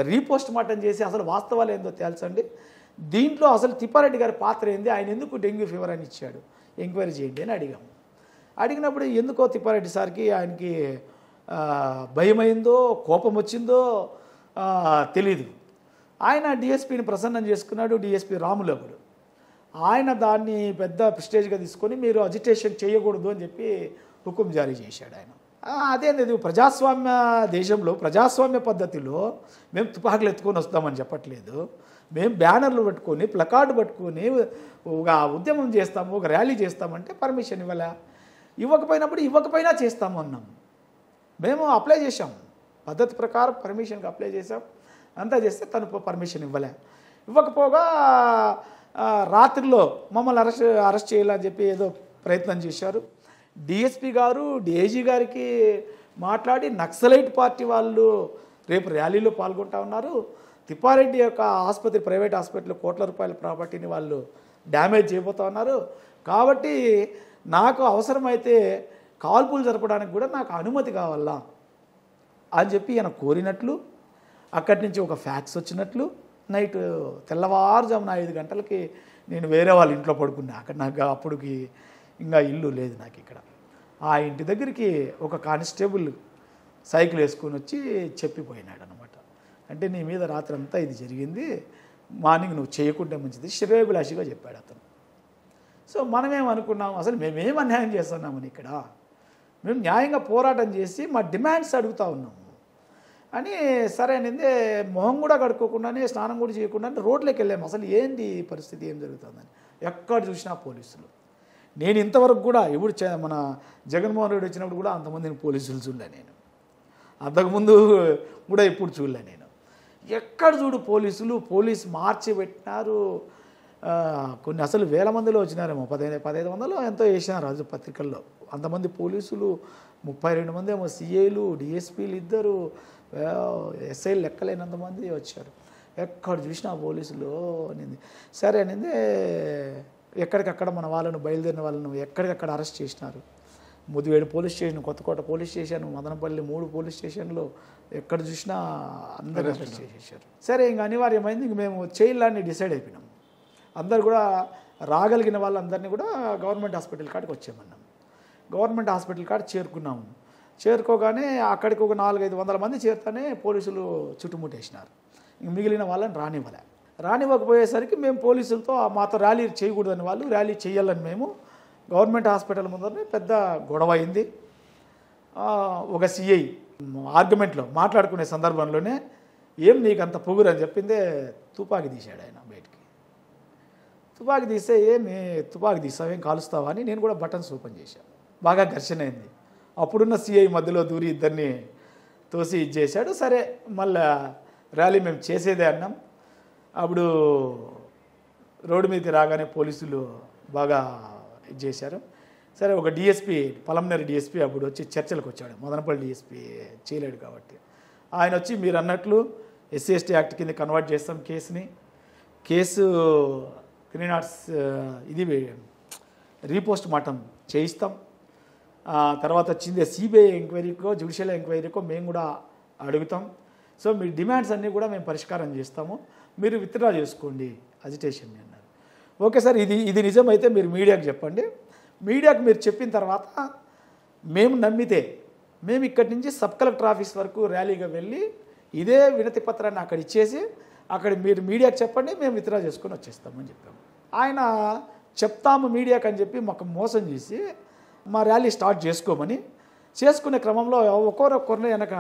రీపోస్ట్ మార్టం చేసి అసలు వాస్తవాలు ఏందో తేల్చండి, దీంట్లో అసలు తిప్పారెడ్డి గారి పాత్ర ఏంది, ఆయన ఎందుకు డెంగ్యూ ఫీవర్ అని ఇచ్చాడు, ఎంక్వైరీ చేయండి అని అడిగాము. అడిగినప్పుడు ఎందుకో తిప్పారెడ్డి సార్కి ఆయనకి భయమైందో కోపం వచ్చిందో తెలీదు. ఆయన డిఎస్పీని ప్రసన్నం చేసుకున్నాడు, డిఎస్పీ రాములప్పుడు. ఆయన దాన్ని పెద్ద ప్రెస్టేజ్గా తీసుకొని మీరు అజిటేషన్ చేయకూడదు అని చెప్పి హుకుం జారీ చేశాడు ఆయన. అదేంది, ప్రజాస్వామ్య దేశంలో ప్రజాస్వామ్య పద్ధతిలో మేము తుపాకులు ఎత్తుకొని వస్తామని చెప్పట్లేదు, మేము బ్యానర్లు పట్టుకొని ప్లకార్డు పట్టుకొని ఒక ఉద్యమం చేస్తాము, ఒక ర్యాలీ చేస్తామంటే పర్మిషన్ ఇవ్వకపోయినా చేస్తాము అన్నాం. మేము అప్లై చేసాం, పద్ధతి ప్రకారం పర్మిషన్కి అప్లై చేసాం, అంతా చేస్తే తను పర్మిషన్ ఇవ్వకపోగా రాత్రిలో మమ్మల్ని అరెస్ట్ చేయాలని చెప్పి ఏదో ప్రయత్నం చేశారు. డిఎస్పీ గారు డిఐజీ గారికి మాట్లాడి నక్సలైట్ పార్టీ వాళ్ళు రేపు ర్యాలీలో పాల్గొంటా ఉన్నారు, తిప్పారెడ్డి యొక్క ఆసుపత్రి, ప్రైవేట్ హాస్పిటల్ కోట్ల రూపాయల ప్రాపర్టీని వాళ్ళు డ్యామేజ్ చేయబోతూ ఉన్నారు, కాబట్టి నాకు అవసరమైతే కాల్పులు జరపడానికి కూడా నాకు అనుమతి కావాలా అని చెప్పి ఈయన కోరినట్లు, అక్కడి నుంచి ఒక ఫ్యాక్స్ వచ్చినట్లు, నైట్ తెల్లవారుజామున 5 గంటలకి నేను వేరే వాళ్ళ ఇంట్లో పడుకున్నా. అక్కడ నాకు అప్పటికి ఇంకా ఇల్లు లేదు నాకు ఇక్కడ. ఆ ఇంటి దగ్గరికి ఒక కానిస్టేబుల్ సైకిల్ వేసుకొని వచ్చి చెప్పిపోయినాడు అనమాట. అంటే నీ మీద రాత్రి అంతా ఇది జరిగింది, మార్నింగ్ నువ్వు చేయకుంటే మంచిది శ్రేయోభిలాషిగా చెప్పాడు అతను. సో మనమేమనుకున్నాం, అసలు మేమేం అన్యాయం చేస్తున్నామని, ఇక్కడ మేము న్యాయంగా పోరాటం చేసి మా డిమాండ్స్ అడుగుతూ ఉన్నాము అని. సరే అనేది మొహం కూడా కడుక్కోకుండానే స్నానం కూడా చేయకుండానే రోడ్లోకి వెళ్ళాము. అసలు ఏంటి పరిస్థితి, ఏం జరుగుతుందని. ఎక్కడ చూసినా పోలీసులు. నేను ఇంతవరకు కూడా ఎప్పుడు మన జగన్మోహన్ రెడ్డి వచ్చినప్పుడు కూడా అంతమందిని పోలీసులు చూడలే నేను, అంతకుముందు కూడా ఇప్పుడు చూడలే నేను. ఎక్కడ చూడు పోలీసులు, పోలీసు మార్చి పెట్టినారు. కొన్ని అసలు వేల మందిలో వచ్చినారేమో, 1500 ఎంతో వేసినారు రాజు పత్రికల్లో. అంతమంది పోలీసులు, 32 మంది ఏమో సిఐలు, డిఎస్పీలు, 2 ఎస్ఐలు లెక్కలేనంతమంది వచ్చారు. ఎక్కడ చూసినా పోలీసులు అనేది. సరే అనేది ఎక్కడికక్కడ మన వాళ్ళను, బయలుదేరిన వాళ్ళను ఎక్కడికక్కడ అరెస్ట్ చేసినారు. Mudivedu police station, Kothakota police station, Madanapalle 3 police స్టేషన్లో ఎక్కడ చూసినా అందరూ అరెస్ట్ చేసేసారు. సరే ఇంక అనివార్యమైంది, ఇంక మేము చేయాలని డిసైడ్ అయిపోయినాం. అందరు కూడా రాగలిగిన వాళ్ళందరినీ కూడా గవర్నమెంట్ హాస్పిటల్ కాడికి వచ్చేయమన్నాం. గవర్నమెంట్ హాస్పిటల్ కాడ చేరుకున్నాము. చేరుకోగానే అక్కడికి ఒక 400-500 మంది చేరుతానే పోలీసులు చుట్టుముట్టేసినారు. ఇంక మిగిలిన వాళ్ళని రానివ్వకపోయేసరికి మేము పోలీసులతో మాతో ర్యాలీ చేయకూడదని, వాళ్ళు ర్యాలీ చేయాలని మేము గవర్నమెంట్ హాస్పిటల్ ముందరనే పెద్ద గొడవ అయింది. ఒక సిఐ ఆర్గ్యుమెంట్లో మాట్లాడుకునే సందర్భంలోనే ఏం నీకు అంత పొగురు అని చెప్పిందే తుపాకీ తీశాడు ఆయన బయటికి. తుపాకీ తీస్తే ఏమి తుపాకీ తీస్తావు, ఏం కాలుస్తావా అని నేను కూడా బటన్స్ ఓపెన్ చేశాను. బాగా ఘర్షణ అయింది. అప్పుడున్న సిఐ మధ్యలో దూరి ఇద్దరిని తోసి ఇచ్చేసాడు. సరే మళ్ళా ర్యాలీ మేము చేసేదే అన్నాం. అప్పుడు రోడ్డు మీదకి రాగానే పోలీసులు బాగా ఇది చేశారు. సరే ఒక డిఎస్పీ, పలమనేరు డిఎస్పీ అప్పుడు వచ్చి చర్చలకు వచ్చాడు. మదనపల్లి డిఎస్పీ చేయలేడు కాబట్టి ఆయన వచ్చి మీరు అన్నట్లు SC/ST యాక్ట్ కింద కన్వర్ట్ చేస్తాం కేసుని, కేసు 3 ఇది రీపోస్ట్ మార్టం చేయిస్తాం. తర్వాత వచ్చింది సిబిఐ ఎంక్వైరీకో, జ్యుడిషియల్ ఎంక్వైరీకో మేము కూడా అడుగుతాం. సో మీ డిమాండ్స్ అన్నీ కూడా మేము పరిష్కారం చేస్తాము, మీరు విత్డ్రా చేసుకోండి అజిటేషన్ అన్నారు. ఓకే సార్, ఇది నిజమైతే మీరు మీడియాకి చెప్పండి. మీడియాకి మీరు చెప్పిన తర్వాత మేము నమ్మితే మేము ఇక్కడి నుంచి సబ్ కలెక్టర్ ఆఫీస్ వరకు ర్యాలీగా వెళ్ళి ఇదే వినతి పత్రాన్ని అక్కడ ఇచ్చేసి అక్కడ మీరు మీడియాకి చెప్పండి, మేము విత్డ్రా చేసుకొని వచ్చేస్తామని చెప్పాము. ఆయన చెప్తాము మీడియాకి అని చెప్పి మాకు మోసం చేసి మా ర్యాలీ స్టార్ట్ చేసుకోమని, చేసుకునే క్రమంలో ఒక్కొక్కరిని వెనక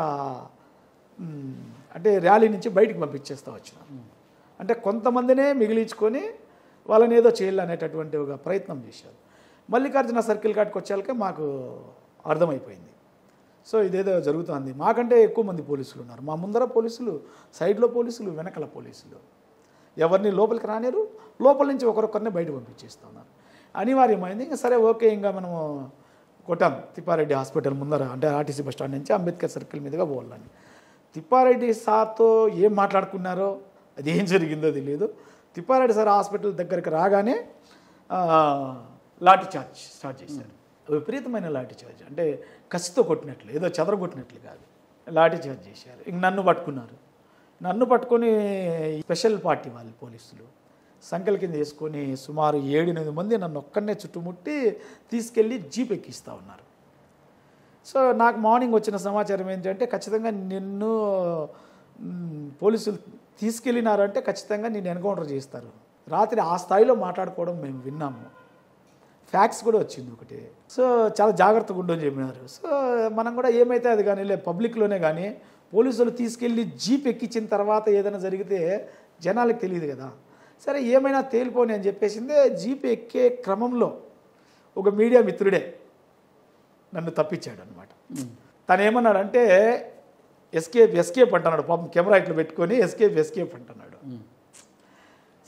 అంటే ర్యాలీ నుంచి బయటికి పంపించేస్తూ వచ్చినాం. అంటే కొంతమందినే మిగిలించుకొని వాళ్ళని ఏదో చేయాలనేటటువంటి ఒక ప్రయత్నం చేశారు. మల్లికార్జున సర్కిల్ కాడికి వచ్చాకే మాకు అర్థమైపోయింది. సో ఇదేదో జరుగుతుంది. మాకంటే ఎక్కువ మంది పోలీసులు ఉన్నారు. మా ముందర పోలీసులు, సైడ్లో పోలీసులు, వెనకల పోలీసులు. ఎవరిని లోపలికి రానిరు, లోపల నుంచి ఒకరొకరిని బయట పంపించేస్తున్నారు. అనివార్యమైంది. ఇంకా సరే ఓకే, ఇంకా మనము కొట్టాం తిప్పారెడ్డి హాస్పిటల్ ముందర, అంటే ఆర్టీసీ బస్ స్టాండ్ నుంచి అంబేద్కర్ సర్కిల్ మీదుగా పోవాలని. తిప్పారెడ్డి సార్తో ఏం మాట్లాడుకున్నారో, అది ఏం జరిగిందో తెలియదు. తిప్పారెడ్డి సార్ హాస్పిటల్ దగ్గరికి రాగానే లాఠీ చార్జ్ స్టార్ట్ చేశారు. విపరీతమైన లాఠీ చార్జ్, అంటే కసితో కొట్టినట్లు, ఏదో చెదరగొట్టినట్లు కాదు, లాఠీ చార్జ్ చేశారు. ఇంక నన్ను పట్టుకున్నారు. నన్ను పట్టుకొని స్పెషల్ పార్టీ వాళ్ళు పోలీసులు సంఖ్యల కింద వేసుకొని సుమారు 7-8 మంది నన్ను ఒక్కడనే చుట్టుముట్టి తీసుకెళ్ళి జీప్ ఎక్కిస్తూ ఉన్నారు. సో నాకు మార్నింగ్ వచ్చిన సమాచారం ఏంటంటే ఖచ్చితంగా నిన్ను పోలీసులు తీసుకెళ్ళినారంటే ఖచ్చితంగా నిన్ను ఎన్కౌంటర్ చేస్తారు. రాత్రి ఆ స్థాయిలో మాట్లాడుకోవడం మేము విన్నాము. ఫ్యాక్ట్స్ కూడా వచ్చింది ఒకటి. సో చాలా జాగ్రత్తగా ఉండని చెప్పినారు. సో మనం కూడా ఏమైతే అది కానీ పబ్లిక్లోనే కానీ పోలీసులు తీసుకెళ్ళి జీప్ ఎక్కించిన తర్వాత ఏదైనా జరిగితే జనాలకు తెలియదు కదా. సరే ఏమైనా తేలిపోని అని చెప్పేసిందే. జీప్ ఎక్కే క్రమంలో ఒక మీడియా మిత్రుడే నన్ను తప్పించాడు అనమాట. తను ఏమన్నాడంటే ఎస్కేప్ అంటున్నాడు. పాపం కెమెరా ఇట్లా పెట్టుకొని ఎస్కేప్ అంటున్నాడు.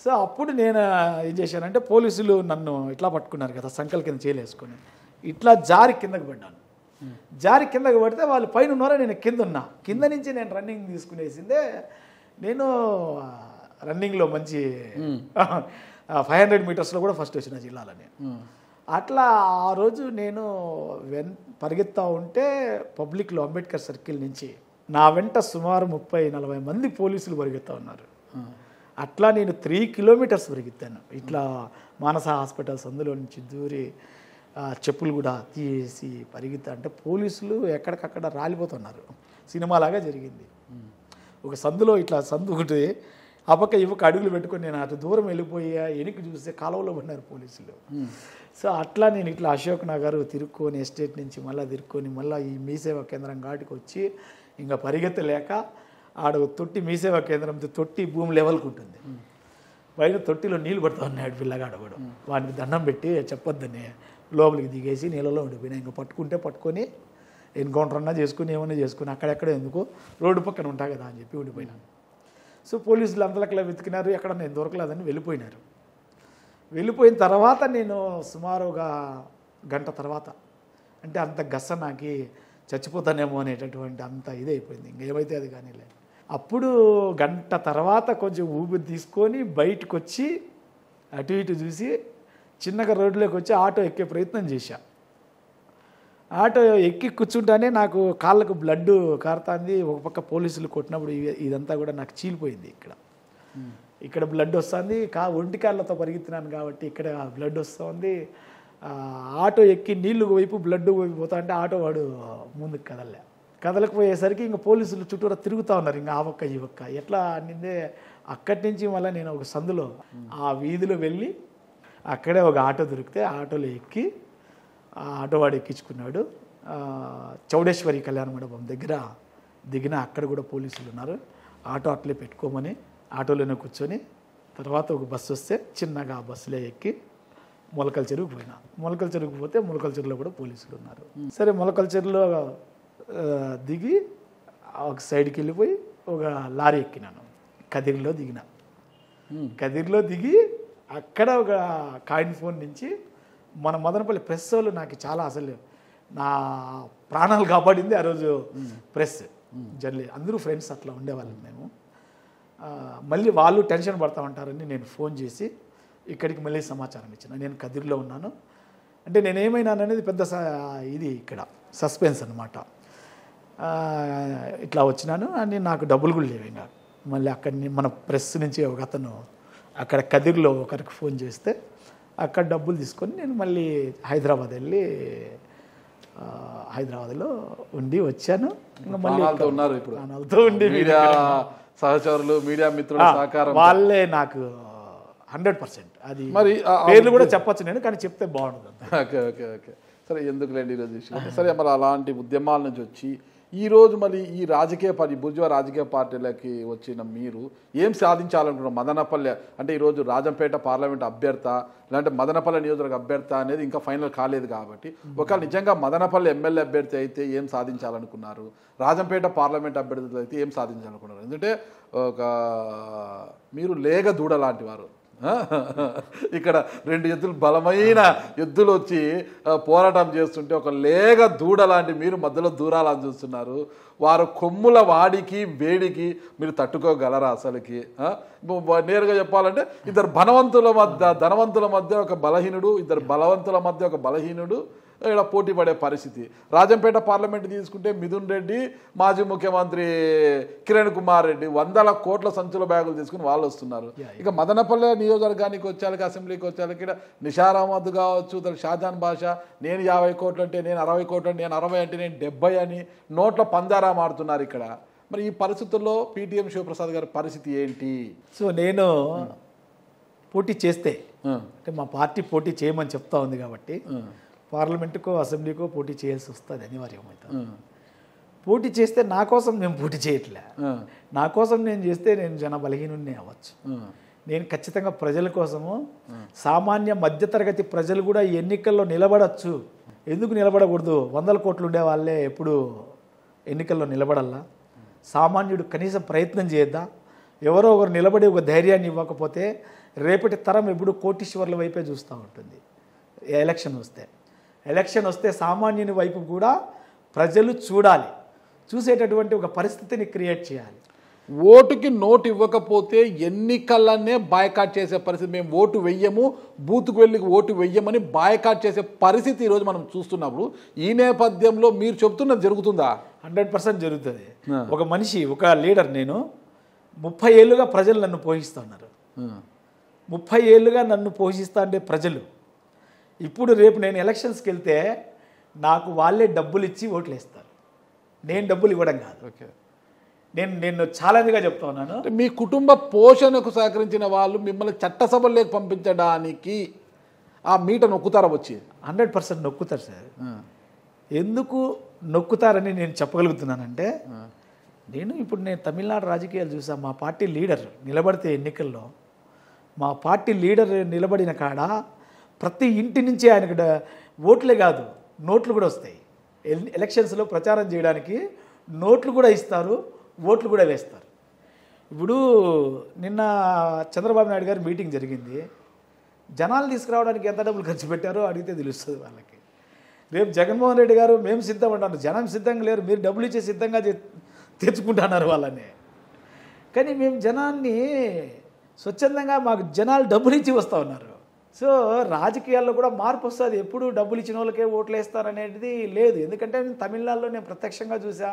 సో అప్పుడు నేను ఏం చేశానంటే, పోలీసులు నన్ను ఇట్లా పట్టుకున్నారు కదా సంకల్ కింద చేయలేసుకొని, ఇట్లా జారి కిందకు పడ్డాను. జారి కిందకు పడితే వాళ్ళు పైన ఉన్నారో నేను కింద ఉన్నా. కింద నుంచి నేను రన్నింగ్ తీసుకునేసిందే. నేను రన్నింగ్లో మంచి 500 మీటర్స్లో కూడా ఫస్ట్ వచ్చిన జిల్లాలని. అట్లా ఆ రోజు నేను పరిగెత్తా ఉంటే పబ్లిక్లో అంబేద్కర్ సర్కిల్ నుంచి నా వెంట సుమారు 30-40 మంది పోలీసులు పరిగెత్తా ఉన్నారు. అట్లా నేను 3 కిలోమీటర్స్ పరిగెత్తాను. ఇట్లా మానస హాస్పిటల్స్ అందులో నుంచి దూరి చెప్పులు కూడా తీసి అంటే పోలీసులు ఎక్కడికక్కడ రాలిపోతున్నారు. సినిమాలాగా జరిగింది. ఒక సందులో ఇట్లా సందు ఒకటి అపక్క ఇవ్వక అడుగులు పెట్టుకొని నేను అటు దూరం వెళ్ళిపోయా, వెనక్కి చూస్తే కాలువలో పడినారు పోలీసులు. సో అట్లా నేను ఇట్లా అశోక్ నగర్ తిరుక్కొని ఎస్టేట్ నుంచి మళ్ళీ తిరుక్కొని మళ్ళీ ఈ మీ సేవా కేంద్రం ఘాటికి వచ్చి ఇంకా పరిగెత్తలేక ఆడ తొట్టి మీ సేవా కేంద్రం తొట్టి భూమి లెవెల్కి ఉంటుంది. పైన తొట్టిలో నీళ్ళు పడుతూ ఉన్నాడు పిల్లగాడు కూడా. వాడికి దండం పెట్టి చెప్పొద్దని లోపలికి దిగేసి నీళ్ళలో ఉండిపోయినా. ఇంకా పట్టుకొని ఎన్కౌంటర్ అన్నా చేసుకుని ఏమన్నా చేసుకుని అక్కడెక్కడ ఎందుకు రోడ్డు పక్కన ఉంటా కదా అని చెప్పి ఉండిపోయినాను. సో పోలీసులు అంతలకలా వెతికినారు, ఎక్కడ నేను దొరకలేదని వెళ్ళిపోయినారు. వెళ్ళిపోయిన తర్వాత నేను సుమారు ఒక గంట తర్వాత, అంటే అంత గస్స నాకు చచ్చిపోతానేమో అనేటటువంటి అంత ఇదే అయిపోయింది. ఇంకేమైతే అది కానీ లేదు. అప్పుడు గంట తర్వాత కొంచెం ఊపిరి తీసుకొని బయటకు వచ్చి అటు ఇటు చూసి చిన్నగా రోడ్లోకి వచ్చి ఆటో ఎక్కే ప్రయత్నం చేశా. ఆటో ఎక్కి కూర్చుంటానే నాకు కాళ్ళకు బ్లడ్ కారుతుంది. ఒక పక్క పోలీసులు కొట్టినప్పుడు ఇదంతా కూడా నాకు చీలిపోయింది. ఇక్కడ బ్లడ్ వస్తుంది. ఒంటి కాళ్ళతో పరిగెత్తినాను కాబట్టి ఇక్కడ బ్లడ్ వస్తుంది. ఆటో ఎక్కి నీళ్లు వైపు బ్లడ్ పోతా అంటే ఆటో వాడు ముందుకు కదలకపోయేసరికి ఇంకా పోలీసులు చుట్టూరా తిరుగుతూ ఉన్నారు. ఇంకా ఆ ఒక్క ఈ ఒక్క ఎట్లా అనిందే. అక్కడి నుంచి మళ్ళీ నేను ఒక సందులో ఆ వీధిలో వెళ్ళి అక్కడే ఒక ఆటో దొరికితే ఆటోలో ఎక్కి ఆ ఆటో వాడు ఎక్కించుకున్నాడు. చౌడేశ్వరి కళ్యాణ మండపం దగ్గర దిగిన అక్కడ కూడా పోలీసులు ఉన్నారు. ఆటో అట్లే పెట్టుకోమని ఆటోలోనే కూర్చొని తర్వాత ఒక బస్సు వస్తే చిన్నగా ఆ బస్సులో ఎక్కి మొలకల చెరువుకు పోయినా. మొలకల చెరువుకు పోతే మొలకల చెరువులో కూడా పోలీసులు ఉన్నారు. సరే మొలకల చెరువులో దిగి ఒక సైడ్కి వెళ్ళిపోయి ఒక లారీ ఎక్కినాను. కదిరిలో దిగి అక్కడ ఒక కాయిన్ ఫోన్ నుంచి మన మదనపల్లి ప్రెస్ వాళ్ళు నాకు చాలా అసలు నా ప్రాణాలు కాపాడింది ఆ రోజు. ప్రెస్ జర్నలిస్ట్ అందరూ ఫ్రెండ్స్ అట్లా ఉండేవాళ్ళం మేము. మళ్ళీ వాళ్ళు టెన్షన్ పడతా ఉంటారని నేను ఫోన్ చేసి ఇక్కడికి మళ్ళీ సమాచారం ఇచ్చిన. నేను కదిరిలో ఉన్నాను అంటే నేనేమైనా అనేది పెద్ద ఇది ఇక్కడ సస్పెన్స్ అనమాట. ఇట్లా వచ్చినాను అని నాకు డబ్బులు కూడా లేవు. ఇంకా మళ్ళీ అక్కడిని మన ప్రెస్ నుంచి ఒక అతను అక్కడ కదిరిలో ఒకరికి ఫోన్ చేస్తే అక్కడ డబ్బులు తీసుకొని నేను మళ్ళీ హైదరాబాద్ వెళ్ళి హైదరాబాద్లో ఉండి వచ్చాను. ఇంకా మళ్ళీ ఉన్నారు ఇప్పుడు ప్రాణాలతో ఉండి మీడియా సహచరులు మీడియా మిత్రుల సహకారం వాళ్ళే నాకు 100%. అది మరి పేర్లు కూడా చెప్పచ్చు నేను, కానీ చెప్తే బాగుంటుంది. ఓకే సరే, ఎందుకులేండి ఈరోజు విషయం. సరే, మరి అలాంటి ఉద్యమాల నుంచి వచ్చి ఈరోజు మరి ఈ రాజకీయ పార్టీ బుర్జువా రాజకీయ పార్టీలకి వచ్చిన మీరు ఏం సాధించాలనుకున్నారు? మదనపల్లె అంటే ఈరోజు రాజంపేట పార్లమెంట్ అభ్యర్థ లేదంటే మదనపల్లె నియోజకవర్గ అభ్యర్థ అనేది ఇంకా ఫైనల్ కాలేదు కాబట్టి ఒకవేళ నిజంగా మదనపల్లె ఎమ్మెల్యే అభ్యర్థి అయితే ఏం సాధించాలనుకున్నారు? రాజంపేట పార్లమెంట్ అభ్యర్థి అయితే ఏం సాధించాలనుకున్నారు? ఎందుకంటే ఒక మీరు లేగ దూడ లాంటి వారు. ఇక్కడ 2 ఎద్దులు బలమైన ఎద్దులు వచ్చి పోరాటం చేస్తుంటే ఒక లేగ దూడ లాంటి మీరు మధ్యలో దూరాలని చూస్తున్నారు. వారు కొమ్ముల వాడికి వేడికి మీరు తట్టుకోగలరా? అసలుకి నేరుగా చెప్పాలంటే ఇద్దరు ధనవంతుల మధ్య ఒక బలహీనుడు, ఇద్దరు బలవంతుల మధ్య ఒక బలహీనుడు ఇక్కడ పోటీ పడే పరిస్థితి. రాజంపేట పార్లమెంట్ తీసుకుంటే మిథున్ రెడ్డి, మాజీ ముఖ్యమంత్రి కిరణ్ కుమార్ రెడ్డి 100 కోట్ల సంచుల బ్యాగులు తీసుకుని వాళ్ళు వస్తున్నారు. ఇక మదనపల్లె నియోజకవర్గానికి వచ్చాక అసెంబ్లీకి వచ్చాక ఇక్కడ నిషార్ అహ్మద్ కావచ్చు, షాజాన్ బాషా నేను 50 కోట్లు అంటే నేను 60 కోట్లు అంటే నేను 60 అంటే నేను 70 అని నోట్ల పందారా మారుతున్నారు ఇక్కడ. మరి ఈ పరిస్థితుల్లో పీటీఎం శివప్రసాద్ గారి పరిస్థితి ఏంటి? సో నేను పోటీ చేస్తే అంటే మా పార్టీ పోటీ చేయమని చెప్తా ఉంది కాబట్టి పార్లమెంటుకో అసెంబ్లీకో పోటీ చేయాల్సి వస్తుంది అనివార్యమవుతుంది. పోటీ చేస్తే నా కోసం నేను పోటీ చేయట్లే. నా కోసం నేను చేస్తే నేను జన బలహీనుడిని అవ్వచ్చు. నేను ఖచ్చితంగా ప్రజల కోసము సామాన్య మధ్యతరగతి ప్రజలు కూడా ఎన్నికల్లో నిలబడచ్చు. ఎందుకు నిలబడకూడదు? 100 కోట్లు ఉండే వాళ్ళే ఎప్పుడు ఎన్నికల్లో నిలబడాలా? సామాన్యుడు కనీసం ప్రయత్నం చేద్దా? ఎవరో ఒకరు నిలబడి ఒక ధైర్యాన్ని ఇవ్వకపోతే రేపటి తరం ఎప్పుడు కోటీశ్వర్ల వైపే చూస్తూ ఉంటుంది. ఎలక్షన్ వస్తే సామాన్యుని వైపు కూడా ప్రజలు చూడాలి. చూసేటటువంటి ఒక పరిస్థితిని క్రియేట్ చేయాలి. ఓటుకి నోటు ఇవ్వకపోతే ఎన్నికలనే బాయ్కాట్ చేసే పరిస్థితి. మేము ఓటు వెయ్యము, బూత్కు వెళ్ళి ఓటు వెయ్యమని బాయ్కాట్ చేసే పరిస్థితి ఈరోజు మనం చూస్తున్నప్పుడు ఈ నేపథ్యంలో మీరు చెప్తున్నది జరుగుతుందా? 100% జరుగుతుంది. ఒక మనిషి, ఒక లీడర్, నేను 30 ఏళ్ళుగా ప్రజలు నన్ను పోషిస్తున్నారు. 30 ఏళ్ళుగా నన్ను పోషిస్తా అంటే ప్రజలు ఇప్పుడు రేపు నేను ఎలక్షన్స్కి వెళ్తే నాకు వాళ్ళే డబ్బులు ఇచ్చి ఓట్లు వేస్తారు, నేను డబ్బులు ఇవ్వడం కాదు. ఓకే, నేను ఛాలెంజ్గా చెప్తా ఉన్నాను. మీ కుటుంబ పోషణకు సహకరించిన వాళ్ళు మిమ్మల్ని చట్టసభల్లోకి పంపించడానికి ఆ మీట నొక్కుతారా వచ్చి? 100% నొక్కుతారు సార్. ఎందుకు నొక్కుతారని నేను చెప్పగలుగుతున్నానంటే, నేను తమిళనాడు రాజకీయాలు చూసా. మా పార్టీ లీడర్ నిలబడితే ఎన్నికల్లో, మా పార్టీ లీడర్ నిలబడిన కాడ ప్రతి ఇంటి నుంచి ఆయనకు ఓట్లే కాదు నోట్లు కూడా వస్తాయి. ఎలక్షన్స్లో ప్రచారం చేయడానికి నోట్లు కూడా ఇస్తారు, ఓట్లు కూడా వేస్తారు. ఇప్పుడు నిన్న చంద్రబాబు నాయుడు గారి మీటింగ్ జరిగింది. జనాలు తీసుకురావడానికి ఎంత డబ్బులు ఖర్చు పెట్టారో అడిగితే తెలుస్తుంది వాళ్ళకి. రేపు జగన్మోహన్ రెడ్డి గారు మేము సిద్ధం అంటారు, జనం సిద్ధంగా లేరు, మీరు డబ్బులు ఇచ్చే సిద్ధంగా తెచ్చుకుంటున్నారు వాళ్ళని. కానీ మేము జనాన్ని స్వచ్ఛందంగా, మాకు జనాలు డబ్బులు ఇచ్చి వస్తూ ఉన్నారు. సో రాజకీయాల్లో కూడా మార్పు వస్తుంది. ఎప్పుడు డబ్బులు ఇచ్చిన వాళ్ళకే ఓట్లు వేస్తారనేది లేదు. ఎందుకంటే తమిళనాడులో నేను ప్రత్యక్షంగా చూసా.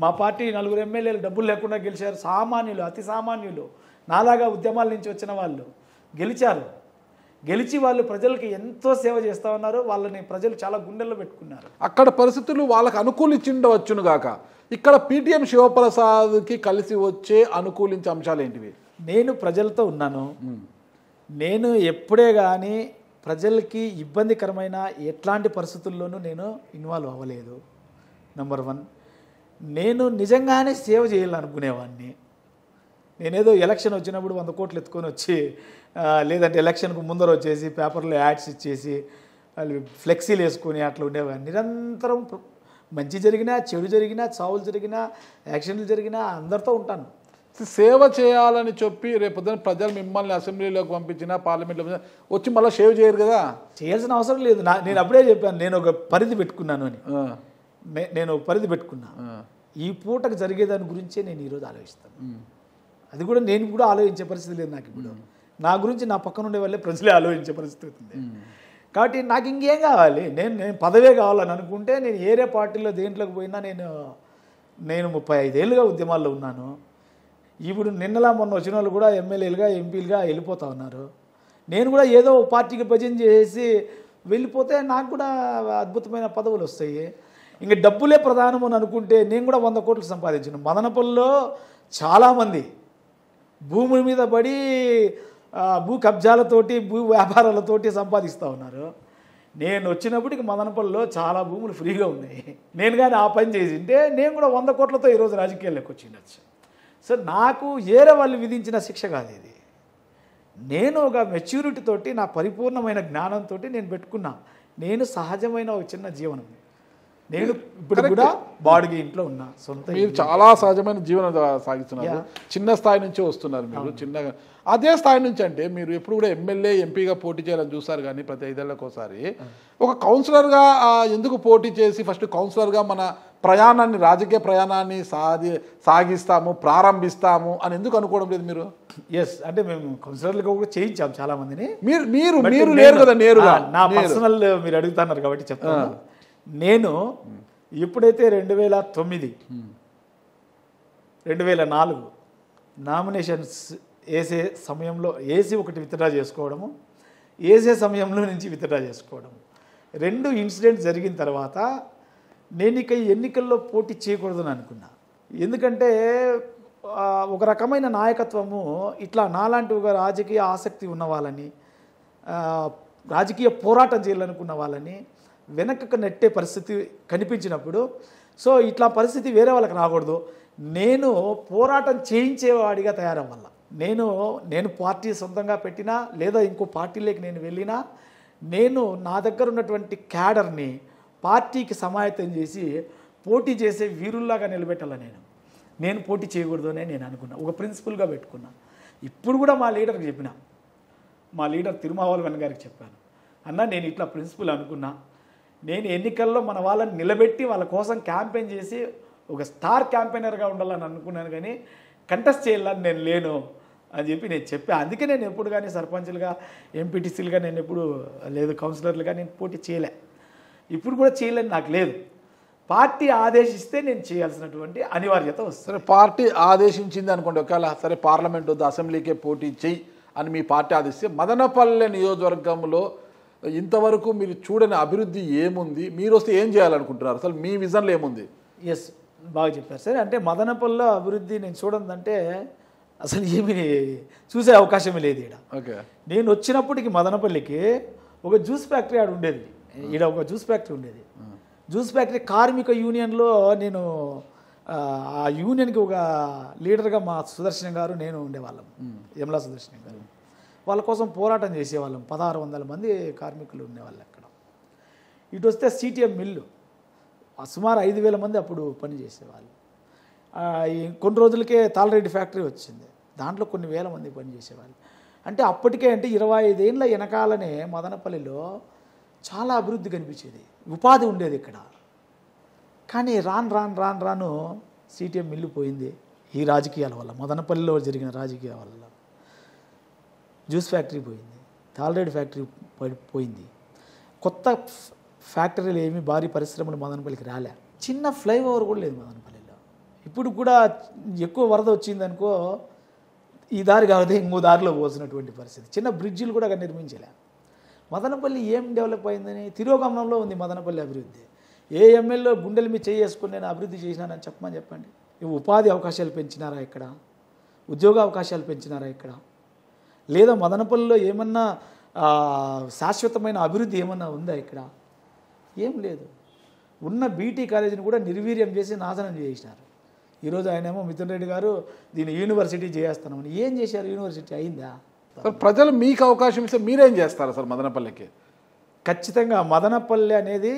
మా పార్టీ 4 ఎమ్మెల్యేలు డబ్బులు లేకుండా గెలిచారు. సామాన్యులు, అతి సామాన్యులు, నాలాగా ఉద్యమాల నుంచి వచ్చిన వాళ్ళు గెలిచారు. గెలిచి వాళ్ళు ప్రజలకి ఎంతో సేవ చేస్తూ ఉన్నారు. వాళ్ళని ప్రజలు చాలా గుండెల్లో పెట్టుకున్నారు. అక్కడ పరిస్థితులు వాళ్ళకి అనుకూలించిండవచ్చును గాక, ఇక్కడ పీటీఎం శివప్రసాద్కి కలిసి వచ్చే అనుకూలించే అంశాలు ఏంటివి? నేను ప్రజలతో ఉన్నాను. నేను ఎప్పుడే కానీ ప్రజలకి ఇబ్బందికరమైన ఎట్లాంటి పరిస్థితుల్లోనూ నేను ఇన్వాల్వ్ అవ్వలేదు. నెంబర్ 1. నేను నిజంగానే సేవ చేయాలనుకునేవాడిని. నేనేదో ఎలక్షన్ వచ్చినప్పుడు 100 కోట్లు ఎత్తుకొని వచ్చి, లేదంటే ఎలక్షన్కు ముందర వచ్చేసి పేపర్లో యాడ్స్ ఇచ్చేసి ఫ్లెక్సీలు వేసుకొని అట్లా ఉండేవాడిని. నిరంతరం మంచి జరిగినా, చెడు జరిగినా, చావులు జరిగినా, యాక్షన్లు జరిగినా అందరితో ఉంటాను. సేవ చేయాలని చెప్పి రేపొద్దున ప్రజలు మిమ్మల్ని అసెంబ్లీలోకి పంపించినా, పార్లమెంట్లో వచ్చి మళ్ళీ సేవ చేయరు కదా? చేయాల్సిన అవసరం లేదు. నేను అప్పుడే చెప్పాను, నేను ఒక పరిధి పెట్టుకున్నాను అని. నేను పరిధి పెట్టుకున్నా. ఈ పూటకు జరిగేదాని గురించే నేను ఈరోజు ఆలోచిస్తాను. అది కూడా నేను కూడా ఆలోచించే పరిస్థితి లేదు నాకు ఇప్పుడు. నా గురించి నా పక్కన ఉండే వాళ్ళే ప్రజలే ఆలోచించే పరిస్థితి ఉంది. కాబట్టి నాకు ఇంకేం కావాలి? నేను పదవే కావాలని అనుకుంటే నేను ఏరే పార్టీలో దేంట్లోకి పోయినా నేను 35 ఏళ్ళుగా ఉద్యమాల్లో ఉన్నాను. ఇప్పుడు నిన్నలా మొన్న వచ్చిన వాళ్ళు కూడా ఎమ్మెల్యేలుగా, ఎంపీలుగా వెళ్ళిపోతూ ఉన్నారు. నేను కూడా ఏదో పార్టీకి భజన చేసి వెళ్ళిపోతే నాకు కూడా అద్భుతమైన పదవులు వస్తాయి. ఇంక డబ్బులే ప్రధానం అని అనుకుంటే నేను కూడా 100 కోట్లు సంపాదించాను. మదనపల్లిలో చాలామంది భూముల మీద పడి భూ కబ్జాలతోటి, భూ వ్యాపారాలతోటి సంపాదిస్తూ ఉన్నారు. నేను వచ్చినప్పటికి మదనపల్లిలో చాలా భూములు ఫ్రీగా ఉన్నాయి. నేను కానీ ఆ పని చేసింటే నేను కూడా 100 కోట్లతో ఈరోజు రాజకీయాల్లోకి వచ్చిండొచ్చు. సో నాకు ఏరే వాళ్ళు విధించిన శిక్ష కాదు ఇది. నేను ఒక మెచ్యూరిటీ తోటి, నా పరిపూర్ణమైన జ్ఞానంతో నేను పెట్టుకున్నా. నేను సహజమైన ఒక చిన్న జీవనం. నేను ఇప్పుడు కూడా బాడిగ ఇంట్లో ఉన్నా. మీరు చాలా సహజమైన జీవనం సాగిస్తున్నారు. చిన్న స్థాయి నుంచే వస్తున్నారు మీరు. చిన్నగా అదే స్థాయి నుంచి అంటే మీరు ఎప్పుడు కూడా ఎమ్మెల్యే, ఎంపీగా పోటీ చేయాలని చూస్తారు, కానీ ప్రతి 5 ఏళ్ళకి ఒకసారి ఒక కౌన్సిలర్గా ఎందుకు పోటీ చేసి ఫస్ట్ కౌన్సిలర్గా మన ప్రయాణాన్ని, రాజకీయ ప్రయాణాన్ని సాగిస్తాము, ప్రారంభిస్తాము అని ఎందుకు అనుకోవడం లేదు మీరు? ఎస్, అంటే మేము కౌన్సిలర్లుగా కూడా చేయించాము చాలా మందిని. మీరు లేరు కదా నేరుగా. నా పర్సనల్ మీరు అడుగుతున్నారు కాబట్టి చెప్తాను. నేను ఎప్పుడైతే 2009, 2004 నామినేషన్స్ వేసే సమయంలో వేసి ఒకటి విత్డ్రా చేసుకోవడము, వేసే సమయంలో నుంచి విత్డ్రా చేసుకోవడము, 2 ఇన్సిడెంట్స్ జరిగిన తర్వాత నేను ఇక ఎన్నికల్లో పోటీ చేయకూడదని అనుకున్నా. ఎందుకంటే ఒక రకమైన నాయకత్వము ఇట్లా నాలాంటి ఒక రాజకీయ ఆసక్తి ఉన్న వాళ్ళని, రాజకీయ పోరాటం చేయాలనుకున్న వాళ్ళని వెనక్కి నెట్టే పరిస్థితి కనిపించినప్పుడు, సో ఇట్లా పరిస్థితి వేరే వాళ్ళకి రాకూడదు, నేను పోరాటం చేయించేవాడిగా తయారవ్వాల. నేను పార్టీ సొంతంగా పెట్టినా లేదా ఇంకో పార్టీలోకి నేను వెళ్ళినా, నేను నా దగ్గర ఉన్నటువంటి క్యాడర్ని పార్టీకి సమాయత్తం చేసి పోటీ చేసే వీరుల్లాగా నిలబెట్టాల. నేను పోటీ చేయకూడదు అని నేను అనుకున్నా, ఒక ప్రిన్సిపల్గా పెట్టుకున్నా. ఇప్పుడు కూడా మా లీడర్కి చెప్పిన, మా లీడర్ తిరుమావళవన్ గారికి చెప్పాను, అన్న నేను ఇట్లా ప్రిన్సిపల్ అనుకున్నా, నేను ఎన్నికల్లో మన వాళ్ళని నిలబెట్టి వాళ్ళ కోసం క్యాంపెయిన్ చేసి ఒక స్టార్ క్యాంపెయినర్గా ఉండాలని అనుకున్నాను, కానీ కంటెస్ట్ చేయాలని నేను లేను అని చెప్పి నేను చెప్పాను. అందుకే నేను ఎప్పుడు కానీ సర్పంచ్లుగా, ఎంపీటీసీలుగా నేను ఎప్పుడు లేదు, కౌన్సిలర్లుగా నేను పోటీ చేయలే, ఇప్పుడు కూడా చేయలేని నాకు లేదు. పార్టీ ఆదేశిస్తే నేను చేయాల్సినటువంటి అనివార్యత వస్తుంది. సరే, పార్టీ ఆదేశించింది అనుకోండి, ఒకవేళ సరే పార్లమెంట్ వద్ద అసెంబ్లీకే పోటీ చేయి అని మీ పార్టీ ఆదేశిస్తే, మదనపల్లె నియోజకవర్గంలో ఇంతవరకు మీరు చూడని అభివృద్ధి ఏముంది, మీరు వస్తే ఏం చేయాలనుకుంటున్నారు, అసలు మీ విజన్లో ఏముంది? ఎస్, బాగా చెప్పారు సార్. అంటే మదనపల్లిలో అభివృద్ధి నేను చూడందంటే అసలు ఏమీ చూసే అవకాశమే లేదు ఈడ. ఓకే, నేను వచ్చినప్పటికి మదనపల్లికి ఒక జ్యూస్ ఫ్యాక్టరీ ఆడ ఉండేది, ఈడ ఒక జ్యూస్ ఫ్యాక్టరీ ఉండేది. జ్యూస్ ఫ్యాక్టరీ కార్మిక యూనియన్లో నేను ఆ యూనియన్కి ఒక లీడర్గా మా సుదర్శన్ గారు నేను ఉండేవాళ్ళం, యమలా సుదర్శన్ గారు. వాళ్ళ కోసం పోరాటం చేసేవాళ్ళం. 1600 మంది కార్మికులు ఉండేవాళ్ళు అక్కడ. ఇటు వస్తే సిటిఎం మిల్లు సుమారు 5000 మంది అప్పుడు పనిచేసేవాళ్ళు. కొన్ని రోజులకే తాళరెడ్డి ఫ్యాక్టరీ వచ్చింది, దాంట్లో కొన్ని వేల మంది పనిచేసేవాళ్ళు. అంటే అప్పటికే అంటే 25 ఏళ్ళ వెనకాలనే మదనపల్లిలో చాలా అభివృద్ధి కనిపించేది, ఉపాధి ఉండేది ఇక్కడ. కానీ రాను సిటిఎం మిల్లు పోయింది ఈ రాజకీయాల వల్ల, మదనపల్లిలో జరిగిన రాజకీయాల వల్ల. జ్యూస్ ఫ్యాక్టరీ పోయింది, తాళరెడ్డి ఫ్యాక్టరీ పోయింది. కొత్త ఫ్యాక్టరీలు ఏమి భారీ పరిశ్రమలు మదనపల్లికి రాలే. చిన్న ఫ్లైఓవర్ కూడా లేదు మదనపల్లిలో. ఇప్పుడు కూడా ఎక్కువ వరద వచ్చిందనుకో ఈ దారి కాకపోతే ఇంకో దారిలో పోసినటువంటి పరిస్థితి. చిన్న బ్రిడ్జిలు కూడా అక్కడ నిర్మించలే. మదనపల్లి ఏం డెవలప్ అయిందని తిరోగమనంలో ఉంది మదనపల్లి అభివృద్ధి. ఏ ఎమ్మెల్యే గుండెల మీద చేసుకుని నేను అభివృద్ధి చేసినానని చెప్పండి. ఉపాధి అవకాశాలు పెంచినారా ఇక్కడ? ఉద్యోగ అవకాశాలు పెంచినారా ఇక్కడ? లేదా మదనపల్లిలో ఏమన్నా శాశ్వతమైన అభివృద్ధి ఏమన్నా ఉందా ఇక్కడ? ఏం లేదు. ఉన్న బీటీ కాలేజీని కూడా నిర్వీర్యం చేసి నాశనం చేసినారు. ఈరోజు ఆయనేమో మిథున్ రెడ్డి గారు దీన్ని యూనివర్సిటీ చేస్తామని. ఏం చేశారు? యూనివర్సిటీ అయిందా? ప్రజలు మీకు అవకాశం ఇస్తే మీరేం చేస్తారు సార్ మదనపల్లికి? ఖచ్చితంగా మదనపల్లి అనేది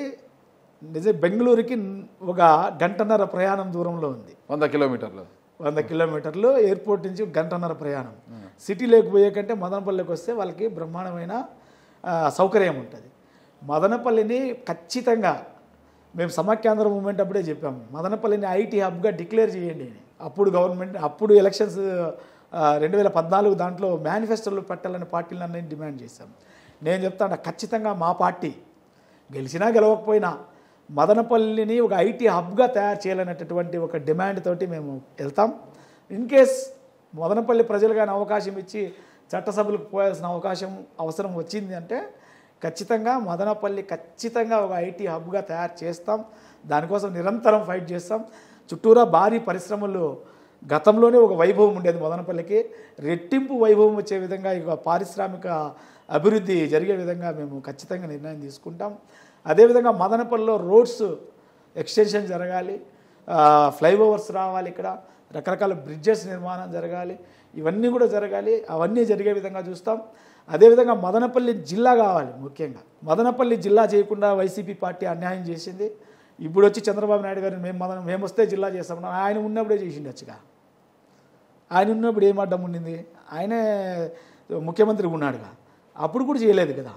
బెంగళూరుకి ఒక 1.5 ప్రయాణం దూరంలో ఉంది. 100 కిలోమీటర్లు. 100 కిలోమీటర్లు ఎయిర్పోర్ట్ నుంచి 1.5 ప్రయాణం. సిటీలోకి పోయే కంటే మదనపల్లికి వస్తే వాళ్ళకి బ్రహ్మాండమైన సౌకర్యం ఉంటుంది. మదనపల్లిని ఖచ్చితంగా మేము సమాఖ్యాంధ్ర మూవ్మెంట్ అప్పుడే చెప్పాము, మదనపల్లిని ఐటీ హబ్గా డిక్లేర్ చేయండి అని. అప్పుడు గవర్నమెంట్ అప్పుడు ఎలక్షన్స్ 2014 దాంట్లో మేనిఫెస్టోలు పెట్టాలని పార్టీలన్నీ డిమాండ్ చేశాం. నేను చెప్తాను ఖచ్చితంగా మా పార్టీ గెలిచినా గెలవకపోయినా మదనపల్లిని ఒక ఐటీ హబ్గా తయారు చేయాలనేటటువంటి ఒక డిమాండ్ తోటి మేము వెళ్తాం. ఇన్ కేస్ మదనపల్లి ప్రజలు కానీ అవకాశం ఇచ్చి చట్టసభలకు పోయాల్సిన అవసరం వచ్చింది అంటే ఖచ్చితంగా మదనపల్లి ఖచ్చితంగా ఒక ఐటీ హబ్గా తయారు చేస్తాం. దానికోసం నిరంతరం ఫైట్ చేస్తాం. చుట్టూరా భారీ పరిశ్రమలు, గతంలోనే ఒక వైభవం ఉండేది మదనపల్లికి, రెట్టింపు వైభవం వచ్చే విధంగా ఇక పారిశ్రామిక అభివృద్ధి జరిగే విధంగా మేము ఖచ్చితంగా నిర్ణయం తీసుకుంటాం. అదేవిధంగా మదనపల్లిలో రోడ్స్ ఎక్స్టెన్షన్ జరగాలి, ఫ్లైఓవర్స్ రావాలి, ఇక్కడ రకరకాల బ్రిడ్జెస్ నిర్మాణం జరగాలి, ఇవన్నీ కూడా జరగాలి. అవన్నీ జరిగే విధంగా చూస్తాం. అదేవిధంగా మదనపల్లి జిల్లా కావాలి. ముఖ్యంగా మదనపల్లి జిల్లా చేయకుండా వైసీపీ పార్టీ అన్యాయం చేసింది. ఇప్పుడు వచ్చి చంద్రబాబు నాయుడు గారు మేము వస్తే జిల్లా చేస్తామన్నా, ఆయన ఉన్నప్పుడే చేసిండొచ్చుగా. ఆయన ఉన్నప్పుడు ఏం అడ్డం ఉండింది? ఆయనే ముఖ్యమంత్రి ఉన్నాడుగా, అప్పుడు కూడా చేయలేదు కదా.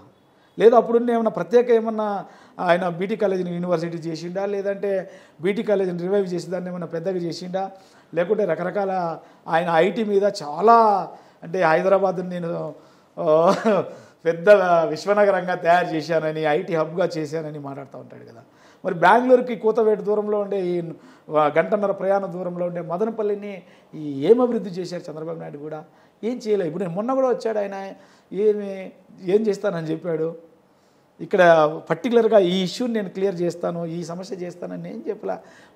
లేదా అప్పుడున్న ఏమన్నా ప్రత్యేక ఏమన్నా ఆయన బీటీ కాలేజీని యూనివర్సిటీ చేసిండా, లేదంటే బీటీ కాలేజీని రివైవ్ చేసి దాన్ని ఏమన్నా పెద్దగా చేసిండా, లేకుంటే రకరకాల ఆయన ఐటీ మీద చాలా అంటే హైదరాబాద్ నేను పెద్ద విశ్వనగరంగా తయారు చేశానని, ఐటీ హబ్గా చేశానని మాట్లాడుతూ ఉంటాడు కదా. మరి బెంగళూరుకి కూతవేటు దూరంలో ఉండే ఈ 1.5 ప్రయాణ దూరంలో ఉండే మదనపల్లిని ఏం అభివృద్ధి చేశారు చంద్రబాబు నాయుడు కూడా? ఏం చేయలేదు. ఇప్పుడు నేను మొన్న కూడా వచ్చాడు ఆయన, ఏం చేస్తానని చెప్పాడు. ఇక్కడ పర్టికులర్గా ఈ ఇష్యూని నేను క్లియర్ చేస్తాను, ఈ సమస్య చేస్తానని నేను చెప్పలా.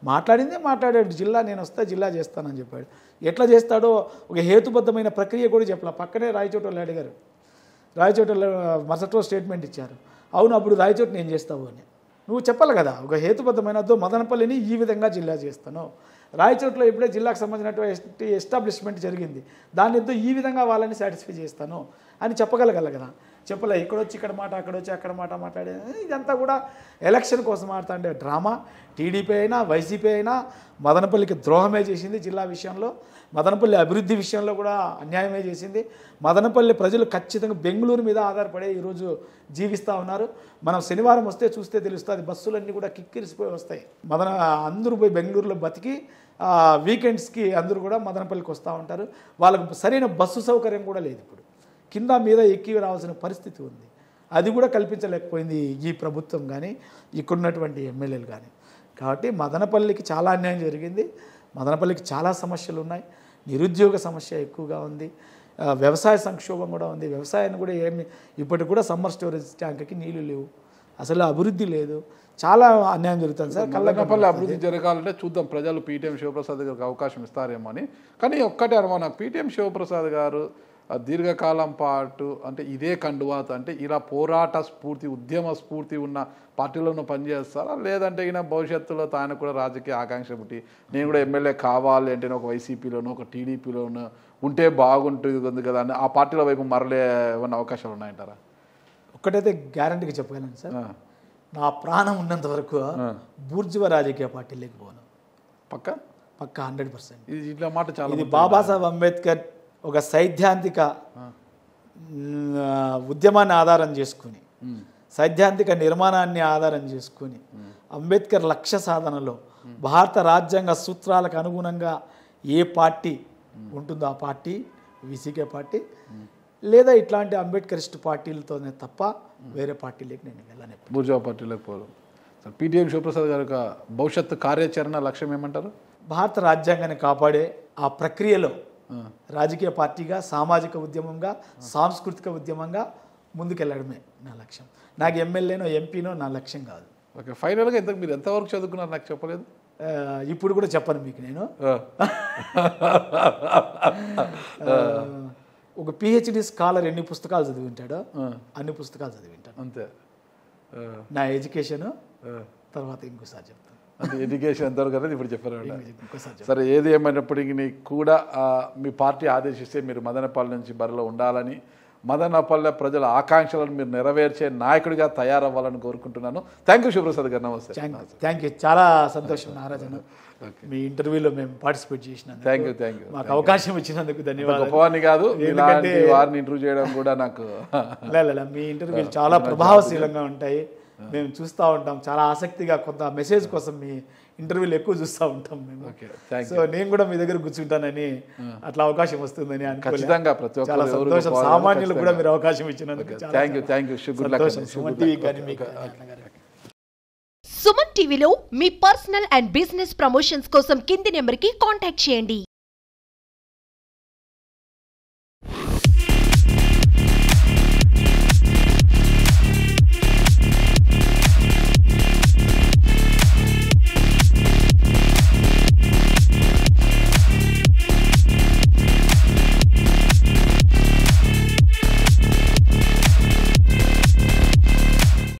మాట్లాడాడు, జిల్లా నేను వస్తే జిల్లా చేస్తానని చెప్పాడు. ఎట్లా చేస్తాడో ఒక హేతుబద్ధమైన ప్రక్రియ కూడా చెప్పలా. పక్కనే రాయచోటి అడిగారు, రాయచోటి మరుసటి రోజు స్టేట్మెంట్ ఇచ్చారు, అవును అప్పుడు రాయచోటి నేను చేస్తావు అని. నువ్వు చెప్పాలి కదా ఒక హేతుబద్ధమైన మదనపల్లిని ఈ విధంగా జిల్లా చేస్తాను, రాయచోట్లో ఇప్పుడే జిల్లాకు సంబంధించినటువంటి ఎస్టాబ్లిష్మెంట్ జరిగింది, దాని ఈ విధంగా వాళ్ళని సాటిస్ఫై చేస్తాను అని చెప్పగలగాలి కదా. చెప్పలే. ఇక్కడొచ్చి ఇక్కడ మాట, అక్కడొచ్చి అక్కడ మాట మాట్లాడేది. ఇదంతా కూడా ఎలక్షన్ కోసం ఆడుతుండే డ్రామా. టీడీపీ అయినా వైసీపీ అయినా మదనపల్లికి ద్రోహమే చేసింది. జిల్లా విషయంలో మదనపల్లి అభివృద్ధి విషయంలో కూడా అన్యాయమే చేసింది. మదనపల్లి ప్రజలు ఖచ్చితంగా బెంగళూరు మీద ఆధారపడే ఈరోజు జీవిస్తూ ఉన్నారు. మనం శనివారం వస్తే చూస్తే తెలుస్తుంది, బస్సులన్నీ కూడా కిక్కిరిసిపోయి వస్తాయి. అందరూ పోయి బెంగళూరులో బతికి వీకెండ్స్కి అందరూ కూడా మదనపల్లికి వస్తూ ఉంటారు. వాళ్ళకు సరైన బస్సు సౌకర్యం కూడా లేదు. ఇప్పుడు కింద మీద ఎక్కి రావాల్సిన పరిస్థితి ఉంది. అది కూడా కల్పించలేకపోయింది ఈ ప్రభుత్వం కానీ ఇక్కడున్నటువంటి ఎమ్మెల్యేలు కానీ. కాబట్టి మదనపల్లికి చాలా అన్యాయం జరిగింది. మదనపల్లికి చాలా సమస్యలు ఉన్నాయి. నిరుద్యోగ సమస్య ఎక్కువగా ఉంది. వ్యవసాయ సంక్షోభం కూడా ఉంది. వ్యవసాయాన్ని కూడా ఇప్పటికి కూడా సమ్మర్ స్టోరేజ్ ట్యాంక్కి నీళ్లు లేవు, అసలు అభివృద్ధి లేదు, చాలా అన్యాయం జరుగుతుంది సార్. మదనపల్లి అభివృద్ధి జరగాలంటే చూద్దాం, ప్రజలు పీటీఎం శివప్రసాద్ గారికి అవకాశం ఇస్తారేమో అని. కానీ ఒక్కటే అనుమానం, పీటీఎం శివప్రసాద్ గారు దీర్ఘకాలం పాటు అంటే ఇదే కండువాత అంటే ఇలా పోరాట స్ఫూర్తి, ఉద్యమ స్ఫూర్తి ఉన్న పార్టీలోనూ పనిచేస్తారా, లేదంటే ఈయన భవిష్యత్తులో తాను కూడా రాజకీయ ఆకాంక్ష పుట్టి నేను కూడా ఎమ్మెల్యే కావాలి అంటే ఒక వైసీపీలోనో ఒక టీడీపీలోనో ఉంటే బాగుంటుంది కదా అని ఆ పార్టీల వైపు మరలే ఏమన్నా అవకాశాలు ఉన్నాయంటారా? ఒక్కటైతే గ్యారంటీగా చెప్పగలను సార్, నా ప్రాణం ఉన్నంత వరకు బూర్జువా రాజకీయ పార్టీలోకి పోను. పక్క 100%. ఇది ఇట్లా మాట చాలా. ఇది బాబాసాహెబ్ అంబేద్కర్ ఒక సైద్ధాంతిక ఉద్యమాన్ని ఆధారం చేసుకుని, సైద్ధాంతిక నిర్మాణాన్ని ఆధారం చేసుకుని, అంబేద్కర్ లక్ష్య సాధనలో భారత రాజ్యాంగ సూత్రాలకు అనుగుణంగా ఏ పార్టీ ఉంటుందో ఆ పార్టీ విసికే పార్టీ, లేదా ఇట్లాంటి అంబేద్కరిస్ట్ పార్టీలతోనే తప్ప వేరే పార్టీలోకి నేను వెళ్ళను. బూర్జువా పార్టీలోకి పోరు. పీటీఎం శివప్రసాద్ గారి యొక్క భవిష్యత్తు కార్యాచరణ లక్ష్యం ఏమంటారు? భారత రాజ్యాంగాన్ని కాపాడే ఆ ప్రక్రియలో రాజకీయ పార్టీగా, సామాజిక ఉద్యమంగా, సాంస్కృతిక ఉద్యమంగా ముందుకెళ్ళడమే నా లక్ష్యం. నాకు ఎమ్మెల్యేనో ఎంపీనో నా లక్ష్యం కాదు. ఓకే, ఫైనల్గా మీరు ఎంతవరకు చదువుకున్నారు నాకు చెప్పలేదు. ఇప్పుడు కూడా చెప్పను మీకు నేను. ఒక పిహెచ్డి స్కాలర్ ఎన్ని పుస్తకాలు చదివి ఉంటాడో అన్ని పుస్తకాలు చదివి ఉంటాను అంతే. నా ఎడ్యుకేషన్ తర్వాత ఇంకోసారి చెప్తాను. అంటే ఎడ్యుకేషన్ ఎంతవరకు అనేది ఇప్పుడు చెప్పారు. సరే, ఏది ఏమైనప్పటికీ కూడా మీ పార్టీ ఆదేశిస్తే మీరు మదనపల్లి నుంచి బరిలో ఉండాలని, మదనపల్లె ప్రజల ఆకాంక్షలను మీరు నెరవేర్చే నాయకుడిగా తయారవ్వాలని కోరుకుంటున్నాను. థ్యాంక్ యూ శివప్రసాద్ గారు, నమస్తే. థ్యాంక్ యూ, చాలా సంతోషం నారాజన, మీ ఇంటర్వ్యూలో మేము పార్టిసిపేట్ చేసినందుకు. థ్యాంక్ యూ మాకు అవకాశం ఇచ్చినందుకు ధన్యవాదాలు. గొప్పవాడిని కాదు, ఇలాంటి వారిని ఇంటర్వ్యూ చేయడం కూడా నాకు మీ ఇంటర్వ్యూలు చాలా ప్రభావశీలంగా ఉంటాయి, మేము చూస్తూ ఉంటాం. చాలా ఆసక్తిగా కొంత మెసేజ్ కోసం మీ ఇంటర్వ్యూలు ఎక్కువ చూస్తూ ఉంటాం మేము. సో నేను కూడా మీ దగ్గర కూర్చుంటానని, అట్లా అవకాశం వస్తుందని అనుకోలేదు. చాలా సంతోషం. సామాన్యులు కూడా మీరు అవకాశం ఇచ్చినందుకు సుమన్ టీవీలో మీ పర్సనల్ అండ్ బిజినెస్ ప్రమోషన్స్ కోసం కింది నెంబర్కి కాంటాక్ట్ చేయండి.